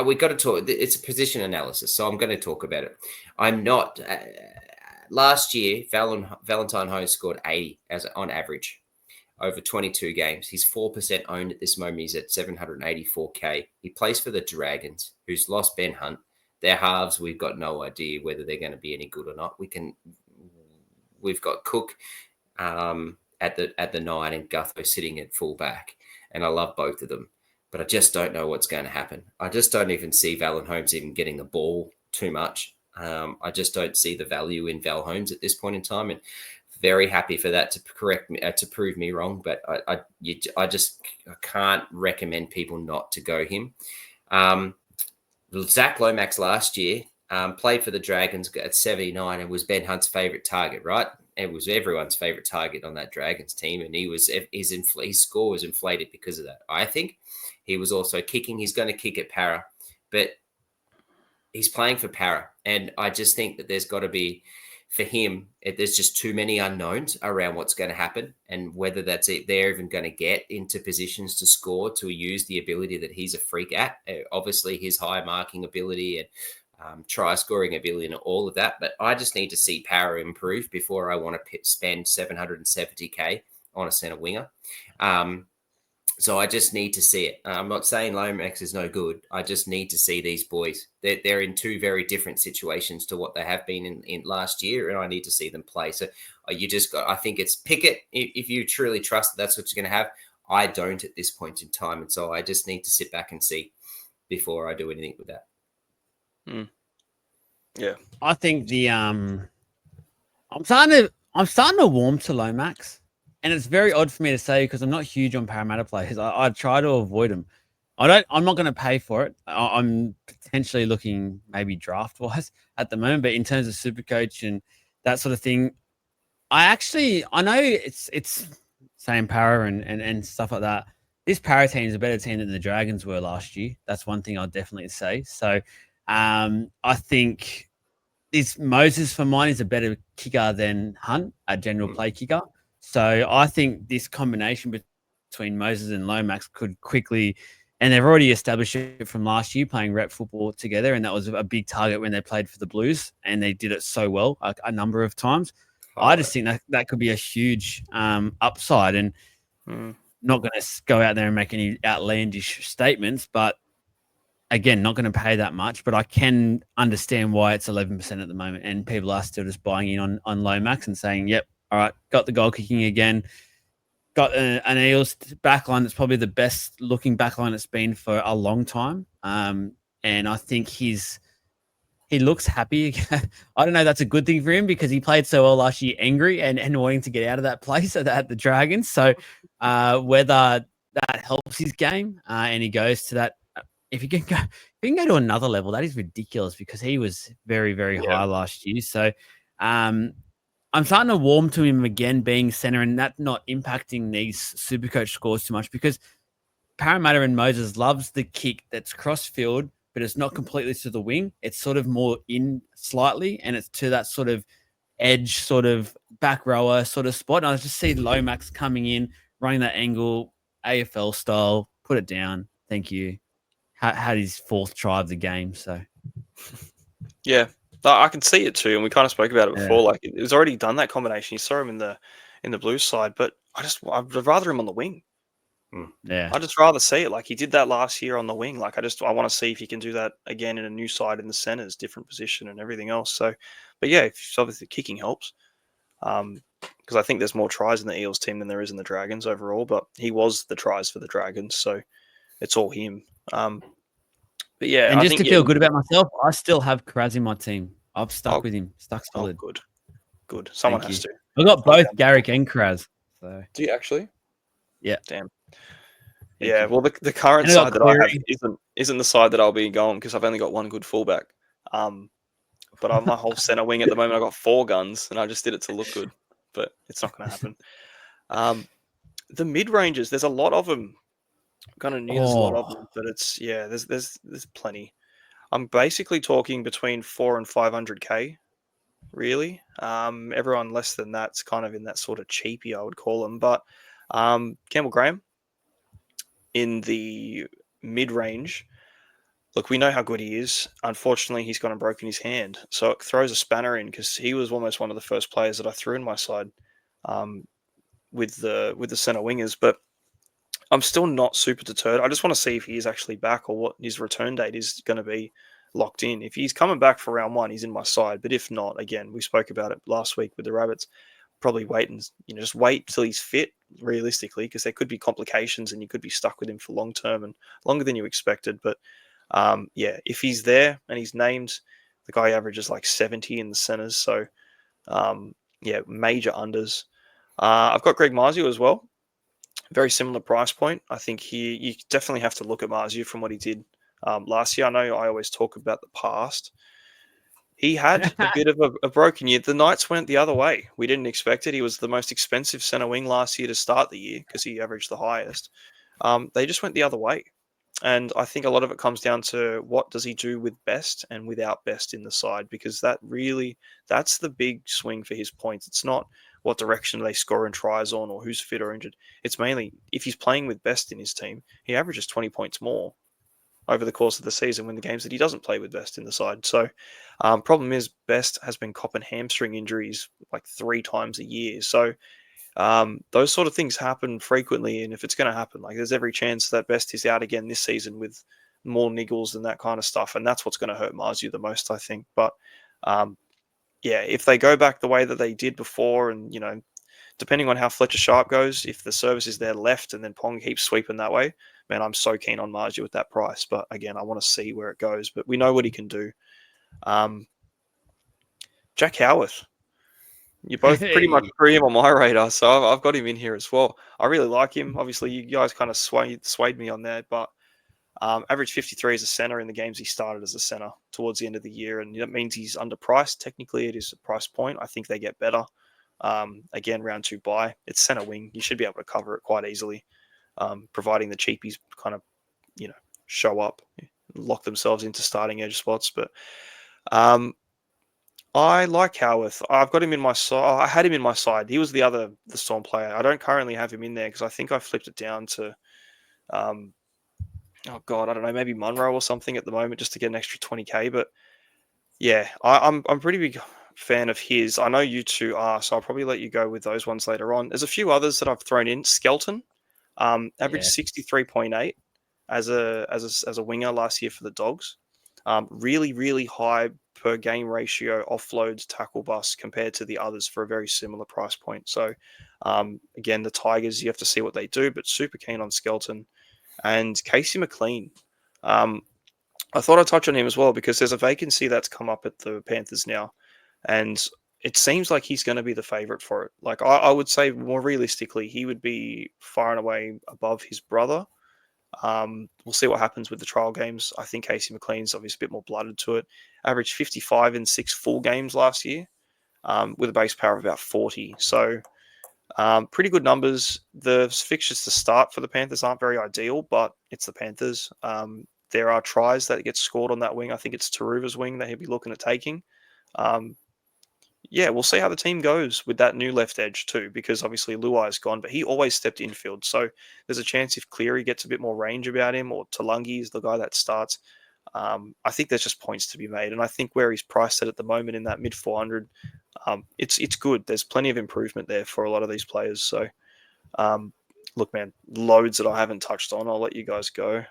We got to talk. It's a position analysis, so I'm going to talk about it. I'm not. Last year, Valentine Holmes scored 80 on average over 22 games. He's 4% owned at this moment. He's at 784K. He plays for the Dragons, who's lost Ben Hunt. Their halves, we've got no idea whether they're going to be any good or not. We've got Cook at the 9 and Gutho sitting at fullback, and I love both of them. But I just don't know what's going to happen. I just don't even see Val Holmes even getting the ball too much. I just don't see the value in Val Holmes at this point in time, and very happy for that to correct me, to prove me wrong. But I can't recommend people not to go him. Zach Lomax last year played for the Dragons at 79 and was Ben Hunt's favorite target, right? It was everyone's favorite target on that Dragons team, and his score was inflated because of that. I think he was also kicking. He's going to kick at para, but he's playing for para, and I just think that there's got to be, for him, there's just too many unknowns around what's going to happen and whether they're even going to get into positions to score, to use the ability that he's a freak at. Obviously, his high marking ability and try scoring ability and all of that. But I just need to see para improve before I want to spend 770K on a center winger. So I just need to see it. I'm not saying Lomax is no good. I just need to see these boys. They're in two very different situations to what they have been in last year, and I need to see them play. So I think it's pick it if you truly trust that's what you're going to have. I don't at this point in time. And so I just need to sit back and see before I do anything with that. Yeah. I think I'm starting to warm to Lomax, and it's very odd for me to say because I'm not huge on Parramatta players. I try to avoid them. I'm not going to pay for it. I'm potentially looking maybe draft wise at the moment, but in terms of Supercoach and that sort of thing, I know it's same para and stuff like that. This para team is a better team than the Dragons were last year. That's one thing I'll definitely say. So, I think this Moses for mine is a better kicker than Hunt, a general play kicker. So I think this combination between Moses and Lomax could quickly, and they've already established it from last year playing rep football together, and that was a big target when they played for the Blues, and they did it so well a number of times. I just think that could be a huge upside, and not going to go out there and make any outlandish statements, but again, not going to pay that much. But I can understand why it's 11% at the moment, and people are still just buying in on Lomax and saying, "Yep, all right, got the goal kicking again." Got an Eels backline that's probably the best looking backline it's been for a long time, and I think he looks happy. I don't know. That's a good thing for him because he played so well last year, angry and wanting to get out of that place at the Dragons. So whether that helps his game and he goes to that, if you can go to another level, that is ridiculous because he was very, very high last year. So I'm starting to warm to him again being center and that not impacting these Supercoach scores too much because Parramatta and Moses loves the kick that's cross field, but it's not completely to the wing. It's sort of more in slightly, and it's to that sort of edge, sort of back rower sort of spot. And I just see Lomax coming in, running that angle, AFL style, put it down. Thank you. Had his fourth try of the game. So, yeah, I can see it too, and we kind of spoke about it before. Like it was already done that combination. You saw him in the Blues side, but I'd rather him on the wing. Yeah, I'd just rather see it. Like he did that last year on the wing. Like I want to see if he can do that again in a new side in the centers, different position, and everything else. So, but yeah, obviously kicking helps. Because I think there's more tries in the Eels team than there is in the Dragons overall. But he was the tries for the Dragons, so it's all him. But yeah, and I just think to feel good about myself, I still have Kraz in my team. I've stuck with him, stuck solid. Good. Someone has to. I've got both Garrick and Kraz. So do you actually? Yeah. Damn. Yeah. Well, the current side that I have isn't the side that I'll be going because I've only got one good fullback. But on my whole center wing at the moment, I've got 4 guns, and I just did it to look good. But it's not going to happen. The mid ranges, there's a lot of them. Kind of knew there's a lot of them, but there's plenty. I'm basically talking between 4 and 500k, really. Everyone less than that's kind of in that sort of cheapie, I would call them. But Campbell Graham in the mid range. Look, we know how good he is. Unfortunately, he's gone and broken his hand, so it throws a spanner in because he was almost one of the first players that I threw in my side with the center wingers, but. I'm still not super deterred. I just want to see if he is actually back or what his return date is going to be locked in. If he's coming back for round 1, he's in my side. But if not, again, we spoke about it last week with the Rabbits. Probably wait and just wait till he's fit, realistically, because there could be complications and you could be stuck with him for long term and longer than you expected. But if he's there and he's named, the guy averages like 70 in the centers. So major unders. I've got Greg Marzio as well. Very similar price point. I think you definitely have to look at Marzio from what he did last year. I know I always talk about the past. He had a bit of a broken year. The Knights went the other way. We didn't expect it. He was the most expensive centre wing last year to start the year because he averaged the highest. They just went the other way. And I think a lot of it comes down to what does he do with Best and without Best in the side, because that's the big swing for his points. It's not what direction they score and tries on or who's fit or injured. It's mainly if he's playing with Best in his team, he averages 20 points more over the course of the season when the games that he doesn't play with Best in the side. So problem is Best has been copping hamstring injuries like 3 times a year. So those sort of things happen frequently. And if it's going to happen, like there's every chance that Best is out again this season with more niggles and that kind of stuff. And that's what's going to hurt Marzio the most, I think. But if they go back the way that they did before and, depending on how Fletcher Sharp goes, if the service is there left and then Pong keeps sweeping that way, man, I'm so keen on Margie with that price. But again, I want to see where it goes. But we know what he can do. Jack Howarth. You're both pretty much pre him on my radar, so I've got him in here as well. I really like him. Obviously, you guys kind of swayed me on that, but average 53 as a center in the games he started as a center towards the end of the year, and that means he's underpriced. Technically, it is a price point. I think they get better. Again, round 2 buy. It's center wing. You should be able to cover it quite easily, providing the cheapies kind of, show up, lock themselves into starting edge spots. But I like Howarth. I've got him in my side. I had him in my side. He was the Storm player. I don't currently have him in there because I think I flipped it down to, oh God, I don't know, maybe Munro or something at the moment just to get an extra 20k. But yeah, I'm pretty big fan of his. I know you two are, so I'll probably let you go with those ones later on. There's a few others that I've thrown in. Skelton, average 63.8 as a winger last year for the Dogs. Really, really high per game ratio offloads, tackle bust compared to the others for a very similar price point. So again, the Tigers, you have to see what they do, but super keen on Skelton. And Casey McLean. I thought I'd touch on him as well because there's a vacancy that's come up at the Panthers now. And it seems like he's going to be the favourite for it. Like I would say more realistically, he would be far and away above his brother. We'll see what happens with the trial games. I think Casey McLean's obviously a bit more blooded to it. Averaged 55 in 6 full games last year with a base power of about 40. So pretty good numbers. The fixtures to start for the Panthers aren't very ideal, but it's the Panthers. There are tries that get scored on that wing. I think it's Taruva's wing that he'll be looking at taking. We'll see how the team goes with that new left edge too, because obviously Luai is gone, but he always stepped infield. So there's a chance if Cleary gets a bit more range about him or Talangi is the guy that starts. I think there's just points to be made. And I think where he's priced at the moment in that mid 400, it's good. There's plenty of improvement there for a lot of these players. So look, man, loads that I haven't touched on. I'll let you guys go.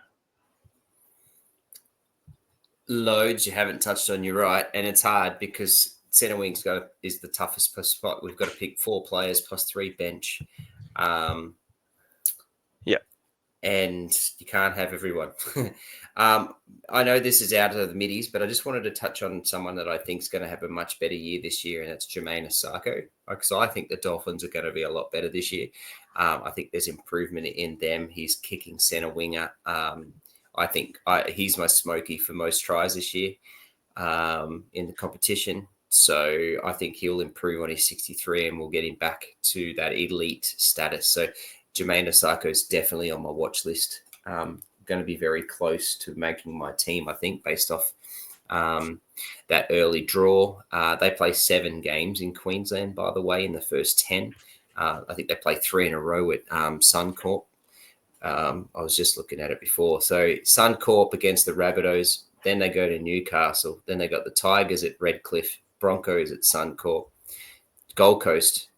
Loads you haven't touched on, you're right. And it's hard because centre wing's is the toughest spot. We've got to pick 4 players plus 3 bench. And you can't have everyone. I know this is out of the middies, but I just wanted to touch on someone that I think is going to have a much better year this year, and that's Jermaine Asako. Because I think the Dolphins are going to be a lot better this year. I think there's improvement in them. He's kicking centre winger. I think he's my smoky for most tries this year in the competition. So I think he'll improve on his 63 and we'll get him back to that elite status. So Jermaine Asako is definitely on my watch list. Going to be very close to making my team, I think, based off that early draw. They play 7 games in Queensland, by the way, in the first 10. I think they play 3 in a row at Suncorp. I was just looking at it before. So Suncorp against the Rabbitohs, then they go to Newcastle, then they got the Tigers at Redcliffe, Broncos at Suncorp, Gold Coast,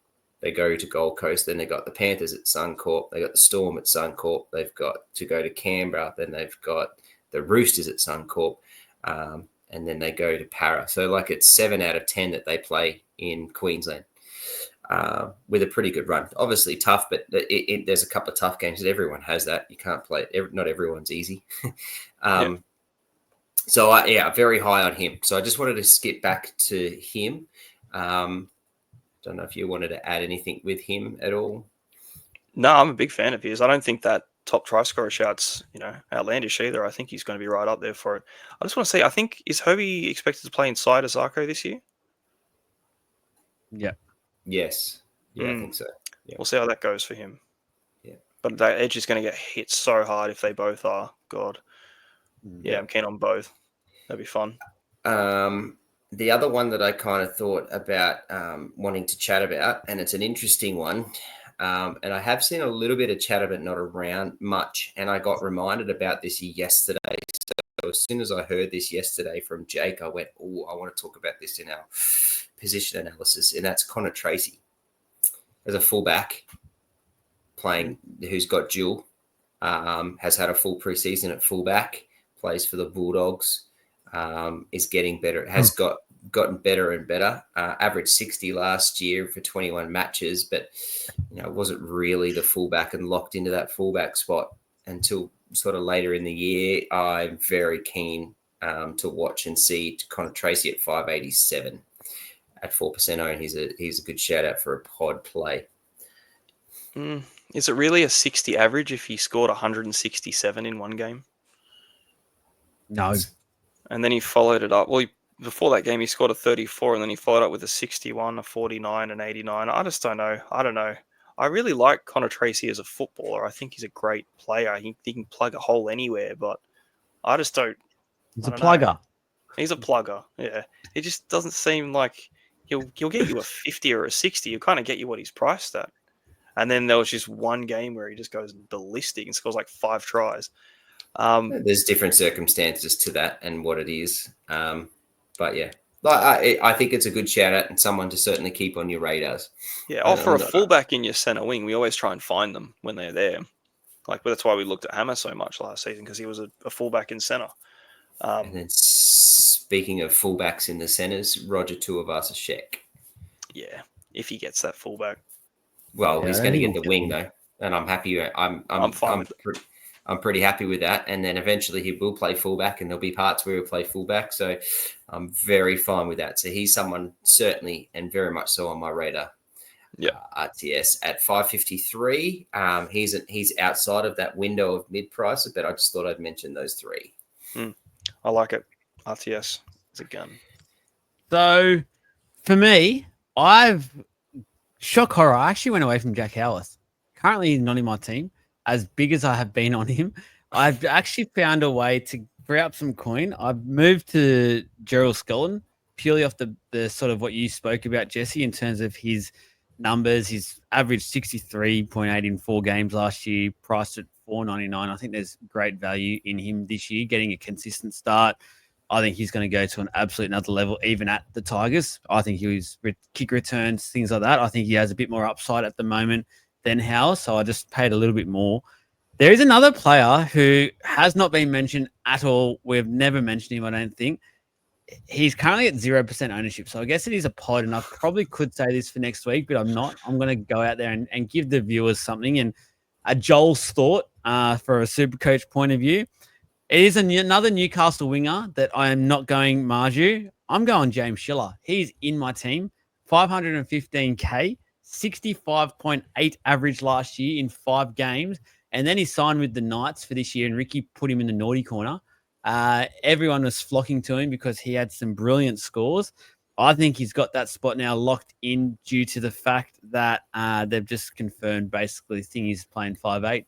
they go to Gold Coast, then they got the Panthers at Suncorp, they got the Storm at Suncorp, they've got to go to Canberra, then they've got the Roosters at Suncorp, and then they go to Para. So like it's 7 out of 10 that they play in Queensland. With a pretty good run. Obviously tough, but there's a couple of tough games that everyone has that. You can't play it. Not everyone's easy. So, very high on him. So I just wanted to skip back to him. Don't know if you wanted to add anything with him at all. No, I'm a big fan of his. I don't think that top try scorer shout's, outlandish either. I think he's going to be right up there for it. I just want to say, I think, is Hobie expected to play inside Asako this year? Yeah. Yes. Yeah, I think so. Yeah. We'll see how that goes for him. Yeah. But that edge is going to get hit so hard if they both are. God. Yeah, I'm keen on both. That'd be fun. The other one that I kind of thought about wanting to chat about, and it's an interesting one, and I have seen a little bit of chat about, not around much, and I got reminded about this yesterday. So as soon as I heard this yesterday from Jake, I went, I want to talk about this in our position analysis, and that's Connor Tracy as a fullback playing, who's got dual, has had a full preseason at fullback, plays for the Bulldogs, is getting better, has got gotten better and better. Averaged 60 last year for 21 matches, but wasn't really the fullback and locked into that fullback spot until sort of later in the year. I'm very keen to watch and see Connor Tracy at 587 at 4% own. He's a good shout out for a pod play. Is it really a 60 average if he scored 167 in one game? No. And then he followed it up. Well, before that game, he scored a 34, and then he followed up with a 61, a 49, an 89. I just don't know. I don't know. I really like Connor Tracy as a footballer. I think he's a great player. He can plug a hole anywhere, but I just don't. He's a plugger. He's a plugger. Yeah. It just doesn't seem like he'll get you a 50 or a 60. He'll kind of get you what he's priced at. And then there was just one game where he just goes ballistic and scores like 5 tries. There's different circumstances to that and what it is. But yeah, I think it's a good shout out and someone to certainly keep on your radars. Yeah, for a fullback in your center wing, we always try and find them when they're there. Like, that's why we looked at Hammer so much last season, because he was a fullback in center. And then speaking of fullbacks in the centers, Roger Tuivasa-Sheck. Yeah, if he gets that fullback. Well, he's going to get the wing though, and I'm happy. I'm fine. I'm pretty happy with that. And then eventually he will play fullback, and there'll be parts where he'll play fullback. So I'm very fine with that. So he's someone certainly and very much so on my radar. Yeah, RTS at 553. He's outside of that window of mid price, but I just thought I'd mention those 3. I like it. RTS is a gun. So for me, I've shock horror. I actually went away from Jack Howarth. Currently not in my team. As big as I have been on him, I've actually found a way to free up some coin. I've moved to Gerald Scullin purely off the sort of what you spoke about, Jesse, in terms of his numbers. He's averaged 63.8 in 4 games last year, priced at $4.99. I think there's great value in him this year, getting a consistent start. I think he's going to go to an absolute another level, even at the Tigers. I think he was kick returns, things like that. I think he has a bit more upside at the moment than Howe, so I just paid a little bit more. There is another player who has not been mentioned at all. We've never mentioned him, I don't think. He's currently at 0% ownership, so I guess it is a pod, and I probably could say this for next week, but I'm not. I'm going to go out there and give the viewers something, and a Joel's thought for a Supercoach point of view. It is another Newcastle winger that I am not going Marju. I'm going James Schiller. He's in my team, 515K, 65.8 average last year in 5 games. And then he signed with the Knights for this year, and Ricky put him in the naughty corner. Everyone was flocking to him because he had some brilliant scores. I think he's got that spot now locked in due to the fact that they've just confirmed basically the thing he's playing 5'8",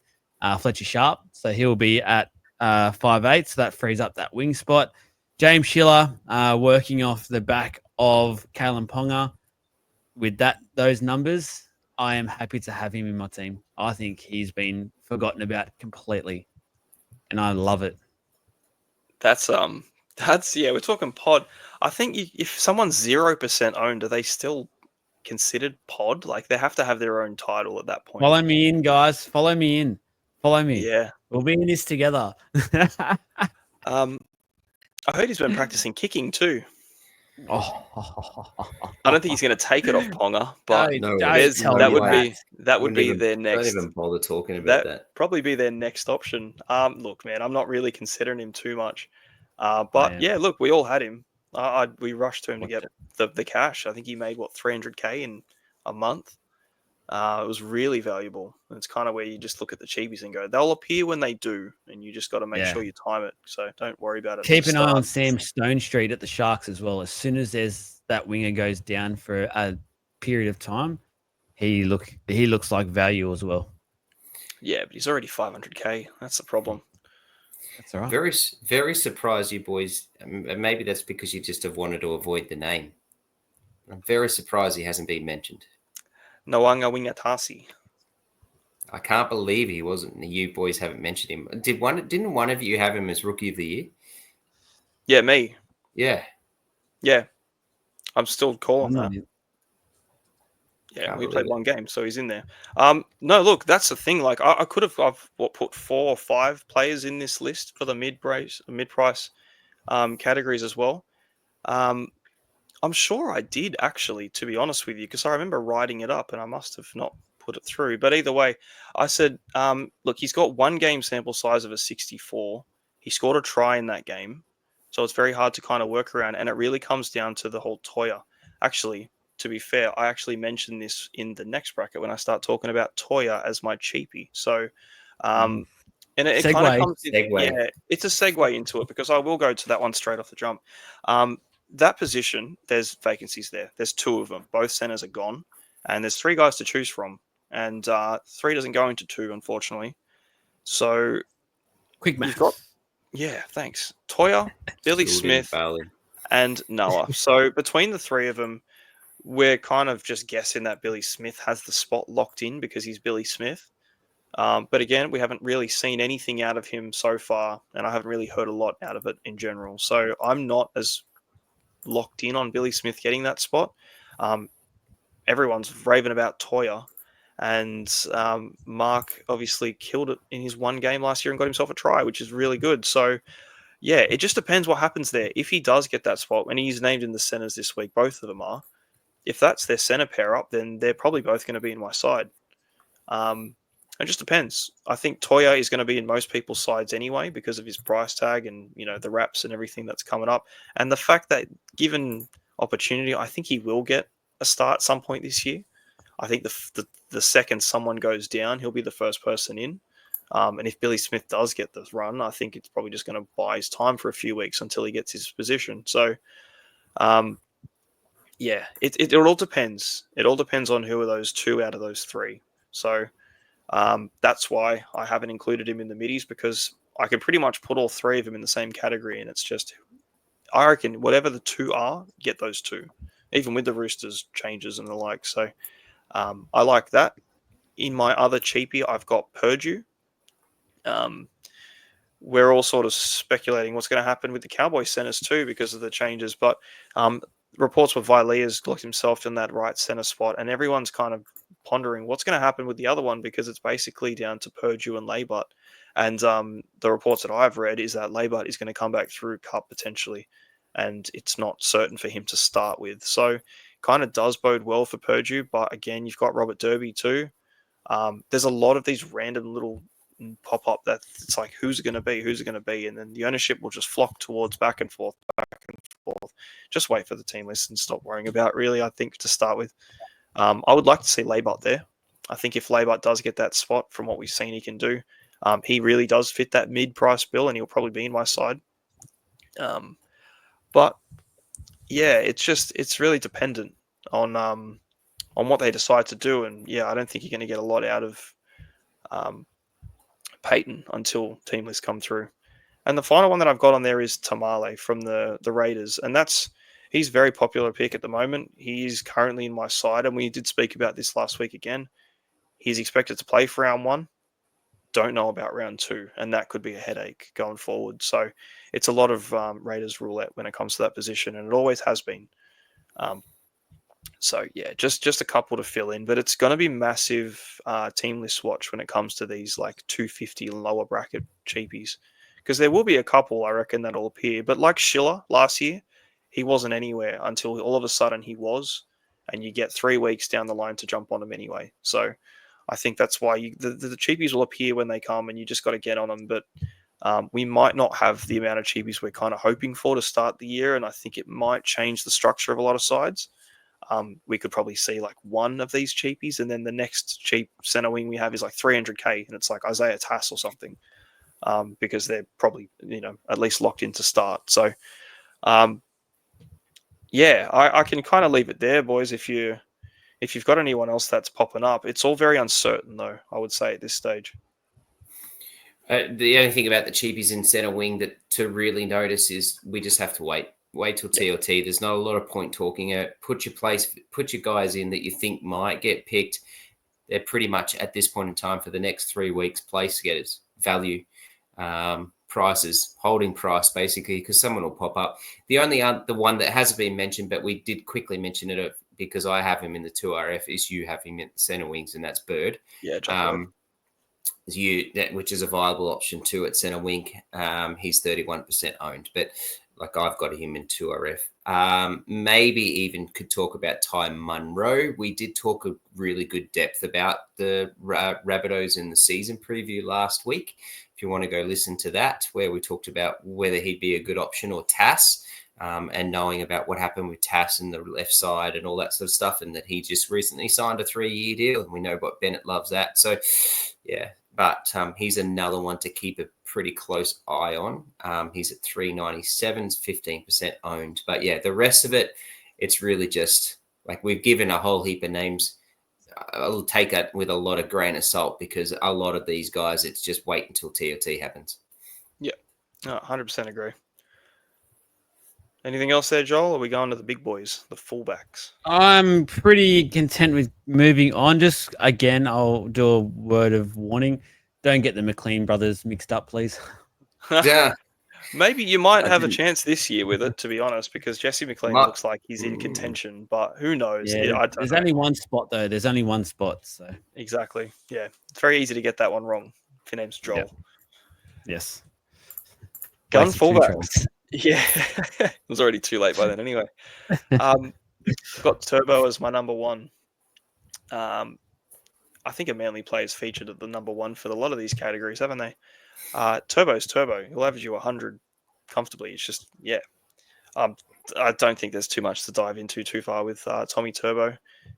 Fletcher Sharp. So he'll be at 5'8", so that frees up that wing spot. James Schiller working off the back of Kalen Ponga with those numbers. I am happy to have him in my team. I think he's been forgotten about completely, and I love it. That's we're talking pod. I think if someone's 0% owned, are they still considered pod? Like, they have to have their own title at that point. Follow me in, guys. Follow me in. Follow me. Yeah, we'll be in this together. I heard he's been practicing kicking too. I don't think he's going to take it off Ponga, but that would be their next. Don't even bother talking about that. Probably be their next option. Look, man, I'm not really considering him too much. But yeah, look, we all had him. We rushed to him to get the cash. I think he made 300K in a month. It was really valuable. And it's kind of where you just look at the cheapies and go, they'll appear when they do, and you just got to make sure you time it. So don't worry about it. Keep an eye on Sam Stone Street at the Sharks as well. As soon as that winger goes down for a period of time, he looks like value as well. Yeah, but he's already 500K. That's the problem. That's all right. Very, very surprised you boys. Maybe that's because you just have wanted to avoid the name. I'm very surprised he hasn't been mentioned. Noanga Wingatasi. I can't believe he wasn't. You boys haven't mentioned him. Didn't one of you have him as Rookie of the Year? Yeah, me. Yeah. I'm still calling that. Yeah, we played one game, so he's in there. No, look, that's the thing. Like, I could have put 4 or 5 players in this list for the mid-price categories as well. I'm sure I did actually, to be honest with you, because I remember writing it up and I must have not put it through. But either way, I said, look, he's got one game sample size of a 64. He scored a try in that game. So it's very hard to kind of work around. And it really comes down to the whole Toya. Actually, to be fair, I actually mentioned this in the next bracket when I start talking about Toya as my cheapie. So, and it kind of comes in, yeah, it's a segue into it because I will go to that one straight off the jump. That position, there's vacancies there. There's 2 of them. Both centers are gone, and there's 3 guys to choose from. And 3 doesn't go into 2, unfortunately. So quick math. You've got, yeah, thanks. Toya, Billy Smith, and Noah. So between the 3 of them, we're kind of just guessing that Billy Smith has the spot locked in because he's Billy Smith. But again, we haven't really seen anything out of him so far, and I haven't really heard a lot out of it in general. So I'm not as locked in on Billy Smith getting that spot. Everyone's raving about Toya, and Mark obviously killed it in his one game last year and got himself a try, which is really good. So yeah, it just depends what happens there. If he does get that spot, and he's named in the centers this week, both of them are. If that's their center pair up, then they're probably both going to be in my side. It just depends. I think Toya is going to be in most people's sides anyway because of his price tag and the wraps and everything that's coming up, and the fact that given opportunity, I think he will get a start at some point this year. I think the second someone goes down, he'll be the first person in. And if Billy Smith does get this run, I think it's probably just going to buy his time for a few weeks until he gets his position. So, yeah, it all depends. It all depends on who are those 2 out of those 3. So that's why I haven't included him in the middies, because I can pretty much put all 3 of them in the same category, and it's just, I reckon whatever the 2 are, get those 2, even with the Roosters changes and the like. So I like that. In my other cheapie, I've got Purdue. We're all sort of speculating what's going to happen with the Cowboy centers too because of the changes, but reports where Vailea's locked himself in that right center spot, and everyone's kind of pondering what's going to happen with the other one because it's basically down to Purdue and Leibert. And the reports that I've read is that Leibert is going to come back through Cup potentially, and it's not certain for him to start with. So kind of does bode well for Purdue, but again, you've got Robert Derby too. There's a lot of these random little pop up that it's like, who's it going to be, and then the ownership will just flock towards back and forth. Just wait for the team list and stop worrying about, really, I think, to start with. I would like to see Leibert there. I think if Leibert does get that spot, from what we've seen he can do, he really does fit that mid-price bill, and he'll probably be in my side. But yeah, it's really dependent on what they decide to do, and yeah, I don't think you're going to get a lot out of Peyton until team lists come through. And the final one that I've got on there is Tamale from the Raiders, and he's a very popular pick at the moment. He is currently in my side, and we did speak about this last week again. He's expected to play for round 1. Don't know about round 2, and that could be a headache going forward. So it's a lot of Raiders roulette when it comes to that position, and it always has been. So yeah, just a couple to fill in, but it's going to be massive team list watch when it comes to these like 250 lower bracket cheapies, because there will be a couple, I reckon, that'll appear. But like Schiller last year, he wasn't anywhere until all of a sudden he was, and you get 3 weeks down the line to jump on him anyway. So I think that's why the cheapies will appear when they come, and you just got to get on them. But we might not have the amount of cheapies we're kind of hoping for to start the year, and I think it might change the structure of a lot of sides. We could probably see like 1 of these cheapies, and then the next cheap center wing we have is like 300k, and it's like Isaiah Tass or something, because they're probably at least locked in to start. So yeah, I can kind of leave it there, boys. If you've got anyone else that's popping up, it's all very uncertain though, I would say at this stage. The only thing about the cheapies in center wing that to really notice is we just have to wait till TOT. There's not a lot of point talking it. Put your guys in that you think might get picked. They're pretty much at this point in time for the next 3 weeks place getters, value, prices, holding price basically, because someone will pop up. The one that hasn't been mentioned, but we did quickly mention it because I have him in the 2RF, is you have him in the center wings, and that's Bird. Yeah, Bird. Which is a viable option too at center wing. He's 31% owned, but like I've got him in 2RF Maybe even could talk about Ty Munro. We did talk a really good depth about the Rabbitohs in the season preview last week. If you want to go listen to that, where we talked about whether he'd be a good option or Tass, and knowing about what happened with Tass and the left side and all that sort of stuff, and that he just recently signed a 3-year deal, and we know what Bennett loves that. So, yeah, but he's another one to keep a pretty close eye on. He's at 397, 15% owned. But yeah, the rest of it, it's really just like we've given a whole heap of names. I'll take that with a lot of grain of salt because a lot of these guys, it's just wait until TOT happens. Yeah, 100% agree. Anything else there, Joel? Or are we going to the big boys, the fullbacks? I'm pretty content with moving on. Just again, I'll do a word of warning. Don't get the McLean brothers mixed up, please. Yeah. Maybe you might have a chance this year with it, to be honest, because Jesse McLean looks like he's in contention, but who knows? Yeah, there's only one spot, though. There's only one spot. So exactly. Yeah. It's very easy to get that one wrong if your name's Joel. Yep. Yes. Gun fullbacks. Yeah. It was already too late by then anyway. Got Turbo as my number one. I think a Manly player's featured at the number one for a lot of these categories, haven't they? Turbo's Turbo. He'll average you 100 comfortably. It's just, yeah. I don't think there's too much to dive into too far with Tommy Turbo.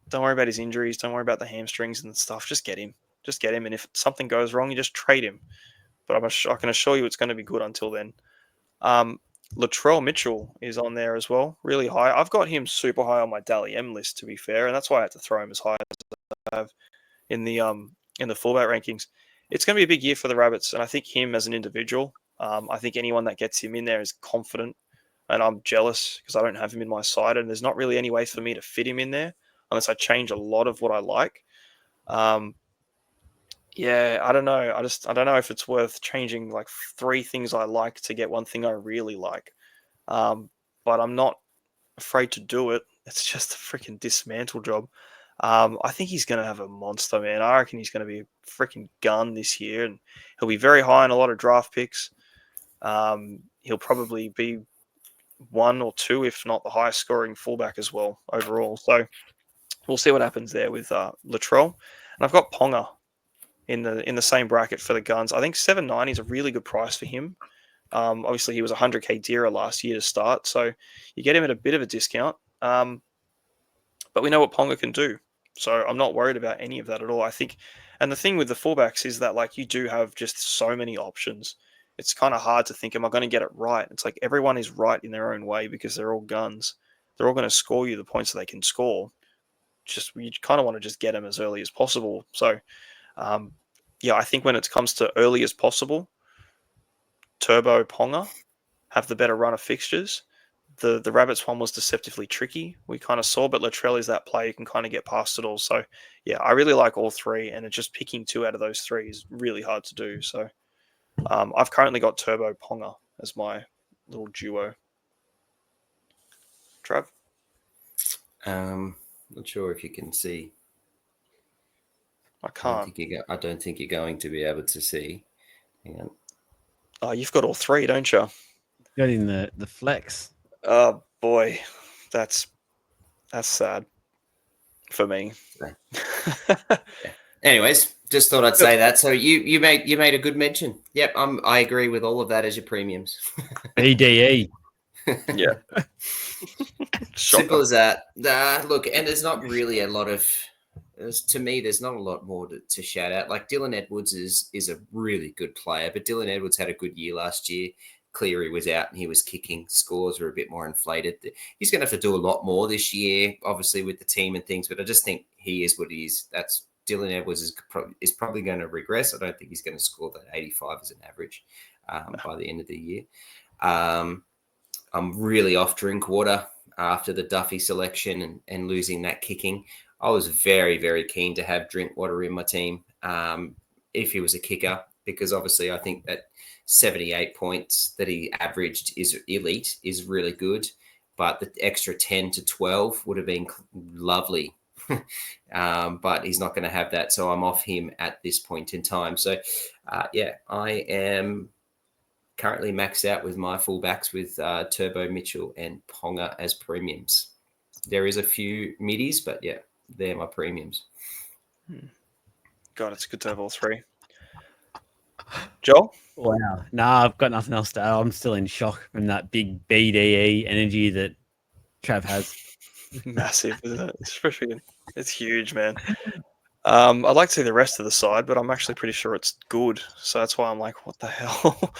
Don't worry about his injuries. Don't worry about the hamstrings and stuff. Just get him. Just get him. And if something goes wrong, you just trade him. But I can assure you it's going to be good until then. Latrell Mitchell is on there as well, really high. I've got him super high on my Dally M list, to be fair, and that's why I had to throw him as high as I have in the fullback rankings. It's going to be a big year for the Rabbits, and I think him as an individual, I think anyone that gets him in there is confident, and I'm jealous because I don't have him in my side, and there's not really any way for me to fit him in there unless I change a lot of what I like. Yeah, I don't know. I don't know if it's worth changing like 3 things I like to get one thing I really like. But I'm not afraid to do it. It's just a freaking dismantle job. I think he's going to have a monster, man. I reckon he's going to be a freaking gun this year, and he'll be very high in a lot of draft picks. He'll probably be 1 or 2, if not the highest scoring fullback as well overall. So we'll see what happens there with Latrell. And I've got Ponga in the same bracket for the Guns. I think 790 is a really good price for him. Obviously, he was 100k dearer last year to start, so you get him at a bit of a discount. But we know what Ponga can do, so I'm not worried about any of that at all. I think, and the thing with the fullbacks is that like you do have just so many options. It's kind of hard to think, am I going to get it right? It's like everyone is right in their own way because they're all guns. They're all going to score you the points that they can score. Just you kind of want to just get them as early as possible. So, yeah, I think when it comes to early as possible, Turbo Ponga have the better run of fixtures. The Rabbits one was deceptively tricky, we kind of saw, but Latrell is that player who can kind of get past it all. So, yeah, I really like all 3, and it's just picking 2 out of those 3 is really hard to do. So, I've currently got Turbo Ponga as my little duo. Trav? Not sure if you can see. I can't. I don't think you're going to be able to see. Hang on. Oh, you've got all 3, don't you? Got in the flex. Oh boy, that's sad for me. Yeah. Anyways, just thought I'd say that. So you made a good mention. Yep, I agree with all of that as your premiums. BDE. Yeah. Simple as that. Look, and there's not really a lot of. To me, there's not a lot more to shout out. Like Dylan Edwards is a really good player, but Dylan Edwards had a good year last year. Cleary was out and he was kicking. Scores were a bit more inflated. He's going to have to do a lot more this year, obviously with the team and things, but I just think he is what he is. That's Dylan Edwards is probably going to regress. I don't think he's going to score that 85 as an average by the end of the year. I'm really off Drinkwater after the Duffy selection and losing that kicking. I was very, very keen to have Drinkwater in my team if he was a kicker, because obviously I think that 78 points that he averaged is elite, is really good, but the extra 10 to 12 would have been lovely. But he's not going to have that, so I'm off him at this point in time. So, yeah, I am currently maxed out with my fullbacks with Turbo Mitchell and Ponga as premiums. There is a few middies, but yeah, they're my premiums. God, it's good to have all three. Joel? Wow. Nah, I've got nothing else to add. I'm still in shock from that big BDE energy that Trav has. Massive, isn't it? It's huge, man. I'd like to see the rest of the side, but I'm actually pretty sure it's good. So that's why I'm like, what the hell?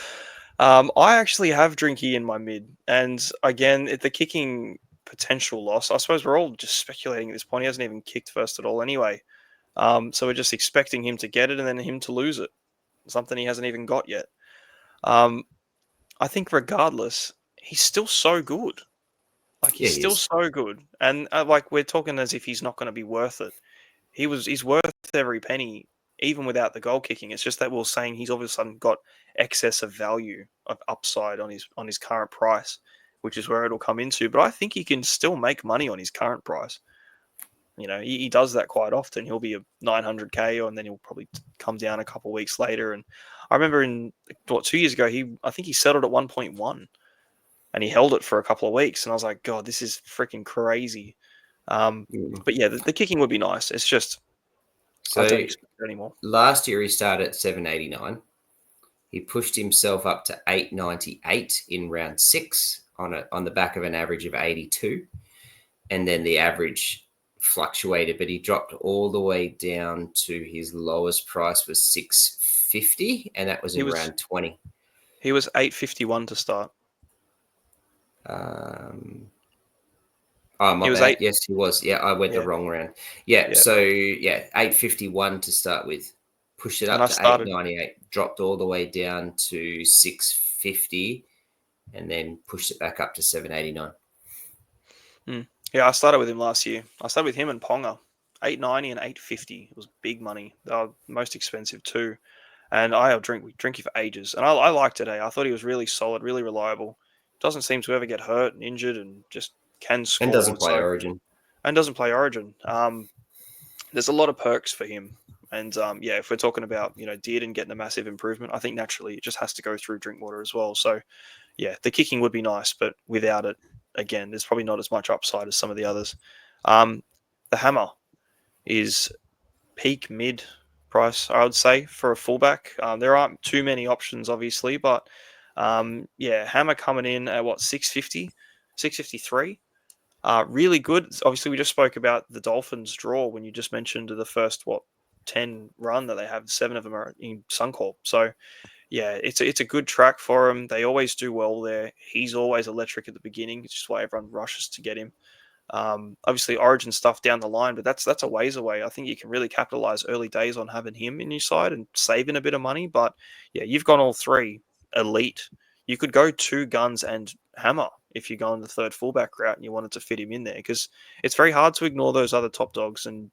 I actually have Drinky in my mid. And again, the kicking potential loss, I suppose we're all just speculating at this point. He hasn't even kicked first at all anyway. So we're just expecting him to get it and then him to lose it. Something he hasn't even got yet. I think regardless, he's still so good. Like, he's still so good. And like, we're talking as if he's not going to be worth it. He's worth every penny, even without the goal kicking. It's just that we're saying he's all of a sudden got excess of value, of upside on his current price, which is where it'll come into. But I think he can still make money on his current price. You know, he does that quite often. He'll be a 900k, and then he'll probably come down a couple of weeks later. And I remember 2 years ago, I think he settled at 1.1, and he held it for a couple of weeks. And I was like, God, this is freaking crazy. But yeah, the kicking would be nice. It's just I don't expect it anymore. Last year he started at 789. He pushed himself up to 898 in round 6 on the back of an average of 82, and then the average fluctuated, but he dropped all the way down to his lowest price was 650, and that was in round 20. He was 851 to start. Oh, my bad. Yes, he was. Yeah, I went the wrong round. Yeah, so 851 to start with. Pushed it up to 898, dropped all the way down to 650, and then pushed it back up to 789. Yeah, I started with him last year. I started with him and Ponga. 890 and 850. It was big money. They were most expensive too. And I have Drinky for ages. And I liked it. I thought he was really solid, really reliable. Doesn't seem to ever get hurt and injured, and just can score. And doesn't play Origin. There's a lot of perks for him. And if we're talking about, Dearden getting a massive improvement, I think naturally it just has to go through Drinkwater as well. So yeah, the kicking would be nice, but without it, again, there's probably not as much upside as some of the others. The hammer is peak mid price, I would say, for a fullback. There aren't too many options, obviously, but hammer coming in at 650, 653. Really good. Obviously, we just spoke about the Dolphins draw when you just mentioned the first 10 run that they have. 7 of them are in Suncorp. So yeah, it's a good track for him. They always do well there. He's always electric at the beginning. It's just why everyone rushes to get him. Obviously, Origin stuff down the line, but that's a ways away. I think you can really capitalize early days on having him in your side and saving a bit of money. But yeah, you've got all 3 elite. You could go 2 guns and hammer if you go on the third fullback route and you wanted to fit him in there, because it's very hard to ignore those other top dogs, and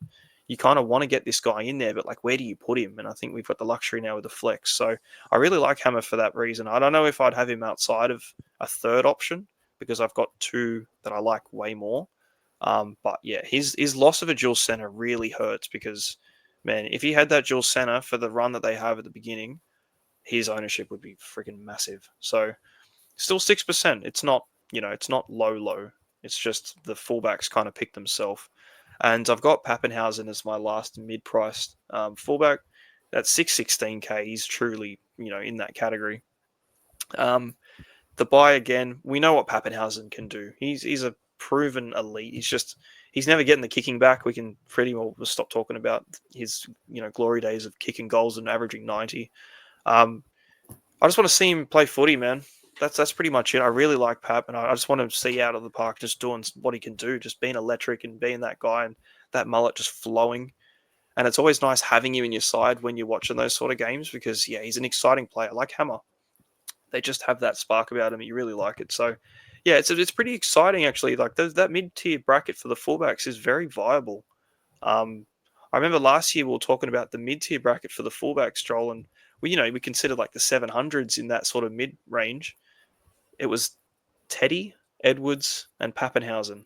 you kind of want to get this guy in there, but like, where do you put him? And I think we've got the luxury now with the flex. So I really like Hammer for that reason. I don't know if I'd have him outside of a third option, because I've got 2 that I like way more. But yeah, his loss of a dual center really hurts, because, man, if he had that dual center for the run that they have at the beginning, his ownership would be freaking massive. So still 6%. It's not, it's not low. It's just the fullbacks kind of pick themselves. And I've got Pappenhausen as my last mid-priced fullback. That's 616k. He's truly, in that category. The buy again, we know what Pappenhausen can do. He's a proven elite. He's never getting the kicking back. We can pretty well stop talking about his, glory days of kicking goals and averaging 90. I just want to see him play footy, man. That's pretty much it. I really like Pap, and I just want to see out of the park just doing what he can do, just being electric and being that guy, and that mullet just flowing. And it's always nice having him in your side when you're watching those sort of games, because yeah, he's an exciting player. Like Hammer, they just have that spark about him. You really like it. So yeah, it's pretty exciting actually. Like that mid-tier bracket for the fullbacks is very viable. I remember last year we were talking about the mid-tier bracket for the fullbacks, Joel, and we considered like the 700s in that sort of mid-range. It was Teddy, Edwards, and Pappenhausen.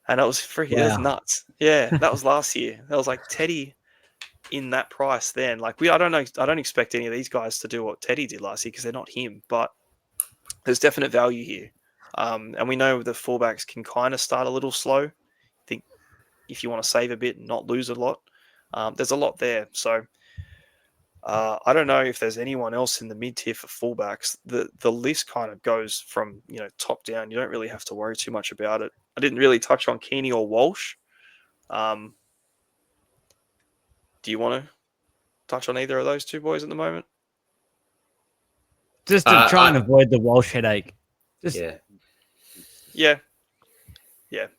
And that was freaking, That's nuts. Yeah, that was last year. That was like Teddy, in that price, then I don't know. I don't expect any of these guys to do what Teddy did last year because they're not him. But there's definite value here, and we know the fullbacks can kind of start a little slow. I think if you want to save a bit and not lose a lot, there's a lot there. So I don't know if there's anyone else in the mid tier for fullbacks. The list kind of goes from top down. You don't really have to worry too much about it. I didn't really touch on Keeney or Walsh. Do you want to touch on either of those two boys at the moment? Just to try and avoid the Walsh headache. Yeah.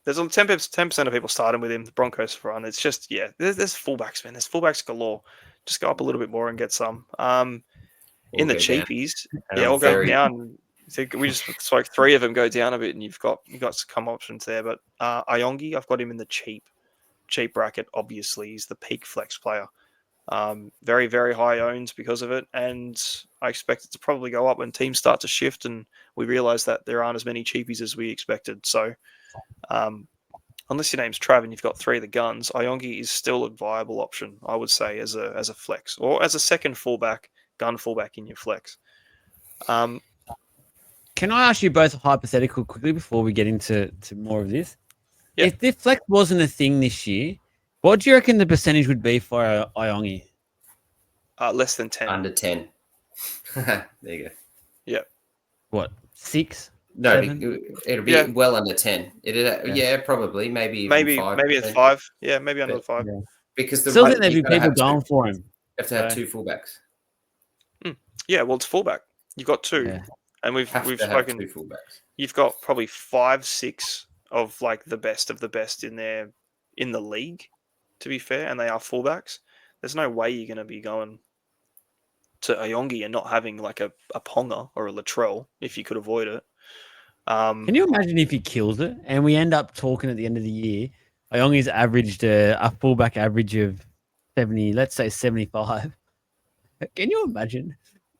There's 10% of people starting with him. The Broncos front. It's just There's fullbacks, man. There's fullbacks galore. Just go up a little bit more and get some. In the cheapies, I'll go down. So we just spoke 3 of them go down a bit, and you've got some options there. But Iongi, I've got him in the cheap bracket. Obviously, he's the peak flex player. Very, very high owned because of it, and I expect it to probably go up when teams start to shift and we realize that there aren't as many cheapies as we expected. So, unless your name's Trav and you've got 3 of the guns, Iongi is still a viable option, I would say, as a flex or as a second fullback, gun fullback in your flex. Can I ask you both a hypothetical quickly before we get into more of this? Yeah. If the flex wasn't a thing this year, what do you reckon the percentage would be for Iongi? Less than 10. Under 10. There you go. Yeah. What, 6? No, 7? it'll be well under 10. Probably. Maybe even 5. Maybe it's 5. Yeah, maybe under 5. Yeah. Because still think there'd be people going for him. You have to have 2 fullbacks. Yeah, well, it's fullback. You've got 2. Yeah. And we've spoken. 2 fullbacks. You've got probably 5, 6 of the best of the best in the league, to be fair, and they are fullbacks. There's no way you're going to be going to Iongi and not having a Ponga or a Latrell if you could avoid it. Can you imagine if he kills it and we end up talking at the end of the year? Iongi's averaged a fullback average of 70, let's say 75. Can you imagine?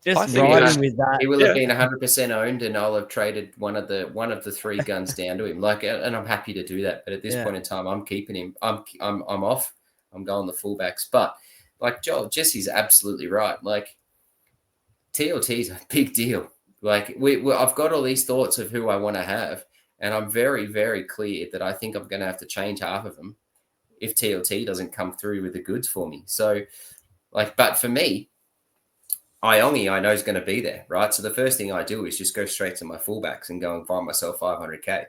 Just riding with that. He will have been 100% owned, and I'll have traded one of the 3 guns down to him. And I'm happy to do that. But at this point in time, I'm keeping him. I'm off. I'm going the fullbacks. But Joel, Jesse's absolutely right. TLT's a big deal. I've got all these thoughts of who I want to have, and I'm very, very clear that I think I'm going to have to change half of them if TLT doesn't come through with the goods for me. So, but for me, Iongi, I know is going to be there, right? So the first thing I do is just go straight to my fullbacks and go and find myself 500k,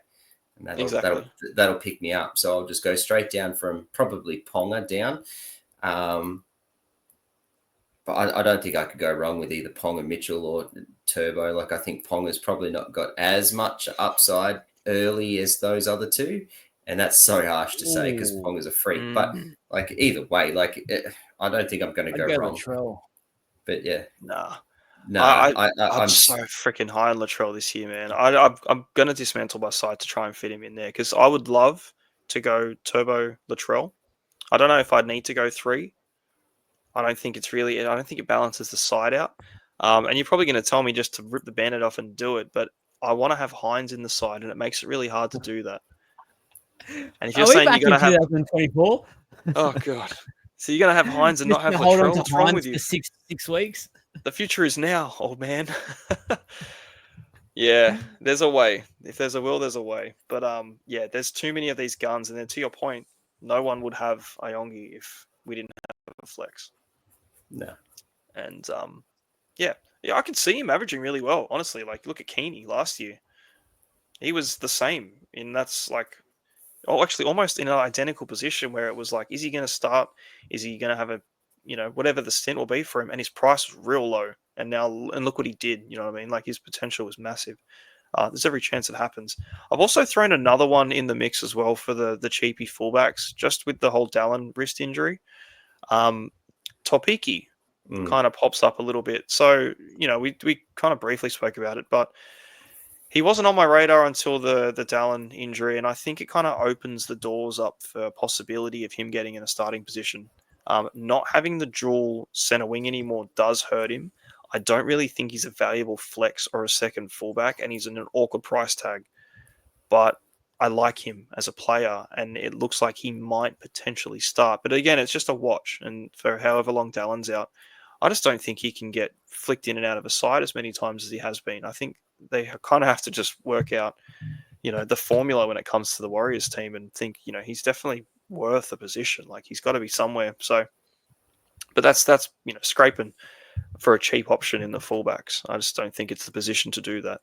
and that'll pick me up. So I'll just go straight down from probably Ponga down. But I don't think I could go wrong with either Ponga, Mitchell, or Turbo. I think Ponga's probably not got as much upside early as those other 2. And that's so harsh to say because Ponga's a freak. But either way, I don't think I'm going to go wrong. Latrell. But yeah. Nah. I'm so freaking high on Latrell this year, man. I'm going to dismantle my side to try and fit him in there because I would love to go Turbo Latrell. I don't know if I'd need to go 3. I don't think it balances the side out. And you're probably going to tell me just to rip the bandit off and do it, but I want to have Hines in the side, and it makes it really hard to do that. And if you're saying you're going to have 2024, oh god, so you're going to have Hines and not have Latrell, what's wrong with you? For six weeks. The future is now, old man. Yeah, there's a way. If there's a will, there's a way. But there's too many of these guns, and then to your point, no one would have Iongi if we didn't have a flex. No. And I could see him averaging really well, honestly. Look at Keeney last year. He was the same actually almost in an identical position where it was is he going to start? Is he going to have whatever the stint will be for him? And his price was real low. And look what he did. You know what I mean? His potential was massive. There's every chance it happens. I've also thrown another one in the mix as well for the cheapy fullbacks, just with the whole Dallin wrist injury. Topiki kind of pops up a little bit. So, we kind of briefly spoke about it, but he wasn't on my radar until the Dallin injury, and I think it kind of opens the doors up for a possibility of him getting in a starting position. Not having the dual center wing anymore does hurt him. I don't really think he's a valuable flex or a second fullback, and he's in an awkward price tag. But I like him as a player, and it looks like he might potentially start. But again, it's just a watch, and for however long Dallon's out, I just don't think he can get flicked in and out of a side as many times as he has been. I think they kind of have to just work out, the formula when it comes to the Warriors team, and think, he's definitely worth a position. Like, he's got to be somewhere. So, but that's scraping for a cheap option in the fullbacks. I just don't think it's the position to do that.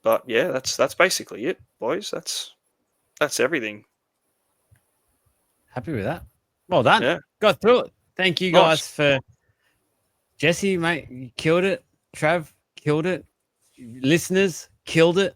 But yeah, that's basically it, boys. That's everything. Happy with that. Well done. Yeah. Got through it. Thank you guys for Jesse, mate. You killed it. Trav killed it. Listeners killed it.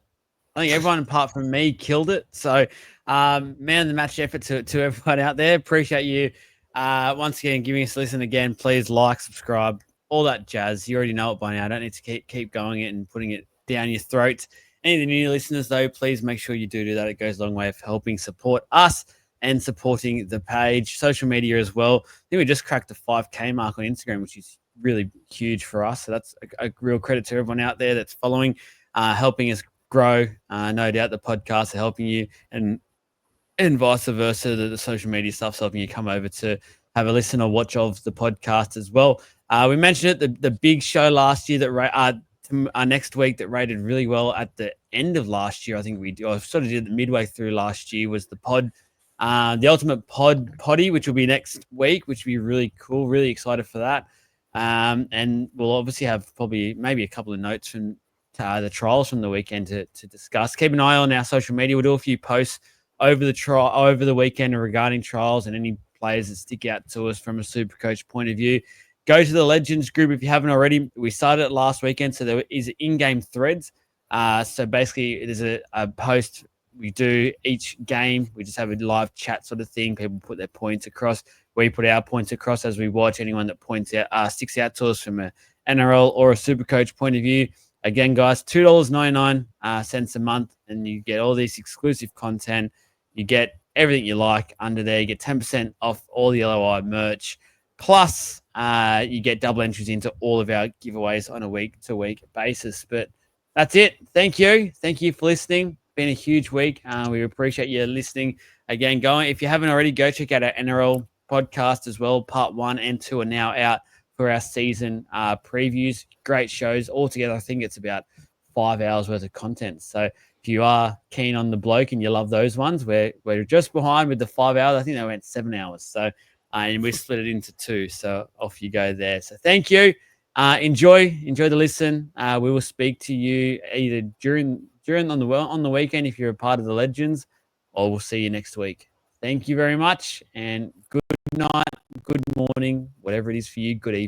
I think everyone apart from me killed it. So, man of the match effort to everyone out there. Appreciate you once again giving us a listen again. Please like, subscribe, all that jazz. You already know it by now. I don't need to keep going it and putting it down your throat. Any of the new listeners, though, please make sure you do that. It goes a long way of helping support us and supporting the page. Social media as well. I think we just cracked the 5K mark on Instagram, which is really huge for us. So that's a real credit to everyone out there that's following, helping us grow. No doubt the podcasts are helping you, and vice versa. The social media stuff's helping you come over to have a listen or watch of the podcast as well. We mentioned it, the big show last year that next week that rated really well at the end of last year. I think sort of did it midway through last year, was the pod, the ultimate potty, which will be next week, which will be really cool. Really excited for that. And we'll obviously have maybe a couple of notes from the trials from the weekend to discuss. Keep an eye on our social media. We'll do a few posts over the weekend regarding trials and any players that stick out to us from a Supercoach point of view. Go to the Legends group if you haven't already. We started it last weekend, so there is in-game threads. So basically, there's a post we do each game. We just have a live chat sort of thing. People put their points across. We put our points across as we watch. Anyone that sticks out to us from a NRL or a Supercoach point of view. Again, guys, $2.99 a month, and you get all this exclusive content. You get everything you like under there. You get 10% off all the LOI merch. Plus, you get double entries into all of our giveaways on a week-to-week basis. But that's it. Thank you. Thank you for listening. Been a huge week. We appreciate you listening. Again, if you haven't already, go check out our NRL podcast as well. Part 1 and 2 are now out for our season previews. Great shows. Altogether, I think it's about 5 hours worth of content. So if you are keen on the bloke and you love those ones, we're just behind with the 5 hours. I think they went 7 hours. So and we split it into 2. So off you go there. So thank you. Enjoy the listen. We will speak to you either during on the weekend if you're a part of the Legends, or we'll see you next week. Thank you very much, and good night, good morning, whatever it is for you. Good evening.